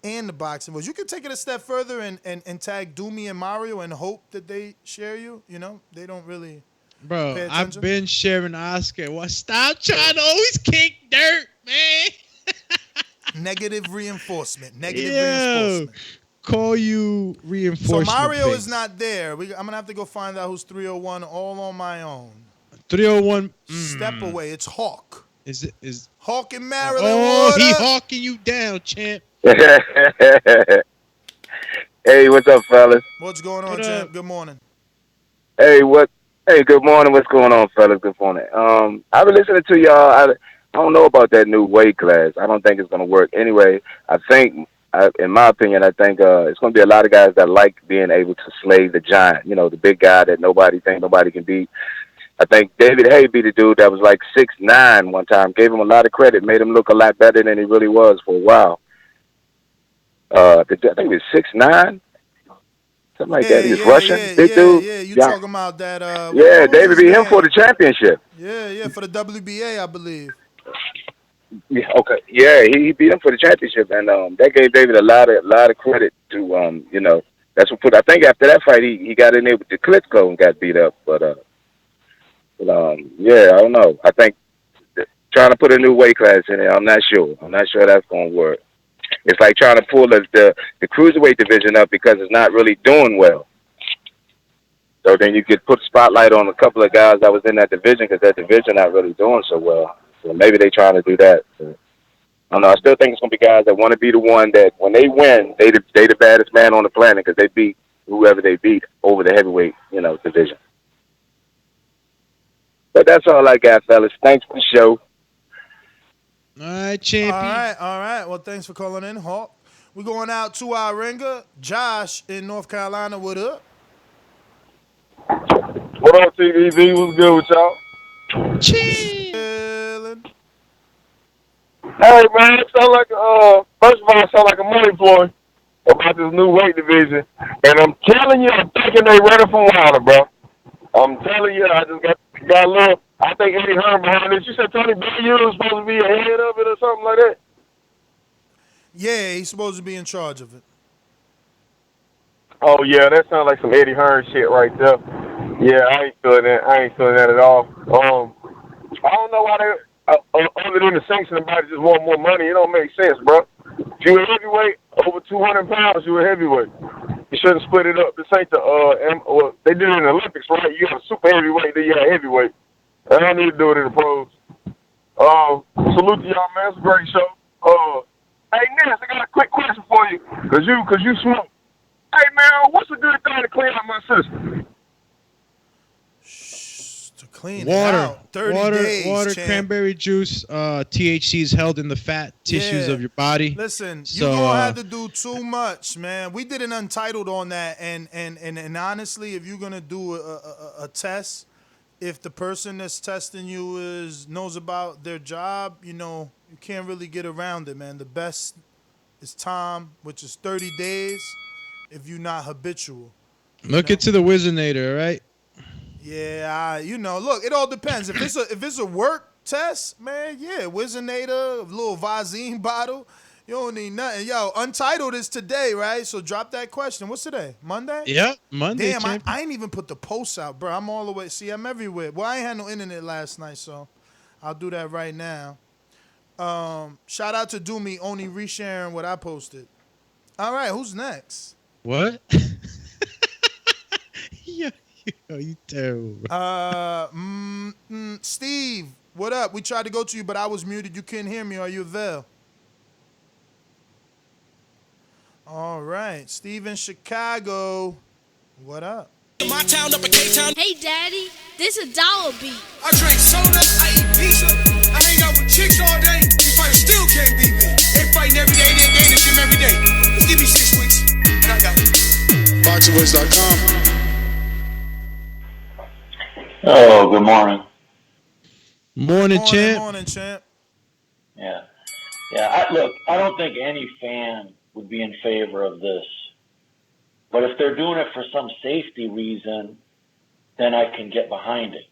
and the Boxing Voice. You can take it a step further and tag Doomy and Mario and hope that they share you. They don't really Bro, pay I've attention. been sharing Oscar. Well, stop trying to always kick dirt, man. Negative reinforcement. Call you reinforcement. So Mario base. is not there. I'm going to have to go find out who's 301 all on my own. 301. Step away. It's Hawk. Is Hawk in Maryland? Oh, what he up? hawking you down, champ. Hey, what's up, fellas? What's going on, What champ? up? Good morning. Hey, what? Hey, good morning. What's going on, fellas? Good morning. I've been listening to y'all. I don't know about that new weight class. I don't think it's gonna work. Anyway, in my opinion, I think it's gonna be a lot of guys that like being able to slay the giant. You know, the big guy that nobody can beat. I think David Hay beat a dude that was like 6'9" one time. Gave him a lot of credit. Made him look a lot better than he really was for a while. I think he was 6'9". Something like that. He was Russian, big dude. Yeah. You Yeah, talking about that? yeah. What was David his beat him for the name? championship. Yeah, for the WBA, I believe. Yeah, okay. Yeah, he beat him for the championship, and that gave David a lot of credit to you know, that's what put. I think after that fight, he got in there with the Klitschko and got beat up, but yeah, I don't know. I think trying to put a new weight class in there, I'm not sure. I'm not sure that's gonna work. It's like trying to pull the cruiserweight division up because it's not really doing well. So then you could put a spotlight on a couple of guys that was in that division because that division not really doing so well. So maybe they trying to do that. So, I don't know. I still think it's gonna be guys that want to be the one that when they win, they the baddest man on the planet because they beat whoever they beat over the heavyweight, you know, division. But that's all I got, fellas. Thanks for the show. All right, champion. All right. Well, thanks for calling in, Hawk. We're going out to our ringer, Josh in North Carolina. What up? What up, TVV? What's good with y'all? Chillin'. Hey, man, it sound like first of all, it sound like a money ploy about this new weight division. And I'm telling you, I'm thinking they ready for Wilder, bro. I'm telling you, I just got a little. I think Eddie Hearn behind this. You said Tony Bellew was supposed to be ahead of it or something like that? Yeah, he's supposed to be in charge of it. Oh, yeah, that sounds like some Eddie Hearn shit right there. Yeah, I ain't feeling that at all. I don't know why they, other than the sanction about it, just want more money. It don't make sense, bro. If you're a heavyweight, over 200 pounds, you're a heavyweight. You shouldn't split it up. This ain't well, they did it in the Olympics, right? You have a super heavyweight, then you have heavyweight. I don't need to do it in the pros. Salute to y'all, man. It's a great show. Hey, Ness, I got a quick question for you, cause you smoke. Hey, man, what's a good thing to clean out my system? To clean Water, it out. 30 days, water, champ. cranberry juice. THC is held in the fat tissues of your body. Listen, so, you gonna have to do too much, man. We did an Untitled on that, and honestly, if you're gonna do a test, if the person that's testing you knows about their job, you know, you can't really get around it, man. The best is time, which is 30 days, if you're not habitual. Look into the Wizinator, all right? Yeah, look, it all depends. If it's a work test, man, yeah, Wizinator, a little Visine bottle, you don't need nothing. Yo, Untitled is today, right? So drop that question. What's today? Monday? Yeah, Monday. Damn, I ain't even put the posts out, bro. I'm all the way. See, I'm everywhere. Well, I ain't had no internet last night, so I'll do that right now. Shout out to Doomy, only resharing what I posted. All right, who's next? What? Yeah, you terrible, bro. Steve, what up? We tried to go to you, but I was muted. You couldn't hear me. Are you available? All right, Steve in Chicago. What up? My town up in K-Town. Hey, Daddy, this is $1 beat. I drink soda, I eat pizza, I hang out with chicks all day. These fighters still can't beat me. They fighting every day, they in the gym every day. Just give me 6 weeks, and I got it. BoxingWiz.com. Oh, good morning. Morning, champ. Morning, champ. Yeah. Look, I don't think any fan would be in favor of this. But if they're doing it for some safety reason, then I can get behind it.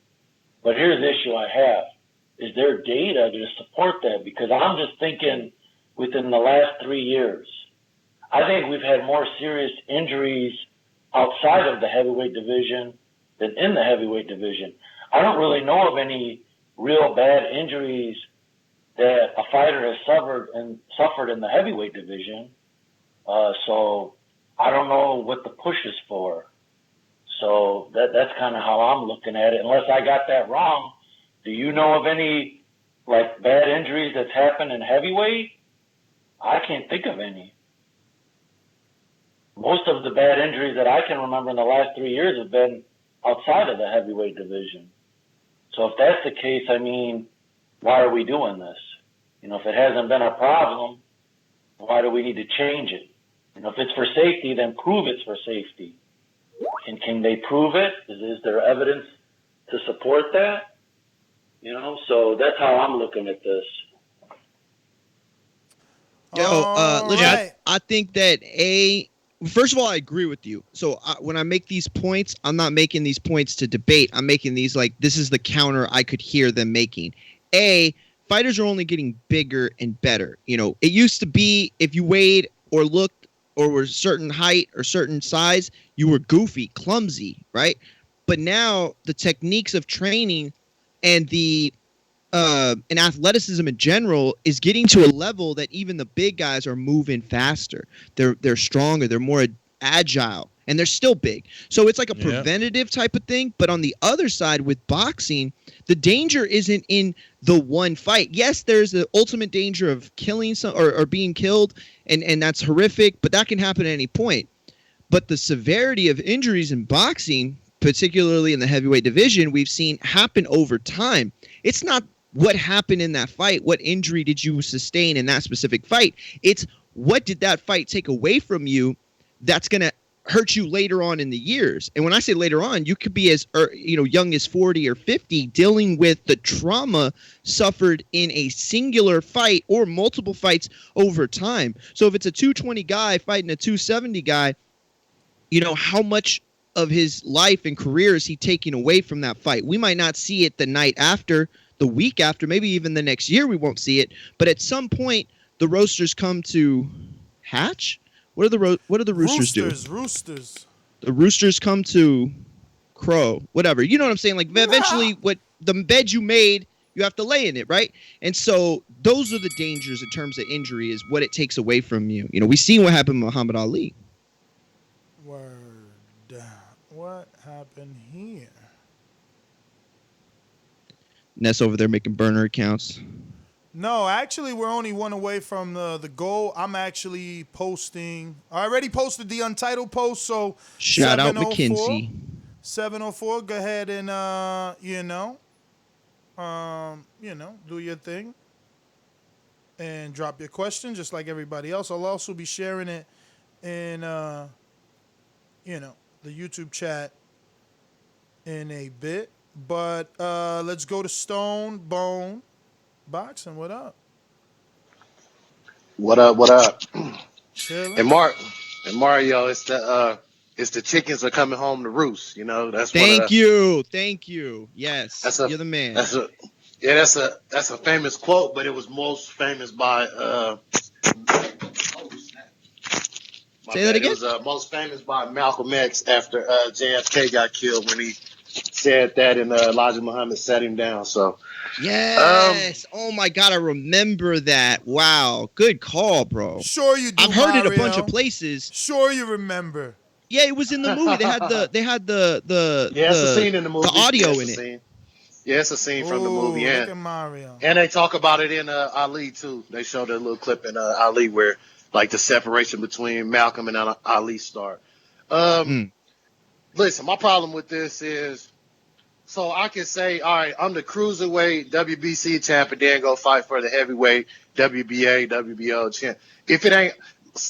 But here's the issue I have. Is there data to support that? Because I'm just thinking within the last 3 years, I think we've had more serious injuries outside of the heavyweight division than in the heavyweight division. I don't really know of any real bad injuries that a fighter has suffered in the heavyweight division. So I don't know what the push is for. So that's kind of how I'm looking at it. Unless I got that wrong, do you know of any like bad injuries that's happened in heavyweight, I can't think of any. Most of the bad injuries that I can remember in the last 3 years have been outside of the heavyweight division. So if that's the case, I mean, why are we doing this? You know, if it hasn't been a problem, why do we need to change it? You know, if it's for safety, then prove it's for safety. And can they prove it? Is there evidence to support that? You know, so that's how I'm looking at this. Listen, I think that first of all, I agree with you. So when I make these points, I'm not making these points to debate. I'm making these like this is the counter I could hear them making. Fighters are only getting bigger and better. You know, it used to be if you weighed or looked or were certain height or certain size, you were goofy, clumsy, right? But now the techniques of training and and athleticism in general is getting to a level that even the big guys are moving faster. They're stronger. They're more agile, and they're still big. So it's like a preventative type of thing. But on the other side with boxing, the danger isn't in the one fight. Yes, there's the ultimate danger of killing or being killed, and that's horrific. But that can happen at any point. But the severity of injuries in boxing, particularly in the heavyweight division, we've seen happen over time. It's not what happened in that fight, what injury did you sustain in that specific fight. It's what did that fight take away from you that's going to hurt you later on in the years. And when I say later on, you could be as young as 40 or 50 dealing with the trauma suffered in a singular fight or multiple fights over time. So if it's a 220 guy fighting a 270 guy, you know, how much of his life and career is he taking away from that fight? We might not see it the night after, the week after, maybe even the next year we won't see it. But at some point, the roasters come to hatch. What do the roosters do? Roosters. The roosters come to crow. Whatever. You know what I'm saying? Like eventually, what the bed you made, you have to lay in it, right? And so those are the dangers in terms of injury, is what it takes away from you. You know, we seen what happened with Muhammad Ali. Word. What happened here? Ness over there making burner accounts. No, actually, we're only one away from the goal. I'm actually posting. I already posted the untitled post, so shout out McKinsey. 704. Go ahead and do your thing and drop your question, just like everybody else. I'll also be sharing it in the YouTube chat in a bit. But let's go to Stone Bone Boxing. What up? What up? What up? Chilling. And Mario, it's the chickens are coming home to roost. You know, that's thank you. Yes, you're the man. That's a famous quote, but it was most famous by Say that again. It was most famous by Malcolm X after JFK got killed, when he said that, and Elijah Muhammad sat him down. So yes. Oh my God, I remember that. Wow, good call, bro. Sure you do. I've heard Mario. it a bunch of places. Sure you remember. Yeah, it was in the movie. They had the it's a scene in the movie. The audio in it. Scene. Yeah, it's a scene from the movie. Look And at Mario. And they talk about it in Ali too. They showed a little clip in Ali where like the separation between Malcolm and Ali start. Listen, my problem with this is, so I can say, all right, I'm the cruiserweight WBC champ, and then go fight for the heavyweight WBA, WBO champ. If it ain't,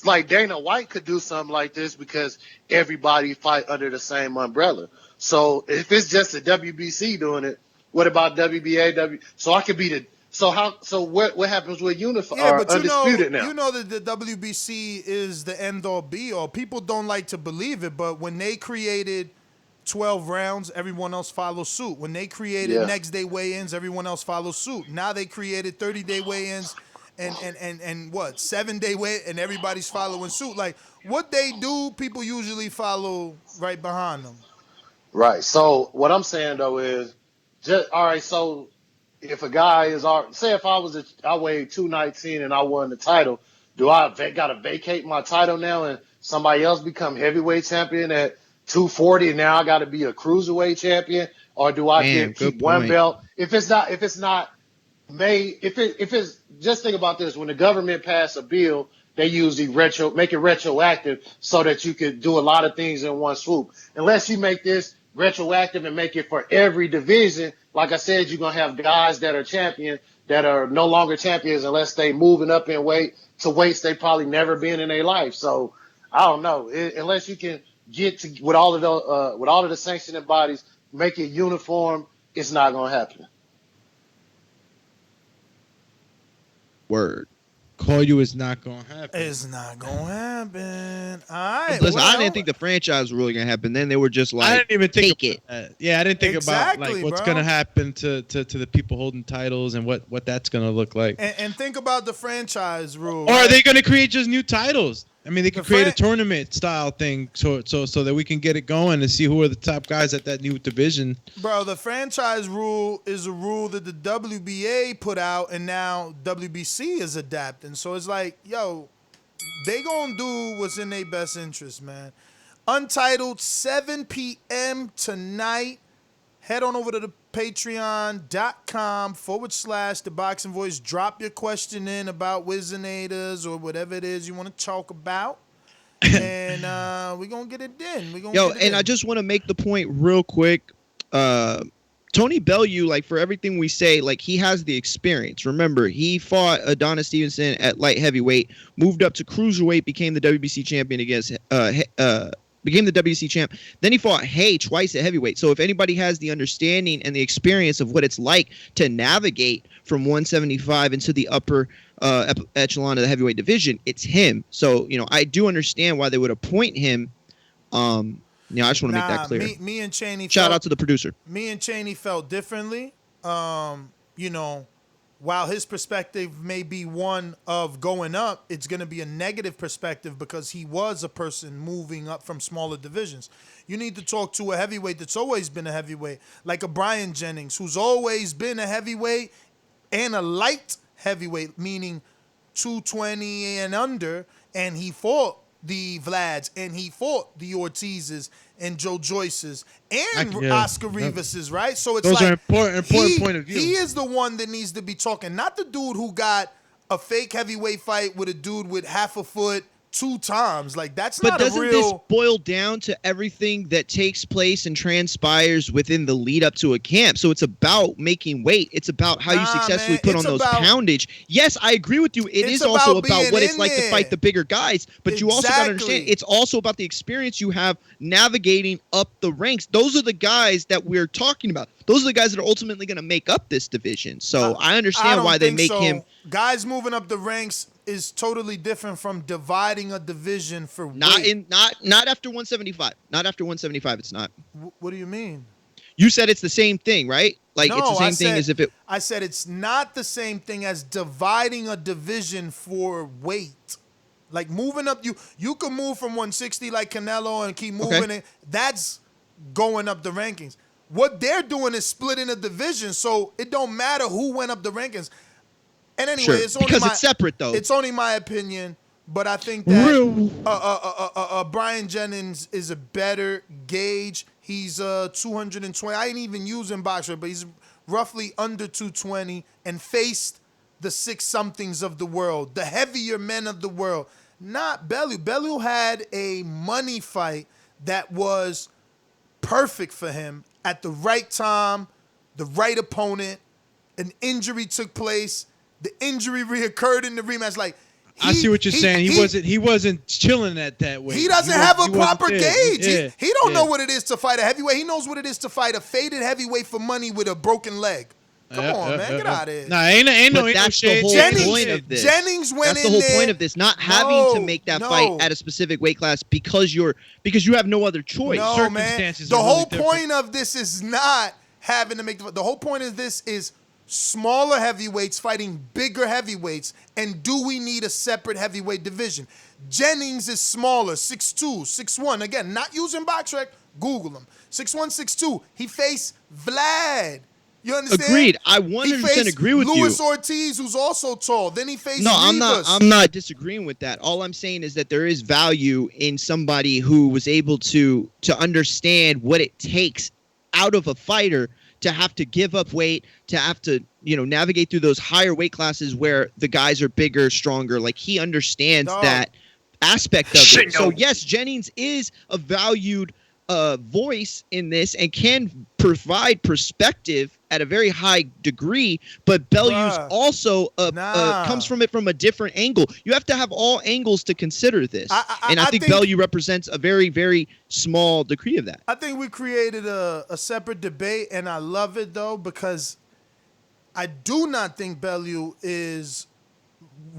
like Dana White could do something like this because everybody fight under the same umbrella. So if it's just the WBC doing it, what about WBA? So I could be the. So what happens with Unified? Yeah, but Undisputed now? You know that the WBC is the end all be all. People don't like to believe it, but when they created 12 rounds, everyone else follows suit. When they created next day weigh-ins, everyone else follows suit. Now they created 30-day weigh-ins and what, 7-day weigh, and everybody's following suit. Like what they do, people usually follow right behind them. Right. So what I'm saying though is, just all right. So if a guy is, say if I weighed 219 and I won the title, do I got to vacate my title now and somebody else become heavyweight champion at 240 and now I got to be a cruiserweight champion, or do I keep one belt? If it's not if it's just think about this, when the government passed a bill, they usually make it retroactive so that you could do a lot of things in one swoop. Unless you make this retroactive and make it for every division, like I said, you're gonna have guys that are champion that are no longer champions unless they moving up in weight to weights they probably never been in their life. So I don't know. Unless you can get to with all of the sanctioning bodies, make it uniform, it's not gonna happen. Word. Call you is not gonna happen. It's not gonna happen. All right. Listen, I didn't think the franchise was really gonna happen. Then they were just like, I didn't even think take it. Yeah, I didn't think about Exactly, like what's bro. gonna happen to the people holding titles and what that's gonna look like. And think about the franchise rule. Or are right? they gonna create just new titles? I mean, they could The create a fran- tournament style thing so that we can get it going and see who are the top guys at that new division. Bro, the franchise rule is a rule that the WBA put out, and now WBC is adapting. So it's like, yo, they gonna do what's in their best interest, man. Untitled, 7 p.m. tonight. Head on over to the patreon.com/The Boxing Voice. Drop your question in about Wizenators or whatever it is you want to talk about. And we're going to get it in. I just want to make the point real quick. Tony Bellew, like, for everything we say, like, he has the experience. Remember, he fought Adonis Stevenson at light heavyweight, moved up to cruiserweight, became the WBC champion became the WBC champ. Then he fought Hay twice at heavyweight. So if anybody has the understanding and the experience of what it's like to navigate from 175 into the upper echelon of the heavyweight division, it's him. So, I do understand why they would appoint him. I just want to make that clear. Me and Cheney. Shout out to the producer. Me and Cheney felt differently. While his perspective may be one of going up, it's going to be a negative perspective because he was a person moving up from smaller divisions. You need to talk to a heavyweight that's always been a heavyweight, like a Brian Jennings, who's always been a heavyweight and a light heavyweight, meaning 220 and under, and he fought the Vlads, and he fought the Ortizes and Joe Joyces and Oscar Rivases, right? So it's those like are important point of view. he is the one that needs to be talking, not the dude who got a fake heavyweight fight with a dude with half a foot 2 times. Like, that's not a real... But doesn't this boil down to everything that takes place and transpires within the lead up to a camp? So it's about making weight. It's about how you successfully put on those poundage. Yes, I agree with you. It is also about what it's like to fight the bigger guys. But you also got to understand, it's also about the experience you have navigating up the ranks. Those are the guys that we're talking about. Those are the guys that are ultimately going to make up this division. So I understand why they make him... Guys moving up the ranks is totally different from dividing a division for weight. Not after 175. Not after 175, it's not. What do you mean? You said it's the same thing, right? Like, no, it's the same thing as if it... I said it's not the same thing as dividing a division for weight. Like, moving up, you can move from 160 like Canelo and keep moving it. That's going up the rankings. What they're doing is splitting a division, so it don't matter who went up the rankings. And anyway, it's only it's separate though. It's only my opinion, but I think that Brian Jennings is a better gauge. He's 220. I ain't even using boxer, but he's roughly under 220 and faced the 6-somethings of the world, the heavier men of the world. Not Bellew. Bellew had a money fight that was perfect for him at the right time, the right opponent. An injury took place. The injury reoccurred in the rematch. Like, I see what you're saying. He wasn't chilling at that way. He doesn't have a proper gauge. Yeah, he don't know what it is to fight a heavyweight. He knows what it is to fight a faded heavyweight for money with a broken leg. Come on, man. Get out of here. Nah, ain't no shade. Point of this. Jennings went in there. That's the whole point of this. Not having to make that fight at a specific weight class because you have no other choice. No, man. The whole point of this is not having to make the whole point of this is smaller heavyweights fighting bigger heavyweights, and do we need a separate heavyweight division? Jennings is smaller, 6'2", 6'1". Again, not using BoxRec, Google him. 6'1", 6'2". He faced Vlad. You understand? Agreed. I 100% agree with you. Luis Ortiz, who's also tall. Then he faced I'm Rivas. not disagreeing with that. All I'm saying is that there is value in somebody who was able to understand what it takes out of a fighter to have to give up weight, to have to, navigate through those higher weight classes where the guys are bigger, stronger. Like, he understands that aspect of it. So yes, Jennings is a valued voice in this and can provide perspective at a very high degree, but Bellew's also comes from it from a different angle. You have to have all angles to consider this. I think Bellew represents a very, very small degree of that. I think we created a separate debate, and I love it, though, because I do not think Bellew is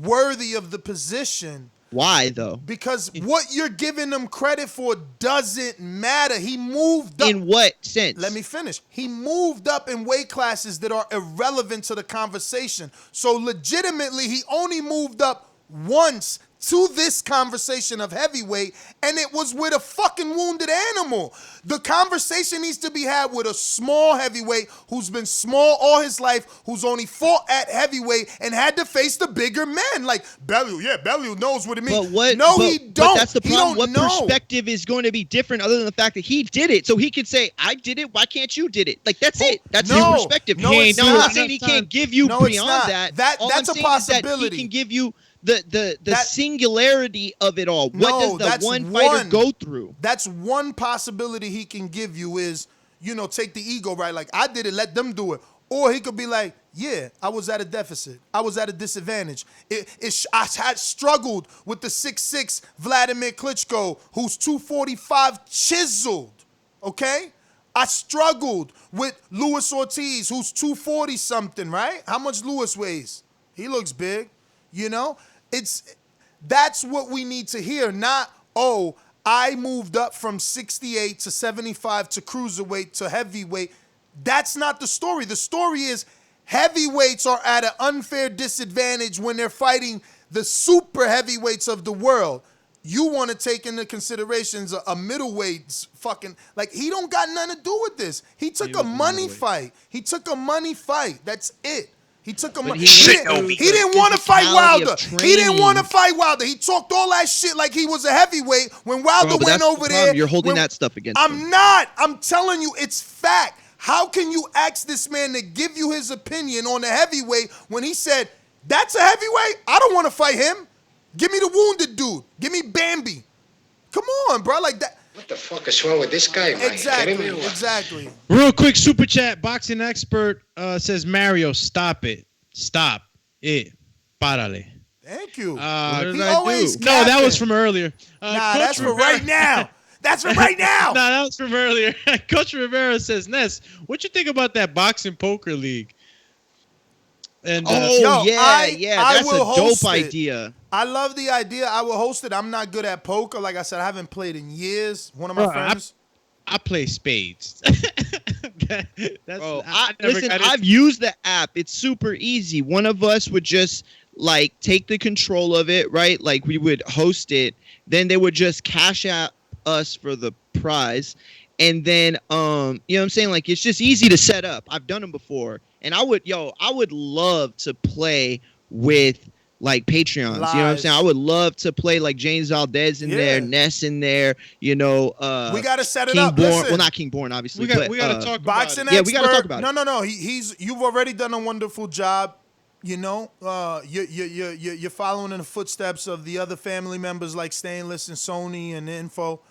worthy of the position. Why, though? Because what you're giving him credit for doesn't matter. He moved up. In what sense? Let me finish. He moved up in weight classes that are irrelevant to the conversation. So legitimately, he only moved up once to this conversation of heavyweight, and it was with a fucking wounded animal. The conversation needs to be had with a small heavyweight who's been small all his life, who's only fought at heavyweight and had to face the bigger men. Like Bellew, Bellew knows what it means. He don't. But that's the problem. What perspective is going to be different other than the fact that he did it? So he could say, I did it, why can't you did it? Like, that's it. That's his perspective. I'm not saying he can't give you beyond that. That's a possibility. He can give you the singularity of it all. What does the one fighter go through? That's one possibility he can give you is, take the ego, right? Like, I did it, let them do it. Or he could be like, yeah, I was at a deficit. I was at a disadvantage. I had struggled with the 6'6" Vladimir Klitschko, who's 245 chiseled, okay? I struggled with Luis Ortiz, who's 240-something, right? How much Luis weighs? He looks big. That's what we need to hear, not, I moved up from 68 to 75 to cruiserweight to heavyweight. That's not the story. The story is heavyweights are at an unfair disadvantage when they're fighting the super heavyweights of the world. You want to take into considerations a middleweight's fucking, like, he don't got nothing to do with this. He took a money fight. That's it. He took him. He didn't want to fight Wilder. He didn't want to fight Wilder. He talked all that shit like he was a heavyweight when Wilder went over there. You're holding that stuff against him. I'm not. I'm telling you, it's fact. How can you ask this man to give you his opinion on the heavyweight when he said, that's a heavyweight? I don't want to fight him. Give me the wounded dude. Give me Bambi. Come on, bro. Like that. What the fuck is wrong with this guy, man? Exactly. Real quick, super chat. Boxing expert says, Mario, stop it. Stop it. Párale. Thank you. What did I do? No, that was from earlier. That's for right now. That's from right now. No, that was from earlier. Coach Rivera says, Ness, what you think about that boxing poker league? And that's a dope idea. I love the idea. I will host it. I'm not good at poker. Like I said, I haven't played in years. One of my friends. I play spades. I've used the app. It's super easy. One of us would just take the control of it, right? Like, we would host it. Then they would just cash out us for the prize. And then, you know what I'm saying? Like, it's just easy to set up. I've done them before. And I would love to play with Patreons. Live. You know what I'm saying? I would love to play James Valdez in there, Ness in there, we gotta set it King up. Born. Listen, well, not King Born, obviously. We gotta talk about it. Yeah, we gotta talk about it. No. You've already done a wonderful job. You're following in the footsteps of the other family members like Stainless and Sony and Info.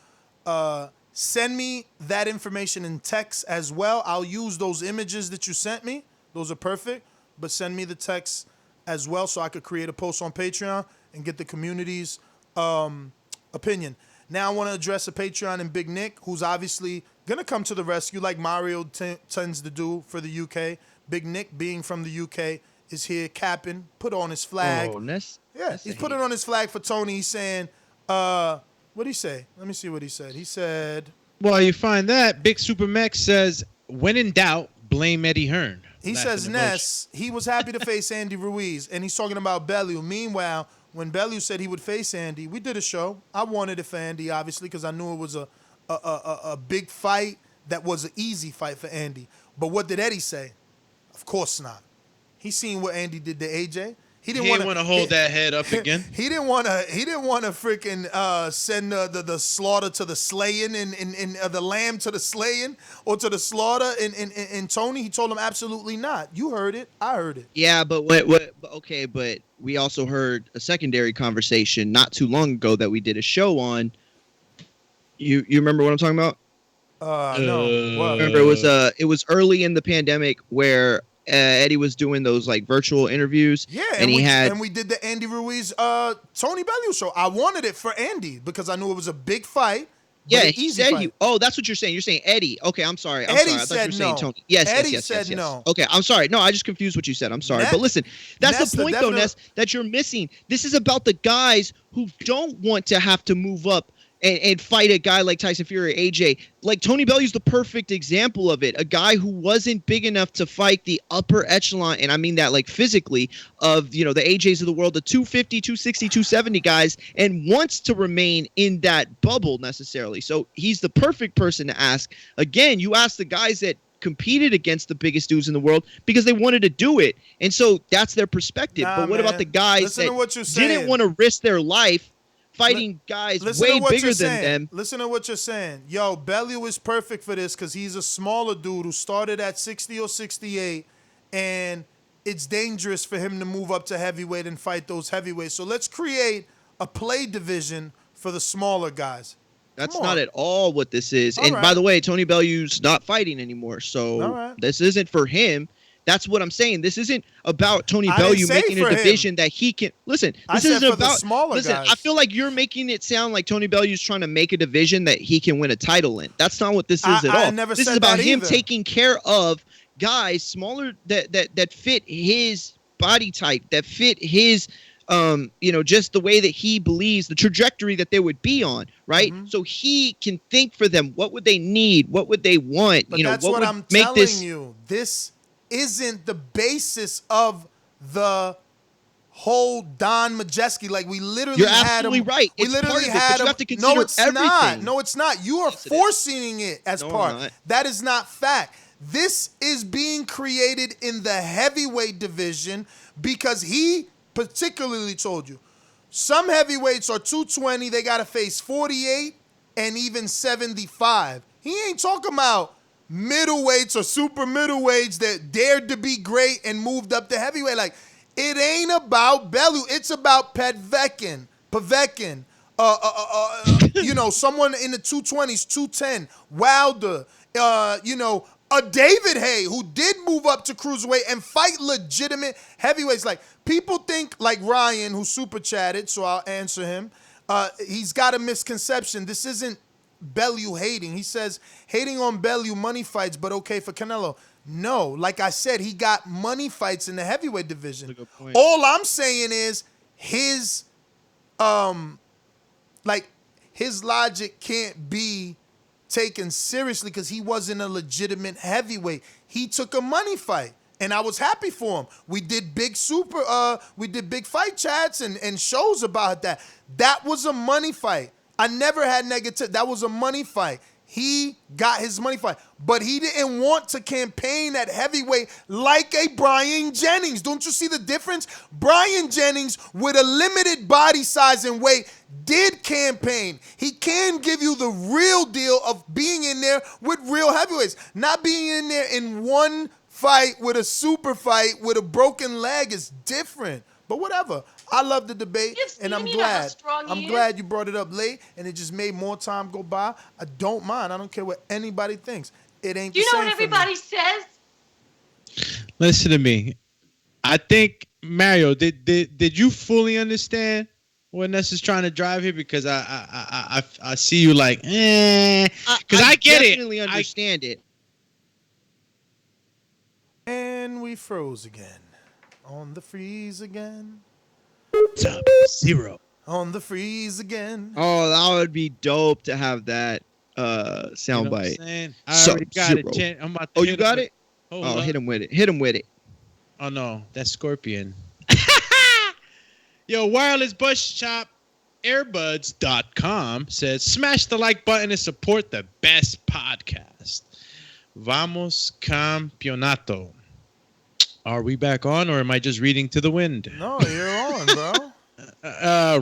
Send me that information in text as well. I'll use those images that you sent me. Those are perfect. But send me the text as well so I could create a post on Patreon and get the community's opinion. Now I want to address a Patreon and Big Nick, who's obviously going to come to the rescue like Mario tends to do for the UK. Big Nick, being from the UK, is here capping, put on his flag. Oh, Ness? Yeah, he's putting on his flag for Tony. He's saying, what did he say? Let me see what he said. He said... Well, you find that. Big Super Mex says, when in doubt, blame Eddie Hearn. He says Ness, he was happy to face Andy Ruiz, and he's talking about Bellew. Meanwhile, when Bellew said he would face Andy, we did a show. I wanted it for Andy, obviously, because I knew it was a big fight that was an easy fight for Andy. But what did Eddie say? Of course not. He seen what Andy did to AJ. He didn't want to hold that head up again. He didn't want to. He didn't want to freaking send the slaughter to the slaying and the lamb to the slaying or to the slaughter. And Tony, he told him absolutely not. You heard it. I heard it. Yeah, but okay, but we also heard a secondary conversation not too long ago that we did a show on. You remember what I'm talking about? No. Well, remember it was early in the pandemic where Eddie was doing those like virtual interviews. Yeah, and we did the Andy Ruiz Tony Bellew show. I wanted it for Andy because I knew it was a big fight. Yeah, an he easy said fight. that's what you're saying. You're saying Eddie. Okay, I'm sorry. Eddie I thought said you were saying no. Tony. Yes, Eddie yes. said no. Okay, I'm sorry. No, I just confused what you said. I'm sorry. But listen, that's the point though, Ness, that you're missing. This is about the guys who don't want to have to move up and fight a guy like Tyson Fury or AJ. Like Tony Bellew's the perfect example of it. A guy who wasn't big enough to fight the upper echelon, and I mean that like physically, of the AJs of the world, the 250, 260, 270 guys, and wants to remain in that bubble necessarily. So he's the perfect person to ask. Again, you ask the guys that competed against the biggest dudes in the world because they wanted to do it. And so that's their perspective. But what about the guys that didn't want to risk their life fighting guys way bigger than them? Listen to what you're saying. Yo, Bellew is perfect for this because he's a smaller dude who started at 60 or 68, and it's dangerous for him to move up to heavyweight and fight those heavyweights. So let's create a play division for the smaller guys. That's not at all what this is. By the way, Tony Bellew's not fighting anymore, so this isn't for him. That's what I'm saying. This isn't about Tony Bellew making a division that he can. Listen, this isn't about the smaller guys. I feel like you're making it sound like Tony Bellew's trying to make a division that he can win a title in. That's not what this is at all. This is about him taking care of guys smaller that fit his body type, that fit his just the way that he believes, the trajectory that they would be on, right? Mm-hmm. So he can think for them. What would they need? What would they want? But that's what I'm telling you. This isn't the basis of the whole Don Majeski. Like we literally You're had him. Absolutely right. We It's literally part of it, had but you him. have to consider No, it's everything. not. No, it's not. You are forcing it as part. That is not fact. This is being created in the heavyweight division because he particularly told you some heavyweights are 220. They got to face 48 and even 75. He ain't talking about middleweights or super middleweights that dared to be great and moved up to heavyweight. Like, it ain't about Bellew. It's about Povetkin, someone in the 220s, 210, Wilder, a David Hay who did move up to cruiserweight and fight legitimate heavyweights. Like, people think, like Ryan, who super chatted, so I'll answer him. He's got a misconception. This isn't Bellew hating. He says hating on Bellew, money fights, but okay for Canelo. No, like I said, he got money fights in the heavyweight division. All I'm saying is his logic can't be taken seriously because he wasn't a legitimate heavyweight. He took a money fight, and I was happy for him. We did big fight chats and shows about that. That was a money fight. I never had negative. That was a money fight. He got his money fight, but he didn't want to campaign at heavyweight like a Brian Jennings. Don't you see the difference? Brian Jennings, with a limited body size and weight, did campaign. He can give you the real deal of being in there with real heavyweights. Not being in there in one fight with a super fight with a broken leg is different. But whatever. I love the debate, and I'm glad. I'm glad you brought it up late, and it just made more time go by. I don't mind. I don't care what anybody thinks. It ain't. Do you know what everybody says? Listen to me. I think Mario, did you fully understand what Ness is trying to drive here? Because I see you like, because I get it. I definitely understand it. And we froze again. On the freeze again. Sub-Zero. On the freeze again. Oh, that would be dope to have that soundbite. I already got it. I'm about to you got it? Hit him with it. Hit him with it. Oh, no. That's Scorpion. Yo, Wireless Bush Shop Airbuds.com says, smash the like button and support the best podcast. Vamos Campeonato. Are we back on, or am I just reading to the wind? No, you're on, bro.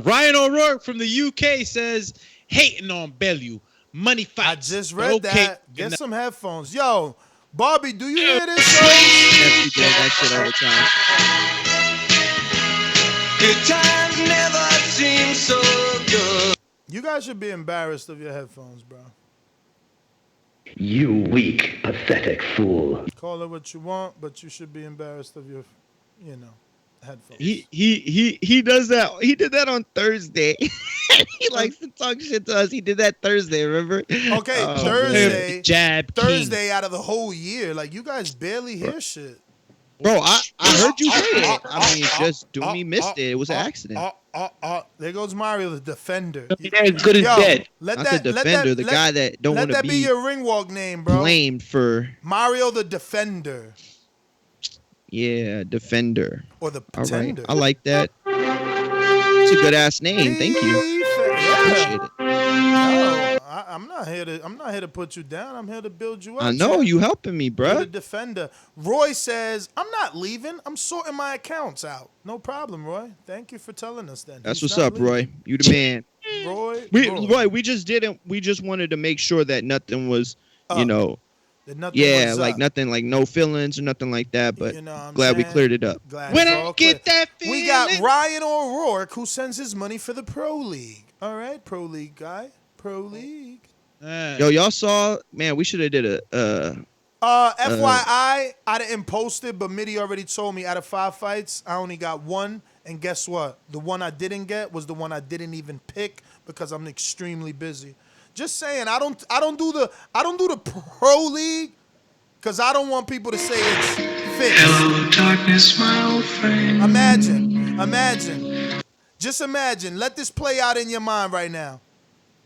Ryan O'Rourke from the UK says, hating on Bellew. Money fights. I just read that. Get some headphones. Yo, Bobby, do you hear this show? Nephew doing that shit all the time. Good times never seem so good. You guys should be embarrassed of your headphones, bro. You weak, pathetic fool. Call it what you want, but you should be embarrassed of your, headphones. He does that. He did that on Thursday. He likes to talk shit to us. He did that Thursday, remember? Okay, Thursday. Thursday out of the whole year. Like, you guys barely hear shit. Bro, I heard you say it. I mean, just Doomy missed it. It was an accident. There goes Mario, the defender. As good as dead. Not the defender, the guy that don't want to be your ring walk name, bro. Blamed for Mario the defender. Yeah, defender. Or the All pretender. right, I like that. It's a good ass name. Thank you. Appreciate it. No, I'm not here to put you down. I'm here to build you up. I know you helping me, bro. You're the defender. Roy says, I'm not leaving. I'm sorting my accounts out. No problem, Roy. Thank you for telling us that. That's what's up, Roy. You the man. Roy, Roy, we just wanted to make sure that nothing was, nothing like no feelings or nothing like that. But glad we cleared it up. When I get that feeling. We got Ryan O'Rourke who sends his money for the Pro League. All right, Pro League guy. Pro League. Yo, y'all saw, man, we should have did FYI, I didn't post it, but Mitty already told me out of 5 fights, I only got 1. And guess what? The one I didn't get was the one I didn't even pick because I'm extremely busy. Just saying, I don't do the Pro League because I don't want people to say it's fixed. Hello, darkness, my old friend. Imagine. Just imagine. Let this play out in your mind right now.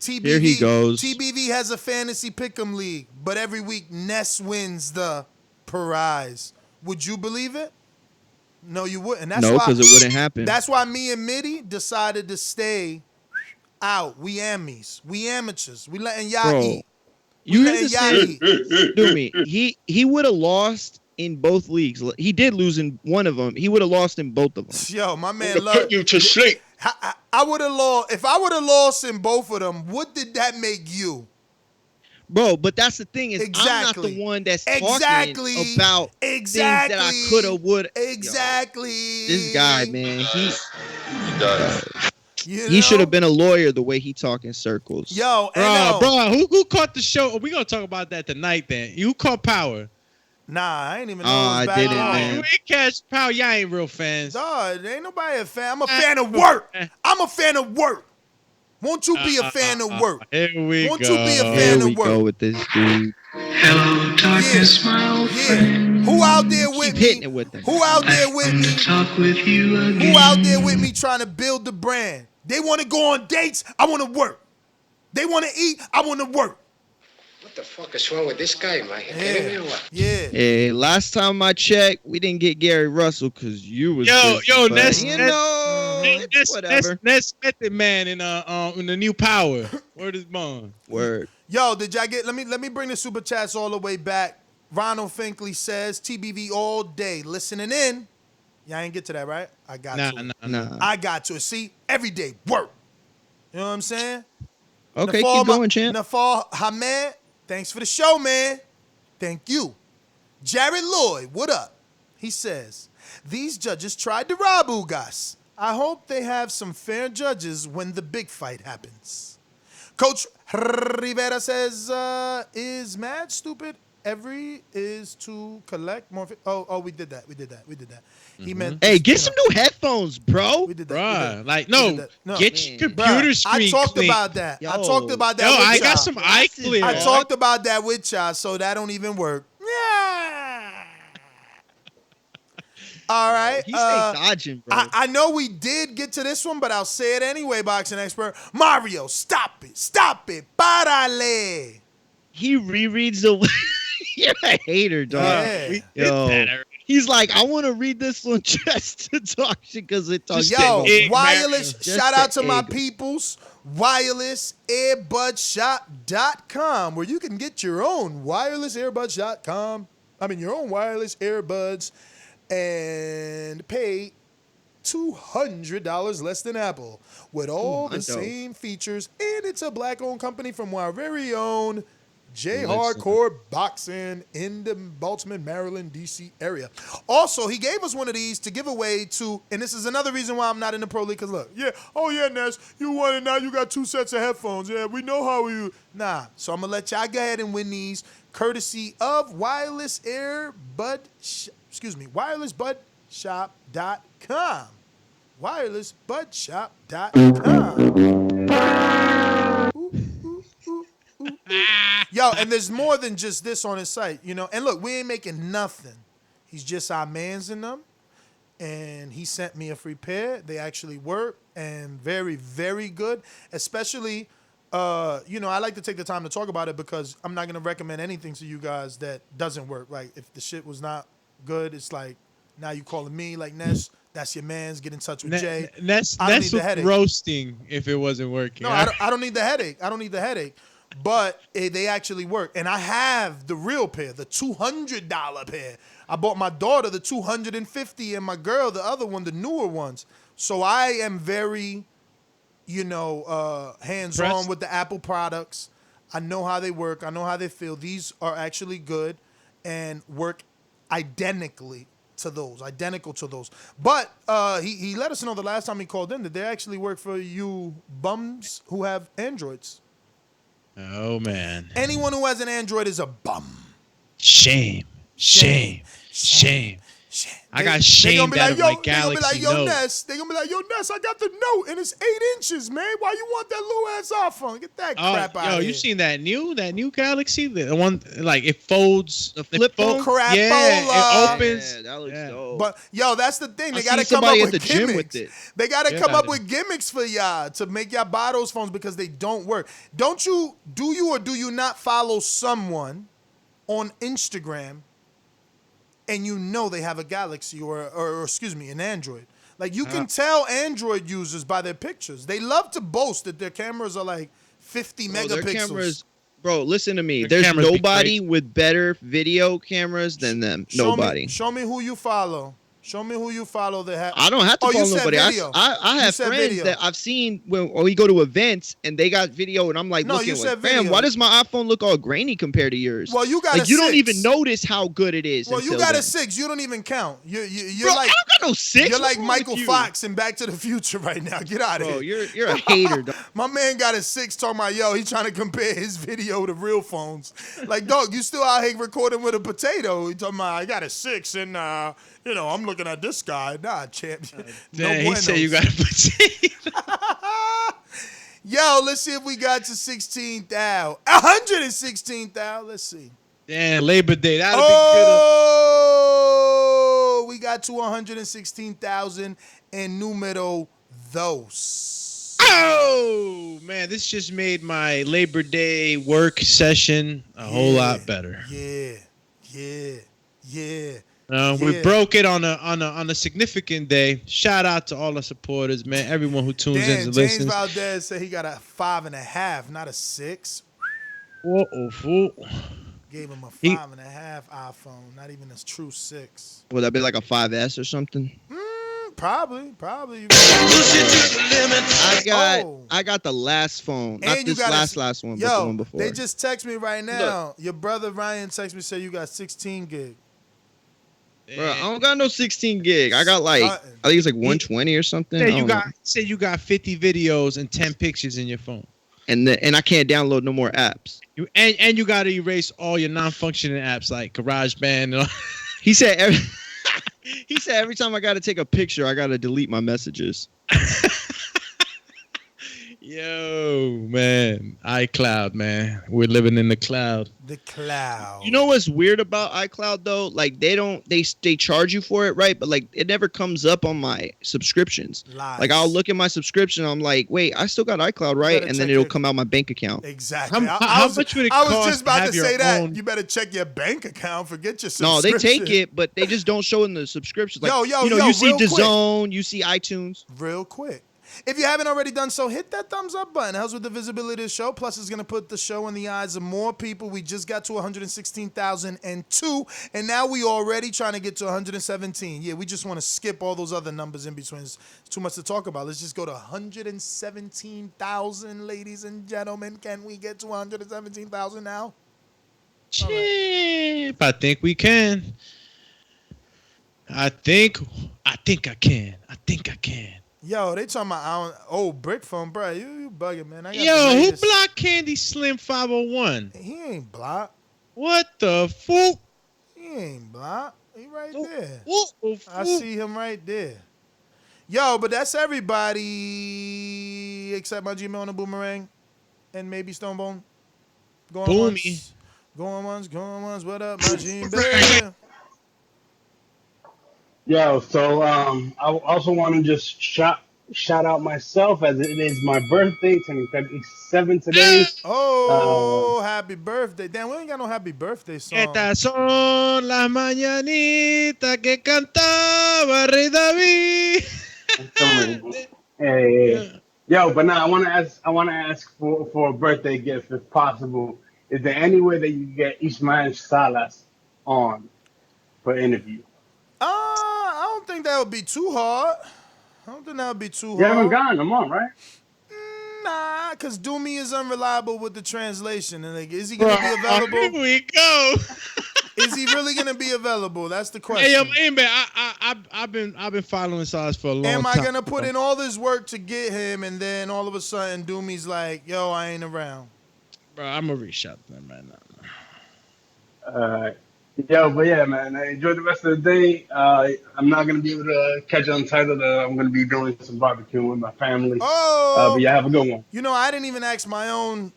Here he goes. TBV has a fantasy pick'em league, but every week Ness wins the prize. Would you believe it? No, you wouldn't. No, because it wouldn't happen. That's why me and Mitty decided to stay out. We ammies. We amateurs. We letting y'all eat. You hear this? Do me. He would have lost in both leagues. He did lose in one of them. He would have lost in both of them. Yo, my man put you to sleep. I would have lost. If I would have lost in both of them, what did that make you? Bro, but that's the thing is I'm not the one that's talking about things that I could have, would. Exactly. Yo, this guy, man, he should have been a lawyer the way he talk in circles. Yo, bro, who caught the show? We gonna talk about that tonight. Then you caught Power. Nah, I ain't even know. I didn't, man. You ain't catch Power. Y'all ain't real fans. Dog, ain't nobody a fan. I'm a fan of work. I'm a fan of work. Won't you be a fan of work? Here we Won't go. you be a fan of work? Go with this dude. Hello, darkness, my old friend. Who out there with me? Hitting it with them. Who out there with me? Talk with you again. Who out there with me trying to build the brand? They want to go on dates. I want to work. They want to eat. I want to work. What the fuck is wrong with this guy, man? Kidding me or what? Yeah. Hey, last time I checked, we didn't get Gary Russell because you was busy, Ness, whatever. Ness Method Man in the new Power. Word is bond. Word. Yo, did y'all get? Let me bring the super chats all the way back. Ronald Finkley says TBV all day listening in. Y'all ain't get to that, right? I got to. Nah. I got to. See, every day work. You know what I'm saying? Okay, keep going, champ. Nafal Hamed, thanks for the show, man. Thank you. Jared Lloyd, what up? He says, these judges tried to rob Ugas. I hope they have some fair judges when the big fight happens. Coach Rivera says, is mad stupid? Every is to collect more. Oh, we did that. He meant. Hey, get some new headphones, bro. We did that. Get your computer screen. I talked clean. about that. Yo, I talked about that. Yo, with I y'all. got some eye clear. I talked about that with y'all, so that don't even work. Yeah. All right. He stay dodging, bro. I know we did get to this one, but I'll say it anyway, boxing expert. Mario, stop it. Párale. He rereads the. You're a hater, dog. Yeah. Yo, he's like, I want to read this one just to talk shit because it talks. Yo, wireless. Just Shout out to my egg. peoples. WirelessAirBudShop.com, where you can get your own wireless earbuds. Your own wireless earbuds and pay $200 less than Apple with all the same features, and it's a black-owned company from our very own J Hardcore Boxing in the Baltimore, Maryland, D.C. area. Also, he gave us one of these to give away to, and this is another reason why I'm not in the pro league, because look, Ness, you won it, now you got 2 sets of headphones. Yeah, we know how you, so I'm going to let y'all go ahead and win these, courtesy of wirelessbudshop.com. wirelessbudshop.com. Yo, and there's more than just this on his site, you know. And look, we ain't making nothing. He's just our mans in them. And he sent me a free pair. They actually work and very, very good. Especially, I like to take the time to talk about it because I'm not going to recommend anything to you guys that doesn't work. Like, if the shit was not good, it's like, now you calling me like, Ness, that's your man's. Get in touch with Jay. Ness was roasting if it wasn't working. No, I don't need the headache. I don't need the headache. But they actually work. And I have the real pair, the $200 pair. I bought my daughter the $250 and my girl the other one, the newer ones. So I am very, hands-on with the Apple products. I know how they work. I know how they feel. These are actually good and work identical to those. But he let us know the last time he called in that they actually work for you bums who have Androids. Oh, man. Anyone who has an Android is a bum. Shame. I got shamed out of my Galaxy Note. They're going to be like, yo, Ness, I got the Note, and it's 8 inches, man. Why you want that little ass iPhone? Get that crap out of here. You seen that new Galaxy? The one, like, it folds. The flip phone? Crapola. Yeah, it opens. Yeah, that looks dope. But, that's the thing. They got to come up with gimmicks. They got to come up with gimmicks for y'all to make y'all buy those phones because they don't work. Do you or do you not follow someone on Instagram and they have a Galaxy or an Android? Like, you can tell Android users by their pictures. They love to boast that their cameras are like 50 megapixels. Their cameras, bro, listen to me. There's nobody with better video cameras than them. Nobody. Show me who you follow. Show me who you follow that have. I don't have to follow nobody. I have friends that I've seen when we go to events and they got video and I'm like, fam, why does my iPhone look all grainy compared to yours? Well, you got like, you don't even notice how good it is. Well, you got a 6. You don't even count. You're like, I don't got no 6. You're like Michael Fox in Back to the Future right now. Get out of here. You're a hater, dog. My man got a 6 talking about, he's trying to compare his video to real phones. Like, dog, you still out here recording with a potato. He talking about, I got a 6 and I'm looking at this guy. Nah, champ. He said you got a potato. Yo, let's see if we got to 16,000. 116,000. Let's see. Damn, Labor Day. That'll be good. Oh, we got to 116,000 and numero dos. Oh, man, this just made my Labor Day work session a whole lot better. Yeah. We broke it on a significant day. Shout out to all the supporters, man. Everyone who tunes in and listens. James Valdez said he got a 5.5, not a 6. Fool. Gave him a 5.5 iPhone, not even a true 6. Would that be like a 5S or something? Probably. I got the last phone, not this last one, but the one before. They just text me right now. Your brother Ryan texted me, say you got 16 gig. Bro, I don't got no 16 gig. I got I think it's like 120 or something. You got 50 videos and 10 pictures in your phone. And I can't download no more apps. You got to erase all your non-functioning apps like GarageBand. He said every time I got to take a picture, I got to delete my messages. Yo, man. iCloud, man. We're living in the cloud. The cloud. You know what's weird about iCloud though? Like they charge you for it, right? But like it never comes up on my subscriptions. Lies. Like I'll look at my subscription, I'm like, wait, I still got iCloud, right? And then it'll come out my bank account. Exactly. How much would it cost? I was just about to say that. Own... You better check your bank account. Forget your subscription. No, they take it, but they just don't show in the subscriptions. Like, you see DAZN, you see iTunes. Real quick. If you haven't already done so, hit that thumbs up button. It helps with the visibility of the show. Plus, it's going to put the show in the eyes of more people. We just got to 116,002, and now we already trying to get to 117. Yeah, we just want to skip all those other numbers in between. It's too much to talk about. Let's just go to 117,000, ladies and gentlemen. Can we get to 117,000 now? Chip, I think we can. I think I can. I think I can. Yo, they talking about brick phone, bro. You bugging, man. I got Yo, who blocked Candy Slim 501? He ain't blocked. What the fuck? He ain't blocked. He right there. What? I see him right there. Yo, but that's everybody except my Gmail and the Boomerang and maybe Stonebone. Boomy. Going once. What up, my Gmail? Yo, so I also want to just shout out myself as it is my birthday, turning 37 today. Oh, happy birthday. Damn, we ain't got no happy birthday song. Estas son las mañanitas que cantaba Rey David. Hey. Yo, but now I want to ask for a birthday gift if possible. Is there any way that you can get Ismael Salas on for interview? I don't think that would be too hard. You haven't gotten them on, right? Nah, because Doomy is unreliable with the translation. And like, is he going to be available? Here we go. Is he really going to be available? That's the question. Hey, man, I've been following Salas for a long time. Am I going to put in all this work to get him, and then all of a sudden Doomy's like, yo, I ain't around? Bro, I'm going to reach out to them right now. All right. Yo, but yeah, man, I enjoy the rest of the day. I'm not going to be able to catch Untitled. I'm going to be doing some barbecue with my family. Oh! But yeah, have a good one. You know, I didn't even ask my own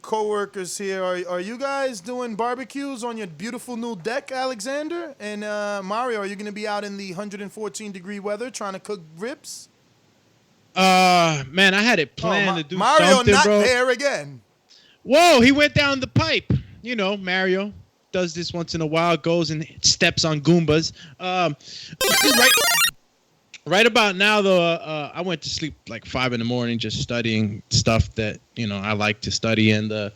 co-workers here. Are you guys doing barbecues on your beautiful new deck, Alexander? And Mario, are you going to be out in the 114-degree weather trying to cook ribs? Man, I had it planned to do Mario something, not bro. there again. Whoa, he went down the pipe. You know, Mario does this once in a while, goes and steps on Goombas. Right about now, though, I went to sleep like 5 a.m. just studying stuff that, you know, I like to study. And I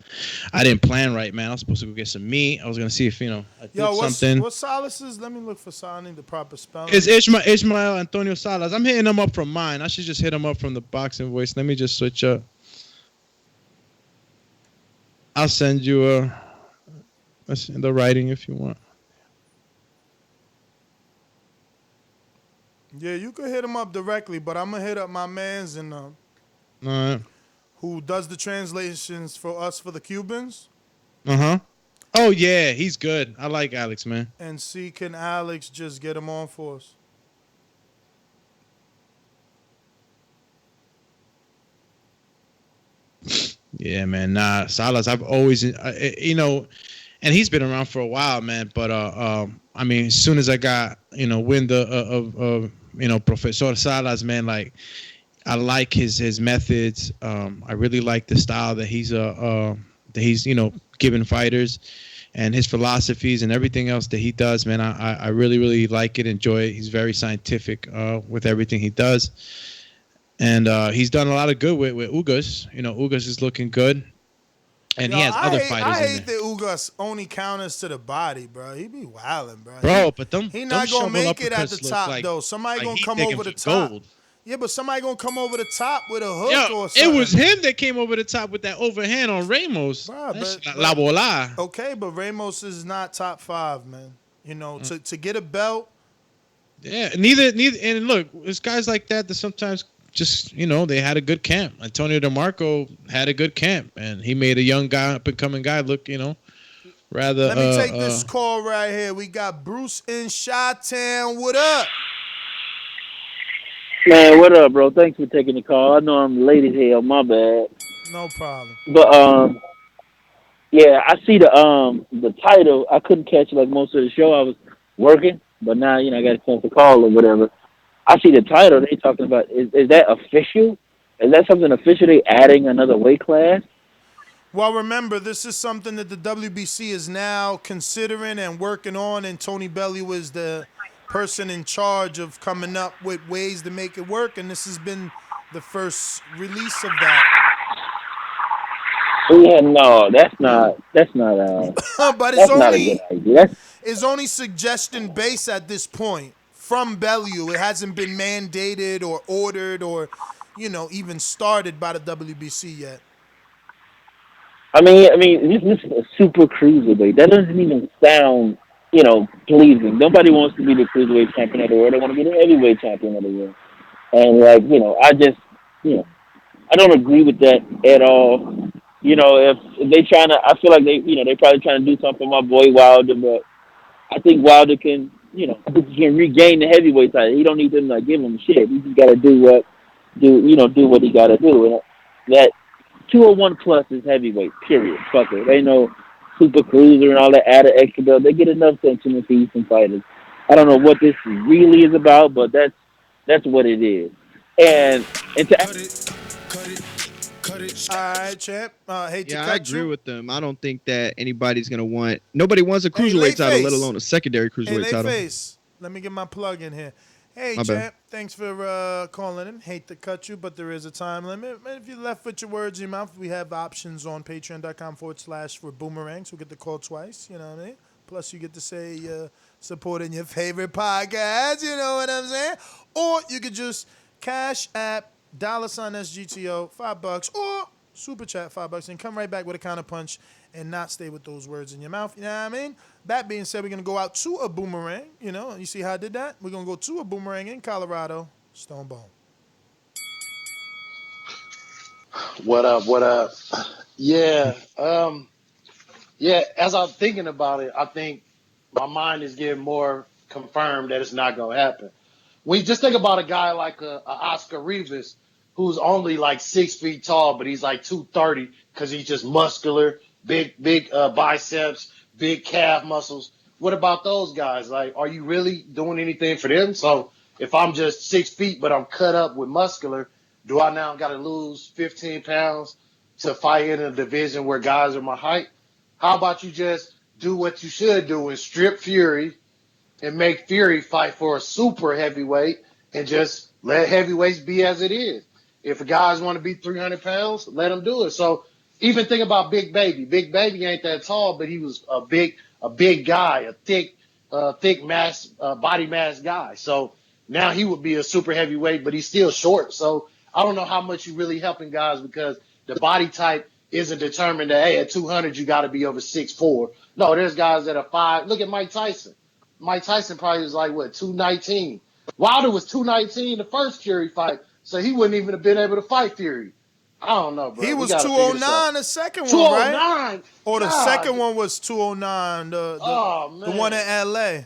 didn't plan right, man. I was supposed to go get some meat. I was going to see if, you know, I did something. What's Salas's? Let me look for signing the proper spelling. It's Ishmael Antonio Salas. I'm hitting him up from mine. I should just hit him up from the boxing voice. Let me just switch up. I'll send you the writing if you want. Yeah, you could hit him up directly, but I'm gonna hit up my man's who does the translations for us for the Cubans. Oh yeah, he's good. I like Alex, man. And see, can Alex just get him on for us? Yeah, man. Nah, Salas. I've always, you know, and he's been around for a while, man. But I mean, as soon as I got, you know, wind of you know, Professor Salas, man, like I like his methods. I really like the style that he's you know, giving fighters, and his philosophies and everything else that he does, man. I really, really like it, enjoy it. He's very scientific with everything he does. And he's done a lot of good with Ugas. You know, Ugas is looking good. And he has other fighters. I hate that Ugas only counters to the body, bro. He be wilding, bro. Bro, but he not gonna make it at the top like, though. Somebody like gonna come over the top. Gold. Yeah, but somebody gonna come over the top with a hook or something. It was him that came over the top with that overhand on Ramos. La bola. Okay, but Ramos is not top 5, man. You know, to get a belt. Yeah, neither. And look, it's guys like that sometimes just, you know, they had a good camp. Antonio DeMarco had a good camp, and he made a young guy, up and coming guy, look, you know, rather. Let me take this call right here. We got Bruce in Chi-Town. What up? Man, what up, bro? Thanks for taking the call. I know I'm late as hell. My bad. No problem. But yeah, I see the title. I couldn't catch like most of the show. I was working, but now I got a chance to call or whatever. I see the title. They talking about is that official? Is that something official? They adding another weight class? Well, remember, this is something that the WBC is now considering and working on, and Tony Bellew is the person in charge of coming up with ways to make it work, and this has been the first release of that. Yeah, no, that's not. But That's not a good idea. it's only suggestion based at this point from Bellew. It hasn't been mandated or ordered or, even started by the WBC yet. I mean, this is a super cruiserweight. That doesn't even sound, pleasing. Nobody wants to be the cruiserweight champion of the world. They want to be the heavyweight champion of the world. And I don't agree with that at all. If they trying to, I feel like they probably trying to do something for my boy Wilder, but I think Wilder can, he can regain the heavyweight title. He don't need them to give him shit. He just got to do what he got to do. And that 201 plus is heavyweight. Period. Fuck it. They know super cruiser and all that added extra belt. They get enough tension with these fighters. I don't know what this really is about, but that's what it is. And to all right, champ. Hate to cut I agree you. with them. I don't think that anybody's gonna want. Nobody wants a cruiserweight title, let alone a secondary cruiserweight title. Face. Let me get my plug in here. Hey, My champ. bad. Thanks for calling in. Hate to cut you, but there is a time limit. If you're left with your words in your mouth, we have options on patreon.com/for boomerangs. We'll get the call twice. You know what I mean? Plus, you get to say supporting your favorite podcast. You know what I'm saying? Or you could just cash app $SGTO $5 or super chat $5 and come right back with a counter punch and not stay with those words in your mouth. You know what I mean? That being said, we're gonna go out to a boomerang. You see how I did that? We're gonna go to a boomerang in Colorado. Stone Bone. What up? What up? Yeah. As I'm thinking about it, I think my mind is getting more confirmed that it's not gonna happen. When you just think about a guy like a Oscar Rivas, who's only like 6 feet tall, but he's like 230 because he's just muscular, big biceps, big calf muscles. What about those guys? Like, are you really doing anything for them? So if I'm just 6 feet, but I'm cut up with muscular, do I now got to lose 15 pounds to fight in a division where guys are my height? How about you just do what you should do and strip Fury and make Fury fight for a super heavyweight and just let heavyweights be as it is. If guys want to be 300 pounds, let them do it. So even think about Big Baby. Big Baby ain't that tall, but he was a big guy, a thick mass, body mass guy. So now he would be a super heavyweight, but he's still short. So I don't know how much you really helping guys because the body type isn't determined that, hey, at 200, you got to be over 6'4". No, there's guys that are 5. Look at Mike Tyson. Mike Tyson probably was like, 219. Wilder was 219 the first Fury fight, so he wouldn't even have been able to fight Fury. I don't know, bro. He was 209 the second one, right? 209? Or the second one was 209, the one in L.A.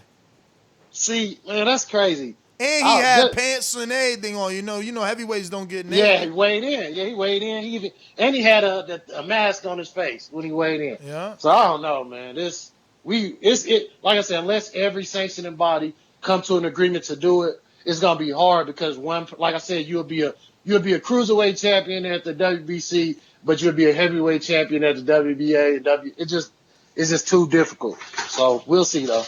See, man, that's crazy. And he had pants and everything on. You know, heavyweights don't get naked. Yeah, he weighed in. He had a mask on his face when he weighed in. Yeah. So I don't know, man. Like I said, unless every sanctioning body come to an agreement to do it, it's gonna be hard because like I said, you'll be a cruiserweight champion at the WBC, but you'll be a heavyweight champion at the WBA. It's just too difficult. So we'll see though.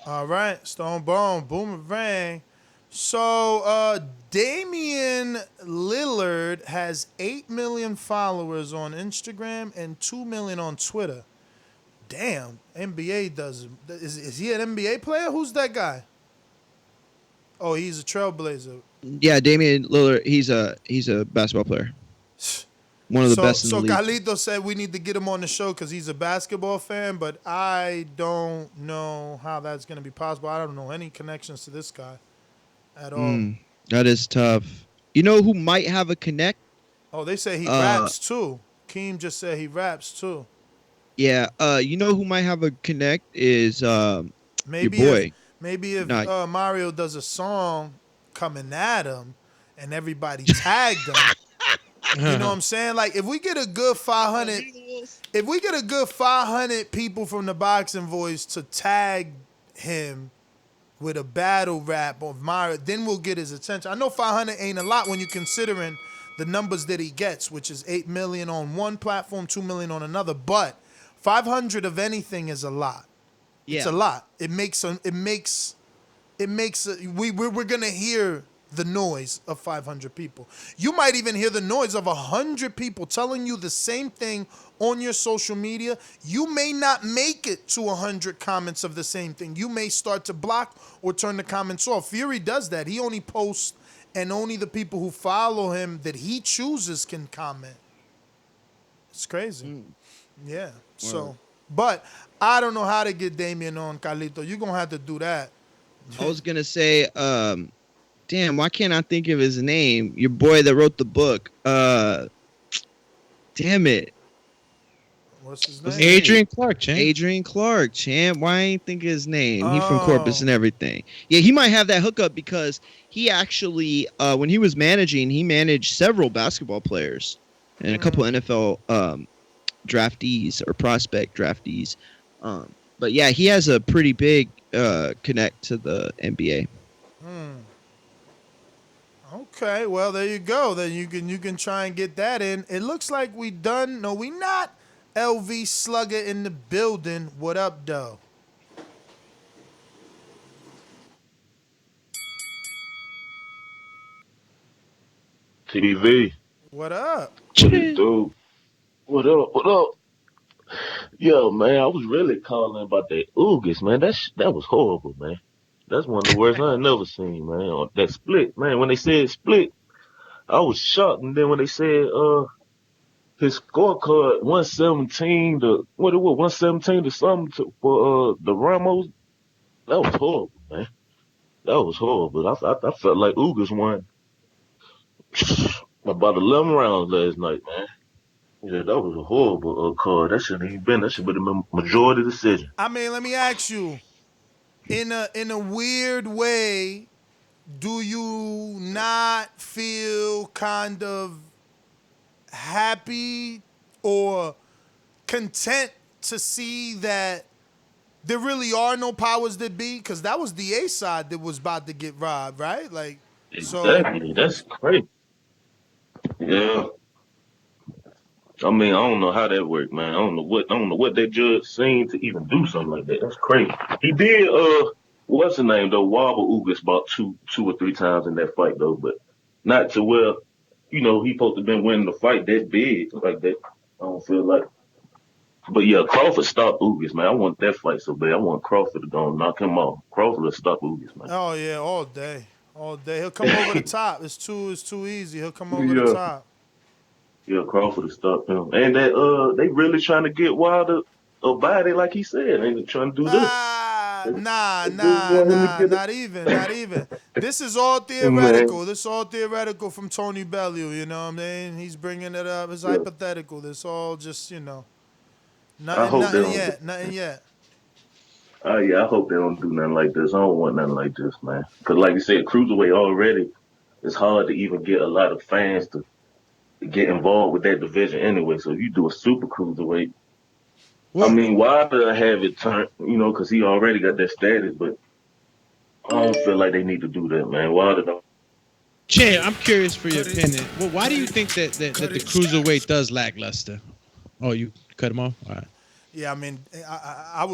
All right, Stone Bone, Boomerang. So Damian Lillard has 8 million followers on Instagram and 2 million on Twitter. Damn, NBA does. Is he an NBA player? Who's that guy? Oh, he's a trailblazer. Yeah, Damian Lillard. He's a basketball player. One of the best in the league. So Carlito said we need to get him on the show because he's a basketball fan, but I don't know how that's going to be possible. I don't know any connections to this guy at all. That is tough. You know who might have a connect? Oh, they say he raps too. Keem just said he raps too. Yeah. You know who might have a connect is maybe your boy. If Mario does a song coming at him and everybody tagged him. You know what I'm saying? Like, if we get a good 500 people from the Boxing Voice to tag him with a battle rap of Mario, then we'll get his attention. I know 500 ain't a lot when you're considering the numbers that he gets, which is 8 million on one platform, 2 million on another. But 500 of anything is a lot. Yeah. It's a lot. It makes it makes we're gonna hear the noise of 500 people. You might even hear the noise of 100 people telling you the same thing on your social media. You may not make it to 100 comments of the same thing. You may start to block or turn the comments off. Fury does that. He only posts, and only the people who follow him that he chooses can comment. It's crazy. Yeah. So, but I don't know how to get Damian on, Carlito. You're going to have to do that. I was going to say, damn, why can't I think of his name? Your boy that wrote the book. Damn it. What's his name? Adrian Clark, champ. Adrian Clark, champ. Why I ain't think of his name? He from Corpus and everything. Yeah, he might have that hookup because he actually, when he was managing, he managed several basketball players and a couple NFL draftees or prospect draftees. But yeah, he has a pretty big connect to the NBA. Okay, well there you go. Then you can try and get that in. It looks like we done. No, we not. LV Slugger in the building. What up, though? TV. What up? What it do? What up? What up? Yo, man, I was really calling about that Ugas, man. That was horrible, man. That's one of the worst I ain't never seen, man. On that split, man. When they said split, I was shocked. And then when they said his scorecard 117 to what it was, 117 to something for the Ramos, that was horrible, man. That was horrible. I felt like Ugas won about 11 rounds last night, man. Yeah, that was a horrible card. That shouldn't even been. That should have been a majority decision. I mean, let me ask you, in a weird way, do you not feel kind of happy or content to see that there really are no powers that be? Because that was the A side that was about to get robbed, right? Like, exactly. That's crazy. Yeah. I mean, I don't know how that worked, man. I don't know what that judge seen to even do something like that. That's crazy. He did what's the name though? Wobble Ugas about two or three times in that fight though, but not to where, he supposed to been winning the fight that big like that. I don't feel like. But yeah, Crawford stopped Ugas, man. I want that fight so bad. I want Crawford to go and knock him off. Crawford will stop Ugas, man. Oh yeah, all day. He'll come over the top. It's too easy. He'll come over the top. Yeah, Crawford will stop him. And that they really trying to get Wilder a body like he said. They trying to do this. Nah, not even. This is all theoretical. This is all theoretical from Tony Bellew, you know what I mean? He's bringing it up. It's hypothetical. This all just, nothing yet. Yeah, I hope they don't do nothing like this. I don't want nothing like this, man. Because like you said, Cruiserweight already, it's hard to even get a lot of fans to get involved with that division anyway. So if you do a super Cruiserweight, I mean, Wilder have it turned, because he already got that status, but I don't feel like they need to do that, man. Wilder don't. Chan, I'm curious for your opinion. Well, why do you think that the Cruiserweight does lackluster? Oh, you cut him off? All right. Yeah, I mean, I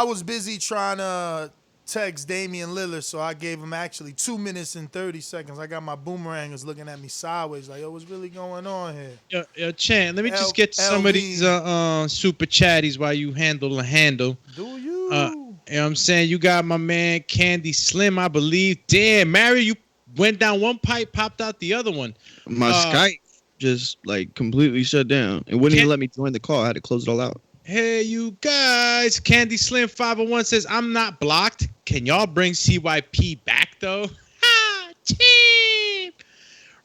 was busy trying to text Damian Lillard, so I gave him actually 2 minutes and 30 seconds. I got my boomerangers looking at me sideways like, yo, what's really going on here? Yo, Chan, let me just get some of these super chatties while you handle the handle. Do you? You know what I'm saying? You got my man Candy Slim, I believe. Damn, Mario, you went down one pipe, popped out the other one. My Skype just like completely shut down. It wouldn't even let me join the call. I had to close it all out. Hey, you guys. Candy Slim 501 says, I'm not blocked. Can y'all bring CYP back, though? Ha! Cheap!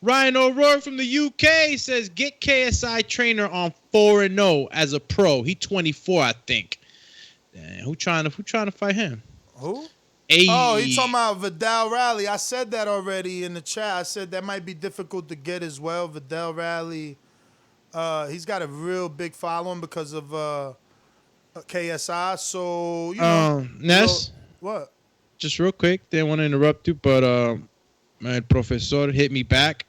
Ryan O'Rourke from the UK says, get KSI trainer on 4-0 as a pro. He 24, I think. Damn, who trying to fight him? Who? Hey. Oh, he talking about Vidal Rally. I said that already in the chat. I said that might be difficult to get as well. Vidal Rally, he's got a real big following because of KSI. So, Ness? What? Just real quick, didn't want to interrupt you, but my professor hit me back.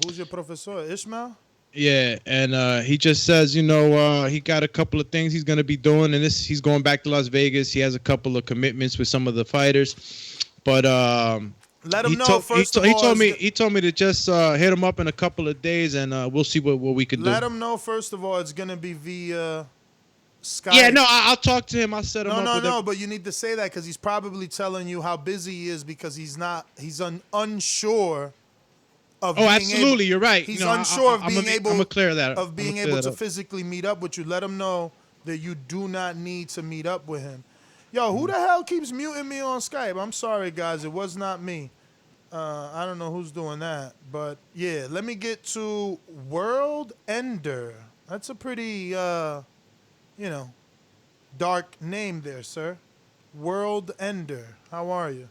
Who's your professor? Ishmael? Yeah, and he just says, he got a couple of things he's gonna be doing, and he's going back to Las Vegas. He has a couple of commitments with some of the fighters, but let him know. He told me to just hit him up in a couple of days, and we'll see what we can do. Let him know. First of all, it's gonna be via Skype. Yeah, no, I'll talk to him. I'll set him up. No, but you need to say that because he's probably telling you how busy he is because he's unsure. Absolutely, you're right. He's unsure of being able. I'm gonna clear that. Of being able to physically meet up with you. Let him know that you do not need to meet up with him. Yo, who the hell keeps muting me on Skype? I'm sorry, guys. It was not me. I don't know who's doing that, but yeah. Let me get to World Ender. That's a pretty, dark name there, sir. World Ender. How are you?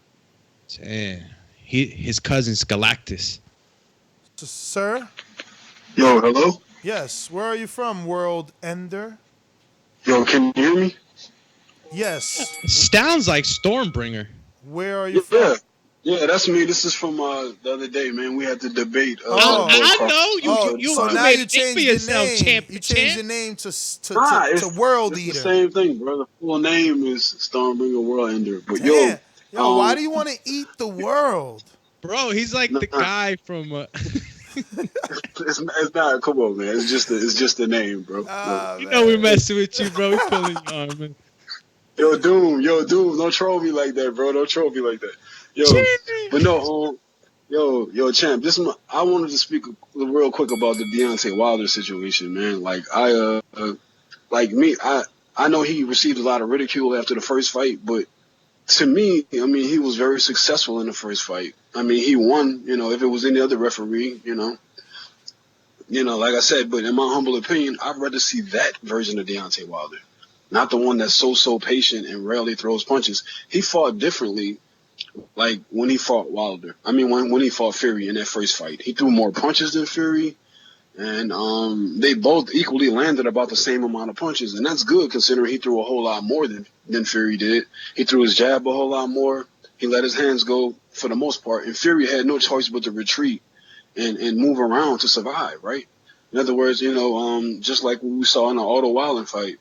Damn. His cousin's Galactus. Sir? Yo, hello? Yes. Where are you from, World Ender? Yo, can you hear me? Yes. Sounds like Stormbringer. Where are you from? Yeah, that's me. This is from the other day, man. We had to debate. I know. You so now you changed your name. You changed your name to World Eater. It's the same thing, bro. The full name is Stormbringer World Ender. But yo, why do you want to eat the world? Bro, he's like the guy from... It's not. Come on, man. It's just a name, bro. We're messing with you, bro. We're pulling you on, man. Yo, Doom. Don't troll me like that, bro. Don't troll me like that. Yo, but no, yo, champ. I wanted to speak real quick about the Deontay Wilder situation, man. Like I know he received a lot of ridicule after the first fight, but to me, I mean, he was very successful in the first fight. I mean, he won. If it was any other referee, like I said. But in my humble opinion, I'd rather see that version of Deontay Wilder, not the one that's so patient and rarely throws punches. He fought differently. Like when he fought Wilder, when he fought Fury in that first fight, he threw more punches than Fury, and they both equally landed about the same amount of punches, and that's good considering he threw a whole lot more than Fury did. He threw his jab a whole lot more. He let his hands go for the most part, and Fury had no choice but to retreat and move around to survive. Right? In other words, just like what we saw in the Otto Wilder fight.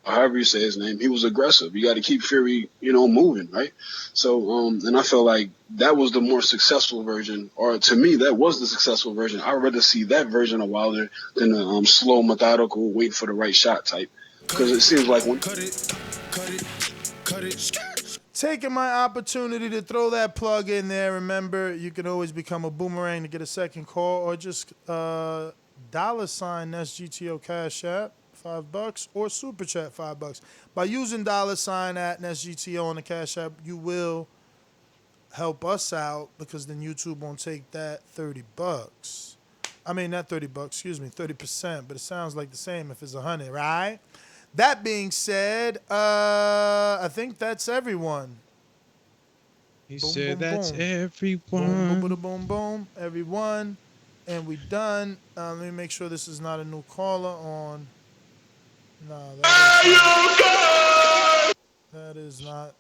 However you say his name, he was aggressive. You got to keep Fury, moving, right? So, and I feel like that was the more successful version, or to me, that was the successful version. I'd rather see that version of Wilder than the slow, methodical, wait for the right shot type. Because it seems like when... Taking my opportunity to throw that plug in there. Remember, you can always become a boomerang to get a second call, or just $sign SGTO Cash App. $5 or super chat $5. By using $sign at SGTO on the Cash App, you will help us out because then YouTube won't take that $30. I mean, not $30, excuse me, 30%, but it sounds like the same if it's 100, right? That being said, I think that's everyone. He said that's everyone. Boom, boom, boom, everyone. And we done. Let me make sure this is not a new caller on... No, that is not.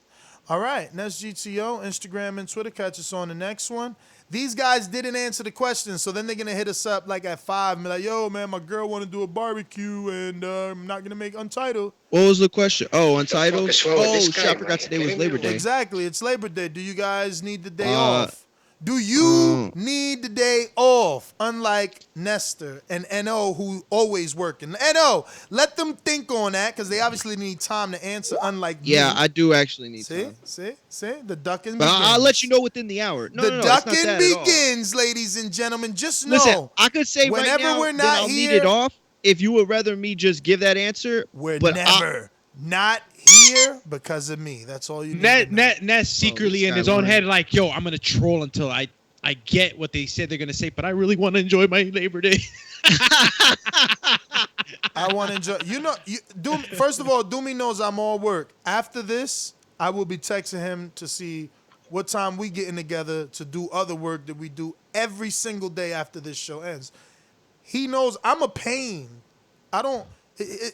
All right, next GTO, Instagram and Twitter. Catch us on the next one. These guys didn't answer the question, so then they're going to hit us up like at 5 and be like, yo, man, my girl want to do a barbecue, and I'm not going to make Untitled. What was the question? Oh, Untitled? Oh, shit, I forgot today was Labor Day. Exactly, it's Labor Day. Do you guys need the day off? Do you need the day off? Unlike Nestor and NO, who always working. NO, let them think on that because they obviously need time to answer. Unlike me. I do actually need time. See, the ducking but begins. I'll let you know within the hour. The ducking begins, ladies and gentlemen. Just know. Listen, I could say whenever right now we're not that I'll here, need it off. If you would rather me just give that answer, we're never not here because of me. That's all you need. Ness secretly in his own head, like, yo, I'm gonna troll until I get what they said they're gonna say, but I really want to enjoy my Labor Day. I want to enjoy. First of all, Doomy knows I'm all work. After this, I will be texting him to see what time we getting together to do other work that we do every single day after this show ends. He knows I'm a pain.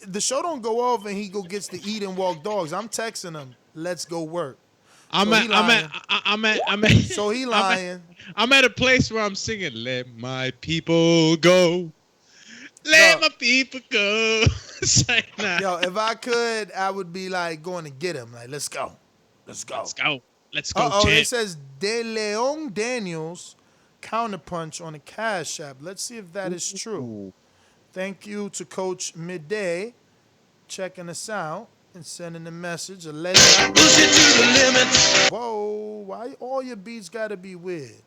The show don't go off and he gets to eat and walk dogs. I'm texting him, let's go work. So he lying. I'm at a place where I'm singing, let my people go. Let my people go. Say nah. Yo, if I could, I would be like going to get him. Like, let's go. Let's go. Let's go, Uh-oh, it champ. says De Leon Daniels counterpunch on a Cash App. Let's see if that is true. Thank you to Coach Midday checking us out and sending a message. Whoa, why all your beats gotta be weird?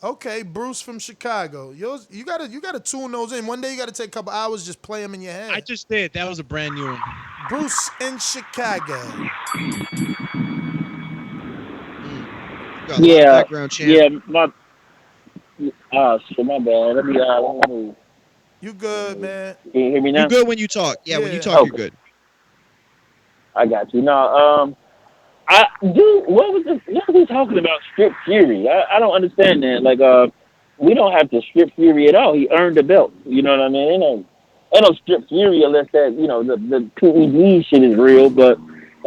Okay, Bruce from Chicago. Yours, you gotta tune those in. One day you gotta take a couple hours, just play them in your head. I just did. That was a brand new one. Bruce in Chicago. Got a lot of background champ. Yeah, my shit, my bad. Let me move. You good, man? Can you hear me now? You good when you talk. Yeah, when you talk, you're good. I got you. Now, what was he talking about? Strip Fury? I don't understand that. Like, we don't have to strip Fury at all. He earned the belt. You know what I mean? Ain't no strip Fury unless that, you know, the PED shit is real. But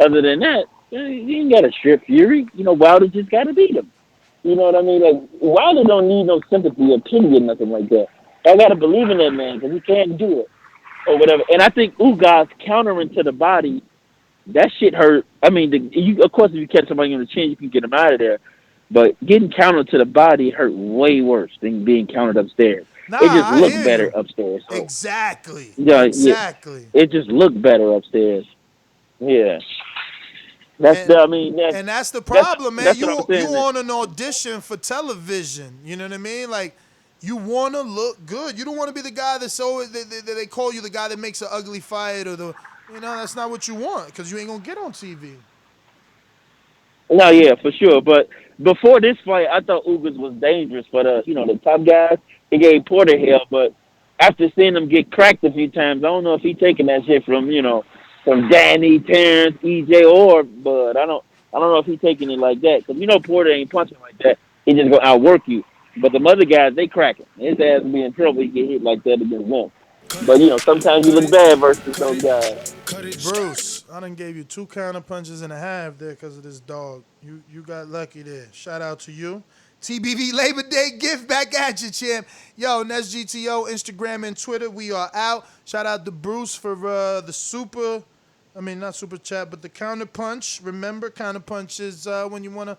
other than that, you ain't got to strip Fury. You know, Wilder just got to beat him. You know what I mean? Like, Wilder don't need no sympathy or pity or nothing like that. I got to believe in that man because he can't do it or whatever. And I think Ugas countering to the body, that shit hurt. I mean, of course, if you catch somebody on the chin, you can get him out of there. But getting countered to the body hurt way worse than being countered upstairs. It just looked better upstairs. So. Exactly. Yeah, exactly. Yeah, it just looked better upstairs. Yeah. That's the problem, man. You saying, on an audition for television. You know what I mean? Like, you want to look good. You don't want to be the guy that's always they call you the guy that makes an ugly fight or the. You know, that's not what you want because you ain't going to get on TV. No, yeah, for sure. But before this fight, I thought Ugas was dangerous for the top guys. He gave Porter hell, but after seeing him get cracked a few times, I don't know if he's taking that shit from Danny, Terrence, EJ, or Bud. I don't know if he's taking it like that because Porter ain't punching like that. He just gonna outwork you. But the other guys, they cracking. His ass will be in trouble. He get hit like that against them. But sometimes you look bad versus those guys. Bruce, I done gave you 2 counter punches and a half there because of this dog. You got lucky there. Shout out to you. TBV Labor Day gift back at you, champ. Yo, Nest GTO, Instagram and Twitter, we are out. Shout out to Bruce for the not super chat, but the counter punch. Remember, counter punch is when you wanna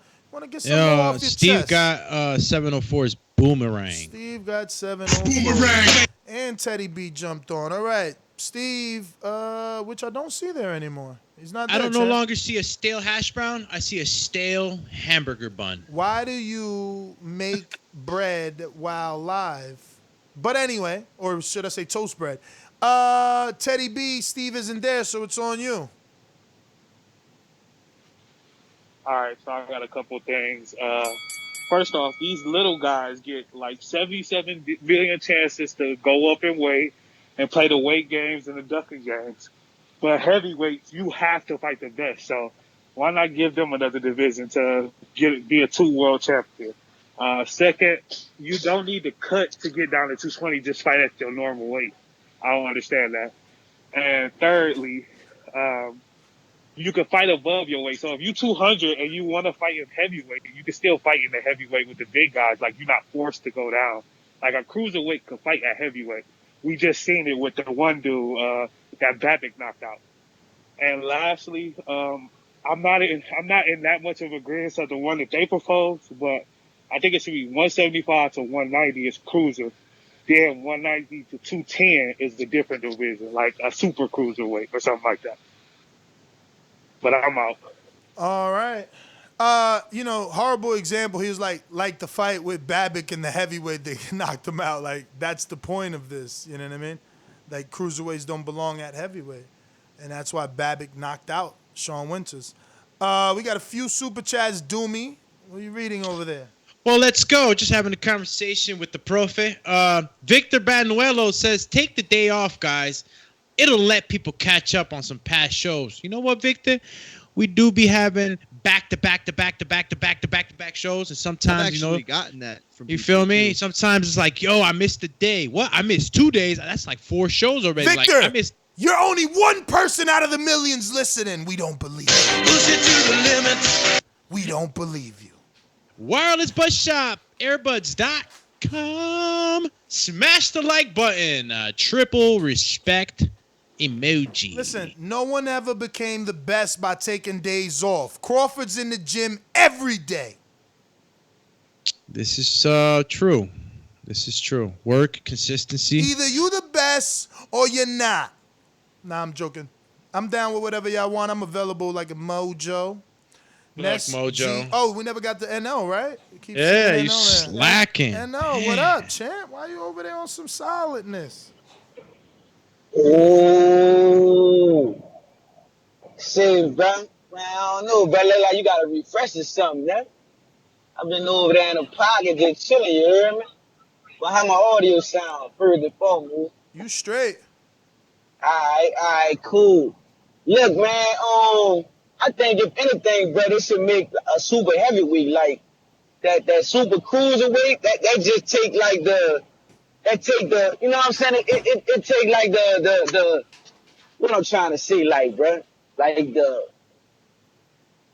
get something off your Steve chest. got 704's boomerang. Steve got 704. Boomerang. And Teddy B jumped on. All right, Steve, which I don't see there anymore. He's not there. I don't no longer see a stale hash brown. I see a stale hamburger bun. Why do you make bread while live? But anyway, or should I say toast bread? Teddy B, Steve isn't there, so it's on you. All right, so I got a couple things. First off, these little guys get like 77 billion chances to go up in weight and play the weight games and the ducking games. But heavyweights, you have to fight the best. So why not give them another division to be a 2 world champion? Second, you don't need to cut to get down to 220. Just fight at your normal weight. I don't understand that. And thirdly, you can fight above your weight. So if you 200 and you want to fight in heavyweight, you can still fight in the heavyweight with the big guys. Like, you're not forced to go down. Like, a cruiserweight could fight at heavyweight. We just seen it with the one dude that Babbitt knocked out. And lastly, I'm not in that much of agreement of the one that they proposed, but I think it should be 175 to 190 is cruiser. Then 190 to 210 is the different division, like a super cruiserweight or something like that. But I'm out. All right. Horrible example. He was like the fight with Babbitt in the heavyweight. They knocked him out. Like, that's the point of this. You know what I mean? Like, cruiserweights don't belong at heavyweight. And that's why Babbitt knocked out Sean Winters. We got a few super chats. Doomy, what are you reading over there? Well, let's go. Just having a conversation with the prophet. Victor Banuelo says, take the day off, guys. It'll let people catch up on some past shows. You know what, Victor? We do be having back-to-back shows, and sometimes, I've actually gotten that from you feel me? too. Sometimes it's like, yo, I missed a day. What? I missed 2 days. That's like 4 shows already. Victor, like, I missed. You're only one person out of the millions listening. We don't believe you. Push it to the limit. We don't believe you. Wireless Bus Shop, Airbuds Dot. Come smash the like button. Triple respect emoji. Listen, no one ever became the best by taking days off. Crawford's in the gym every day. This is true. This is true. Work, consistency. Either you the best or you're not. Nah, I'm joking. I'm down with whatever y'all want. I'm available like a Mojo. Like Mojo. Oh, we never got the NO, right? Yeah, you slacking. NO, what up, champ? Why you over there on some solidness? Ooh. Shit, bro. Man, I don't know, bro. Look like you gotta refresh or something, man. I've been over there in the pocket just chilling, you hear me? But how my audio sound, first and foremost. You straight. Alright, cool. Look, man, I think if anything, bro, they should make a super heavyweight, like that super cruiserweight, that just take like the, you know what I'm saying? It take like the what I'm trying to say, like, bro, like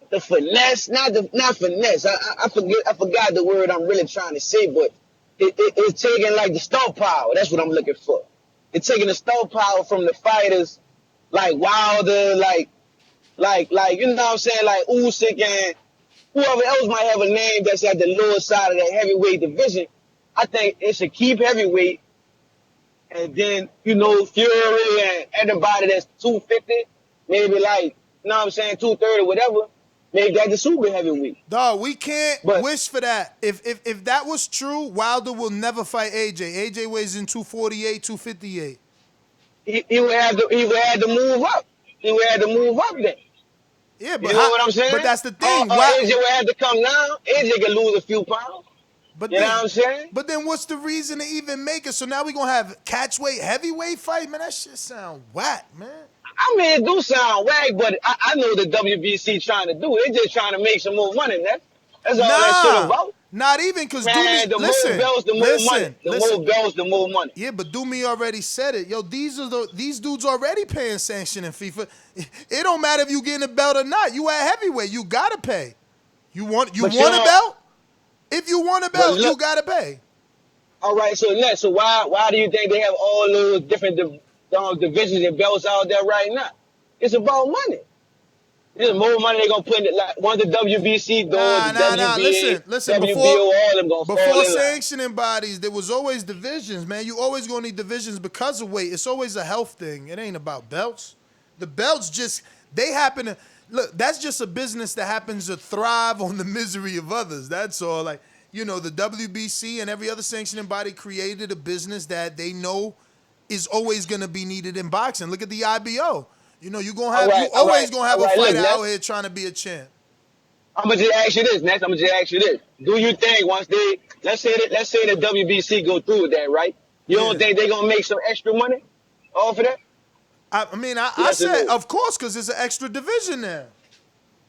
the finesse, not finesse. I forgot the word I'm really trying to say, but it's taking like the star power. That's what I'm looking for. It's taking the star power from the fighters like Wilder, like you know what I'm saying, like Usyk and whoever else might have a name that's at the lower side of the heavyweight division. I think it should keep heavyweight, and then Fury and everybody that's 250, maybe like you know what I'm saying, 230, whatever. Maybe that's the super heavyweight. Dog, we can't wish for that. If that was true, Wilder will never fight AJ. AJ weighs in 248, 258. He would have to move up. He would have to move up then. Yeah, but you know what I'm saying? But that's the thing. AJ would have to come down. AJ can lose a few pounds. But you know what I'm saying? But then what's the reason to even make it? So now we're going to have catchweight, heavyweight fight? Man, that shit sound whack, man. I mean, it do sound whack, but I know the WBC trying to do it. They just trying to make some more money, man. That's all that shit about. Not even because the more bells, the more money. The more bells, the more money. Yeah, but Doomy already said it. Yo, these dudes already paying sanction in FIFA. It don't matter if you getting a belt or not. You at heavyweight, you gotta pay. You want a belt? If you want a belt, you gotta pay. All right, so why do you think they have all those different divisions and belts out there right now? It's about money. There's more money they're gonna put in it. Like one of the WBC doors, the WBA, Listen. WBO, all of them gonna before sanctioning bodies, there was always divisions, man. You always gonna need divisions because of weight. It's always a health thing. It ain't about belts. The belts they happen to look. That's just a business that happens to thrive on the misery of others. That's all. Like the WBC and every other sanctioning body created a business that they know is always gonna be needed in boxing. Look at the IBO. You always gonna have a fighter out here trying to be a champ. I'm gonna just ask you this, Next. Do you think once let's say the WBC go through with that, right? You don't think they're gonna make some extra money off of that? I said of course, because there's an extra division there.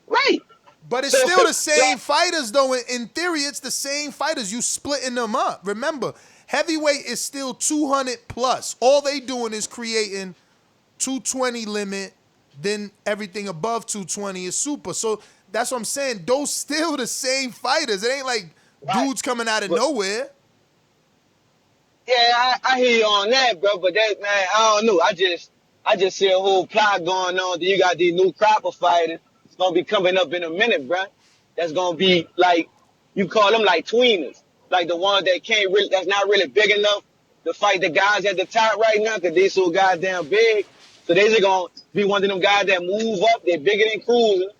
Right. But it's still the same fighters, though. In theory, it's the same fighters. You splitting them up. Remember, heavyweight is still 200 plus. All they doing is creating 220 limit, then everything above 220 is super. So that's what I'm saying. Those still the same fighters. It ain't like dudes coming out of nowhere. Yeah, I hear you on that, bro. But that, man, I don't know. I just see a whole plot going on. Then you got these new crop of fighters. It's gonna be coming up in a minute, bro. That's gonna be like, you call them like tweeners, like the ones that's not really big enough to fight the guys at the top right now because they so goddamn big. So they just gonna be one of them guys that move up. They're bigger than cruising,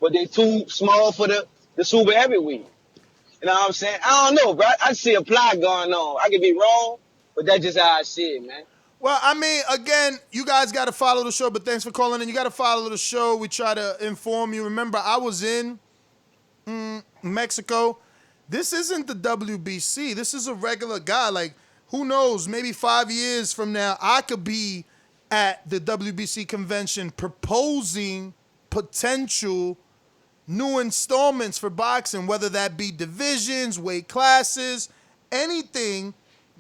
but they're too small for the super heavyweight. You know what I'm saying? I don't know, bro. I see a plot going on. I could be wrong, but that's just how I see it, man. Well, again, you guys got to follow the show, but thanks for calling in. You got to follow the show. We try to inform you. Remember, I was in Mexico. This isn't the WBC. This is a regular guy. Like, who knows? Maybe 5 years from now, I could be at the WBC convention proposing potential new installments for boxing, whether that be divisions, weight classes, anything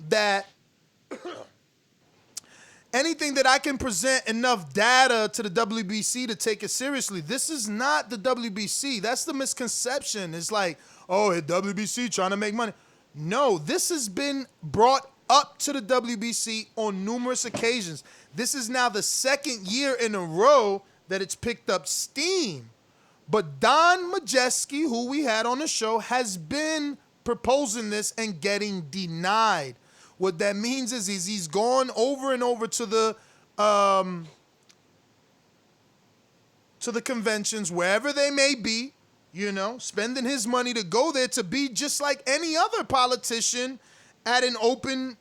that I can present enough data to the WBC to take it seriously. This is not the WBC. That's the misconception. It's like, oh, WBC trying to make money. No, this has been brought up to the WBC on numerous occasions. This is now the second year in a row that it's picked up steam. But Don Majeski, who we had on the show, has been proposing this and getting denied. What that means is he's gone over and over to the conventions, wherever they may be, you know, spending his money to go there to be just like any other politician at an open,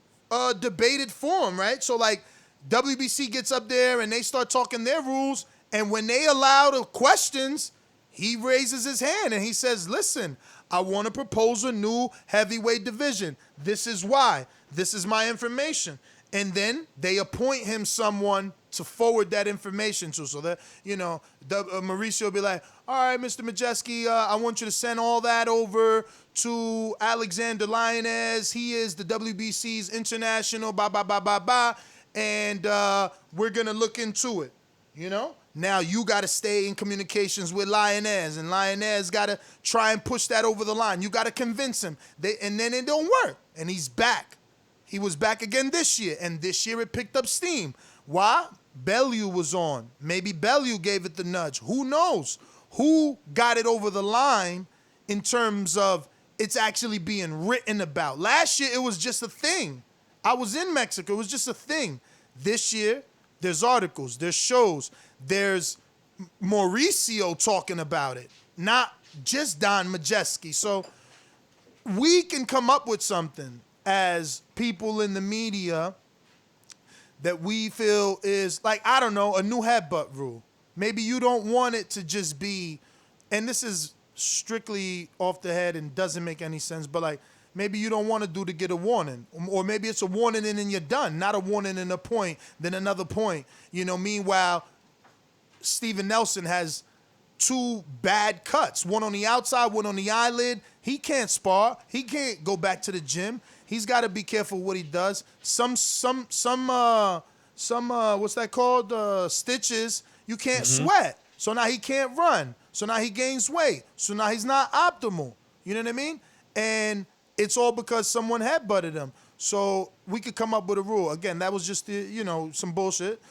debated forum, right? So, like, WBC gets up there and they start talking their rules, and when they allow the questions, he raises his hand and he says, listen, I want to propose a new heavyweight division. This is why. This is my information. And then they appoint him someone to forward that information to. So that, you know, Mauricio will be like, all right, Mr. Majeski, I want you to send all that over to Alexander Lionez. He is the WBC's international, and we're going to look into it, you know? Now you got to stay in communications with Lionez, and Lionez got to try and push that over the line. You got to convince him. And then it don't work, and he's back. He was back again this year, and this year it picked up steam. Why? Bellew was on. Maybe Bellew gave it the nudge. Who knows? Who got it over the line in terms of it's actually being written about? Last year, it was just a thing. I was in Mexico. It was just a thing. This year, there's articles, there's shows, there's Mauricio talking about it, not just Don Majeski. So we can come up with something as people in the media that we feel is like, I don't know, a new headbutt rule. Maybe you don't want it to just be, and this is strictly off the head and doesn't make any sense, but like, maybe you don't want to do to get a warning. Or maybe it's a warning and then you're done. Not a warning and a point, then another point. You know, meanwhile, Steven Nelson has 2 bad cuts. One on the outside, one on the eyelid. He can't spar. He can't go back to the gym. He's got to be careful what he does. Some what's that called? Stitches. You can't sweat. So now he can't run. So now he gains weight. So now he's not optimal. You know what I mean? And it's all because someone headbutted him. So we could come up with a rule. Again, that was just, some bullshit.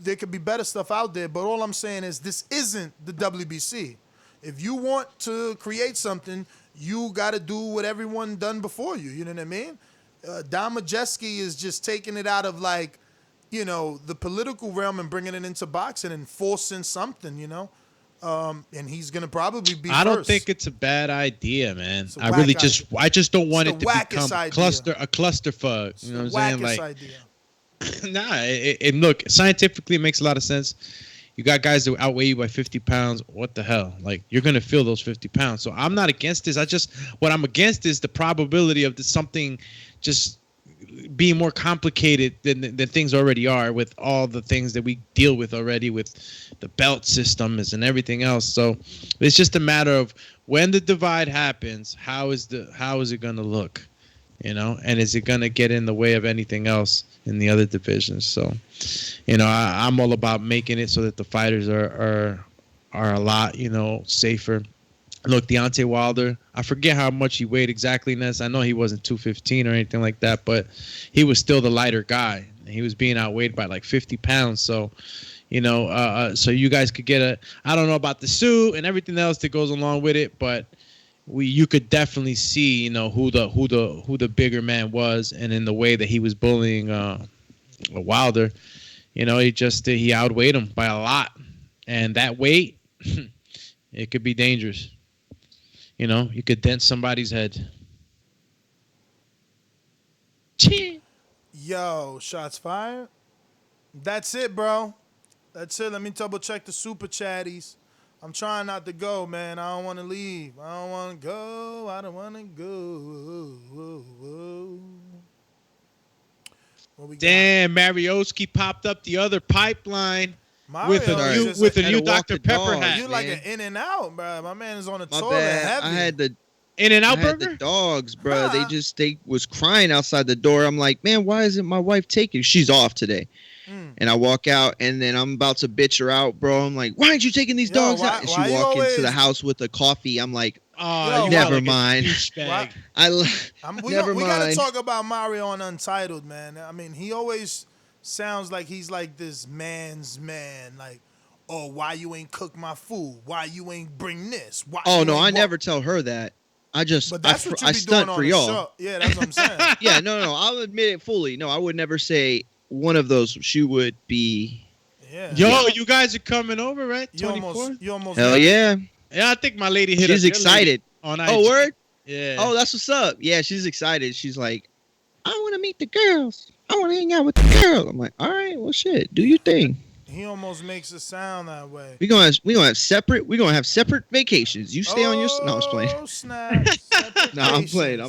There could be better stuff out there, but all I'm saying is this isn't the WBC. If you want to create something, you got to do what everyone done before you. You know what I mean? Don Majeski is just taking it out of, like, the political realm and bringing it into boxing and forcing something, and he's gonna probably be. I don't think it's a bad idea, man. I just don't want it to become a clusterfuck. You know what I'm saying? Like, idea. Nah. Look, scientifically, it makes a lot of sense. You got guys that outweigh you by 50 pounds. What the hell? Like, you're gonna feel those 50 pounds. So I'm not against this. What I'm against is the probability of something just being more complicated than things already are, with all the things that we deal with already with the belt systems and everything else. So it's just a matter of when the divide happens, how is it going to look, and is it going to get in the way of anything else in the other divisions? So, I'm all about making it so that the fighters are a lot, safer. Look, Deontay Wilder, I forget how much he weighed exactly, Ness. I know he wasn't 215 or anything like that, but he was still the lighter guy. He was being outweighed by like 50 pounds. So, so you guys could get I don't know about the suit and everything else that goes along with it, but you could definitely see, who the bigger man was, and in the way that he was bullying Wilder, he outweighed him by a lot, and that weight, it could be dangerous. You could dent somebody's head. Yo, shots fired. That's it, bro. That's it. Let me double check the super chatties. I'm trying not to go, man. I don't want to leave. I don't want to go. I don't want to go. What we got? Damn, Marioski popped up the other pipeline. Mario with a new Dr. Pepper hat. You like an in and out, bro. My man is on the toilet bad. heavy. I had the In-N-Out burger? The dogs, bro. They was crying outside the door. I'm like, man, why isn't my wife taking? She's off today. And I walk out, and then I'm about to bitch her out, bro. I'm like, why aren't you taking these dogs out? And she walk into the house with a coffee. I'm like, Yo, Never mind. What? We Never gotta mind. talk about Mario on Untitled, man. I mean, he always sounds like he's like this man's man. Like, oh, why you ain't cook my food? Why you ain't bring this? Why Oh you no, ain't I walk-" never tell her that. I just But that's what you I be stunt doing for on the y'all. show. Yeah, that's what I'm saying. Yeah, no, I'll admit it fully. No, I would never say one of those. She would be. Yeah. Yo, you guys are coming over, right? You 24th? almost. Hell yeah. Yeah, I think my lady hit She's up your lady excited. on IG. Oh, word? Yeah. Oh, that's what's up. Yeah, she's excited. She's like, I want to meet the girls. I want to hang out with the girls. I'm like, all right, well, shit, do your thing. He almost makes it sound that way. We gonna have separate vacations. You stay on your. No, I was playing. Oh snap! No, I'm playing.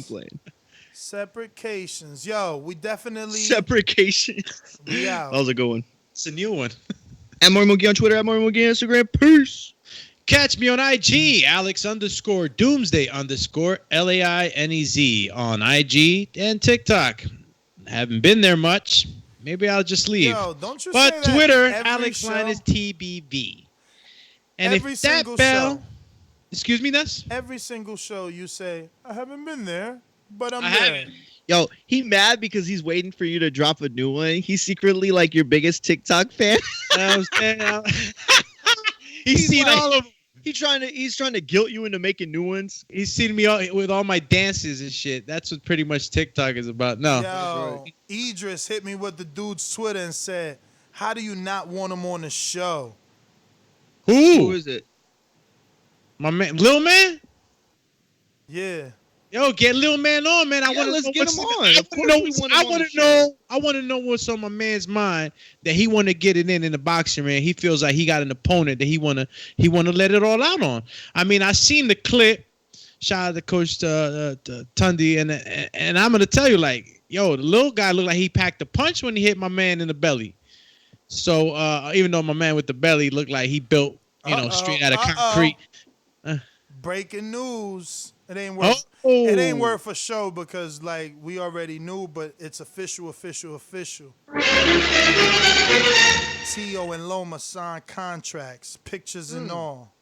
Separations. Yo, we definitely Separations. We out. That was a good one. It's a new one. At Maury McGee on Twitter. At Maury McGee on Instagram. Peace. Catch me on IG, Alex_Doomsday_LAINEZ on IG and TikTok. Haven't been there much. Maybe I'll just leave. Yo, don't you but say that Twitter, every Alex show? Linus TBV. And Every if that single bell, show. excuse me, Ness? Every single show you say, I haven't been there, but I'm I there. haven't. Yo, he mad because he's waiting for you to drop a new one. He's secretly like your biggest TikTok fan. He's seen like, all of them. He's trying to guilt you into making new ones. He's seen me with all my dances and shit. That's what pretty much TikTok is about. No. Yo, Idris hit me with the dude's Twitter and said, how do you not want him on the show? Who is it? My man, Lil Man? Yeah. Yo, get Lil Man on, man. Let's get him on. I Of course we want him on the show. I want to know what's on my man's mind that he want to get it in the boxing ring. He feels like he got an opponent that he want to let it all out on. I mean, I seen the clip. Shout out to Coach Tundi, and I'm gonna tell you, like, yo, the little guy looked like he packed a punch when he hit my man in the belly. So even though my man with the belly looked like he built, straight out of concrete. Breaking news. It ain't worth for show because like we already knew, but it's official. Tio and Loma signed contracts, pictures and all.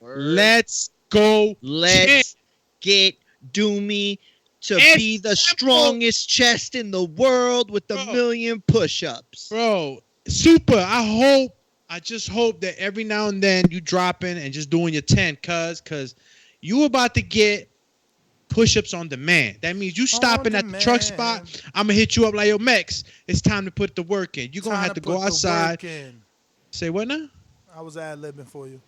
Let's go. Let's get Doomy to be the strongest chest in the world with 1,000,000 push-ups. Bro, super. I just hope that every now and then you dropping and just doing your 10, cuz you about to get push-ups on demand. That means you stopping at the truck spot. I'm going to hit you up like, yo, Mex, it's time to put the work in. You're going to have to go outside. Say what now? I was ad-libbing for you.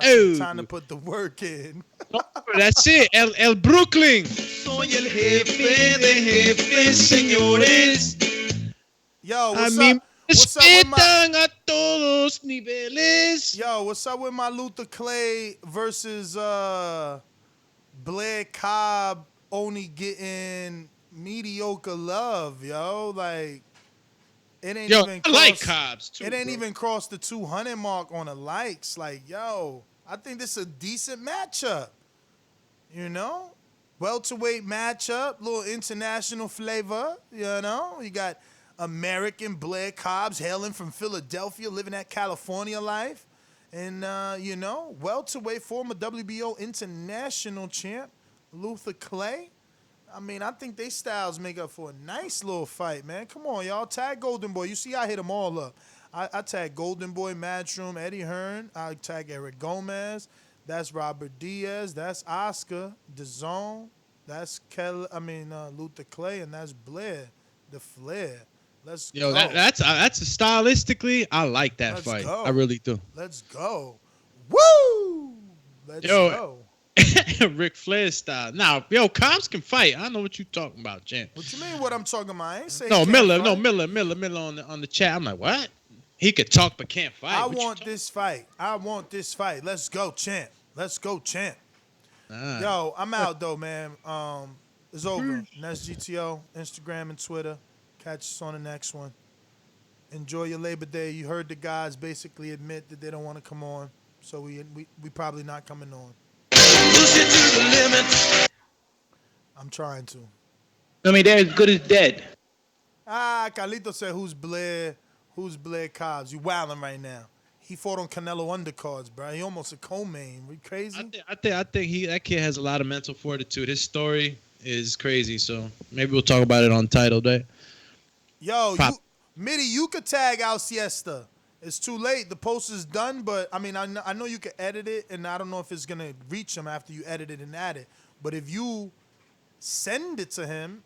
Oh. Time to put the work in. That's it. El Brooklyn. Soy el jefe de jefes, señores. Yo, what's up? What's up with a todos niveles. Yo, what's up with my Luther Clay versus Blair Cobb only getting mediocre love, yo? Like, it ain't even I like Cobbs too. It ain't even crossed the 200 mark on the likes. Like, yo, I think this is a decent matchup. You know? Welterweight matchup, little international flavor, you know? You got American Blair Cobbs hailing from Philadelphia, living that California life. And, welterweight former WBO international champ, Luther Clay. I mean, I think they styles make up for a nice little fight, man. Come on, y'all. Tag Golden Boy. You see, I hit them all up. I tag Golden Boy, Matchroom, Eddie Hearn. I tag Eric Gomez. That's Robert Diaz. That's Oscar, Dazn. That's Luther Clay, and that's Blair, the Flair. Let's go. That's stylistically, I like that fight. Go. I really do. Let's go. Woo! Let's go. Ric Flair style. Now, Cobbs can fight. I know what you talking about, champ. What you mean what I'm talking about? I ain't saying Miller on the chat. I'm like, what? He could talk but can't fight. I want this fight. Let's go, champ. Yo, I'm out though, man. It's over. That's GTO, Instagram and Twitter. Catch us on the next one. Enjoy your Labor Day. You heard the guys basically admit that they don't want to come on, so we probably not coming on. Push it to the limit. I'm trying to. I mean, they're as good as dead. Carlito said, who's Blair Cobbs? You wilding right now. he fought on Canelo undercards, bro. He almost a co-main. We crazy? I think that kid has a lot of mental fortitude. His story is crazy. So maybe we'll talk about it on title day. Yo, Mitty, you could tag Al Siesta. It's too late. The post is done, but I mean, I know you can edit it, and I don't know if it's gonna reach him after you edit it and add it. But if you send it to him,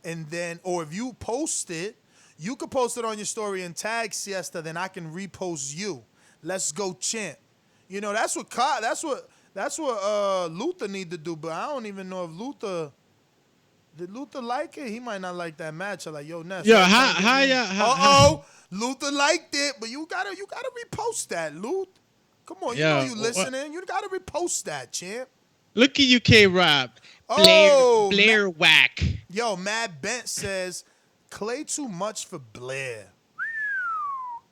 and then, or if you post it, you could post it on your story and tag Siesta. Then I can repost you. Let's go, champ. You know that's what Luther need to do. But I don't even know if Luther. Did Luther like it? He might not like that match. I'm like, yo, Ness. How Luther liked it, but you gotta repost that, Luther. Come on, you know you listening. You gotta repost that, champ. Look at you, K-Rob. Blair whack. Yo, Mad Bent says Clay too much for Blair.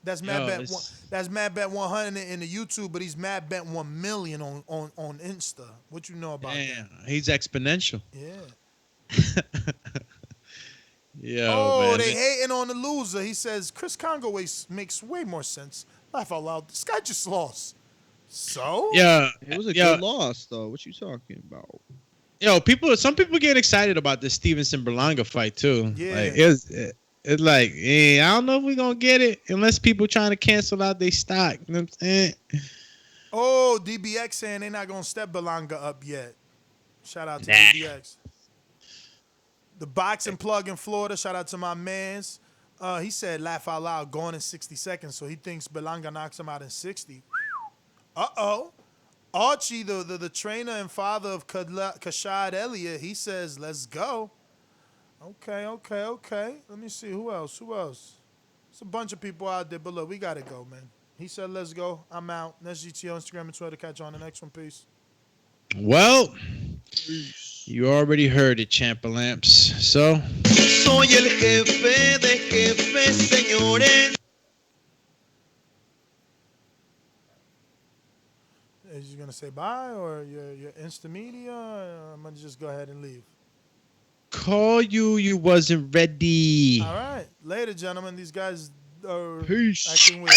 That's Mad Bent. That's Mad Bent 100 in the YouTube, but he's Mad Bent 1 million on Insta. What you know about that? He's exponential. Yeah. Man. They hating on the loser. He says Chris Congo makes way more sense. Laugh out loud. This guy just lost. So? Yeah. It was a good loss, though. What you talking about? Some people get excited about this Stevenson Berlanga fight, too. Yeah. Like, it's like, I don't know if we're going to get it unless people trying to cancel out their stock. You know what I'm saying? Oh, DBX saying they're not going to step Berlanga up yet. Shout out to DBX. The boxing plug in Florida. Shout out to my mans. He said, laugh out loud, going in 60 seconds. So he thinks Berlanga knocks him out in 60. Uh-oh. Archie, the trainer and father of Kashad Elliott, he says, let's go. Okay. Let me see. Who else? There's a bunch of people out there, but look, we got to go, man. He said, let's go. I'm out. Next GTO, Instagram, and Twitter. Catch you on the next one. Peace. Well, you already heard it, Champ-a-Lamps. So. Soy el jefe de jefes, señores. Is you gonna say bye or your Insta media? I'm gonna just go ahead and leave. Call you wasn't ready. All right, later, gentlemen. These guys are Peace. acting weird.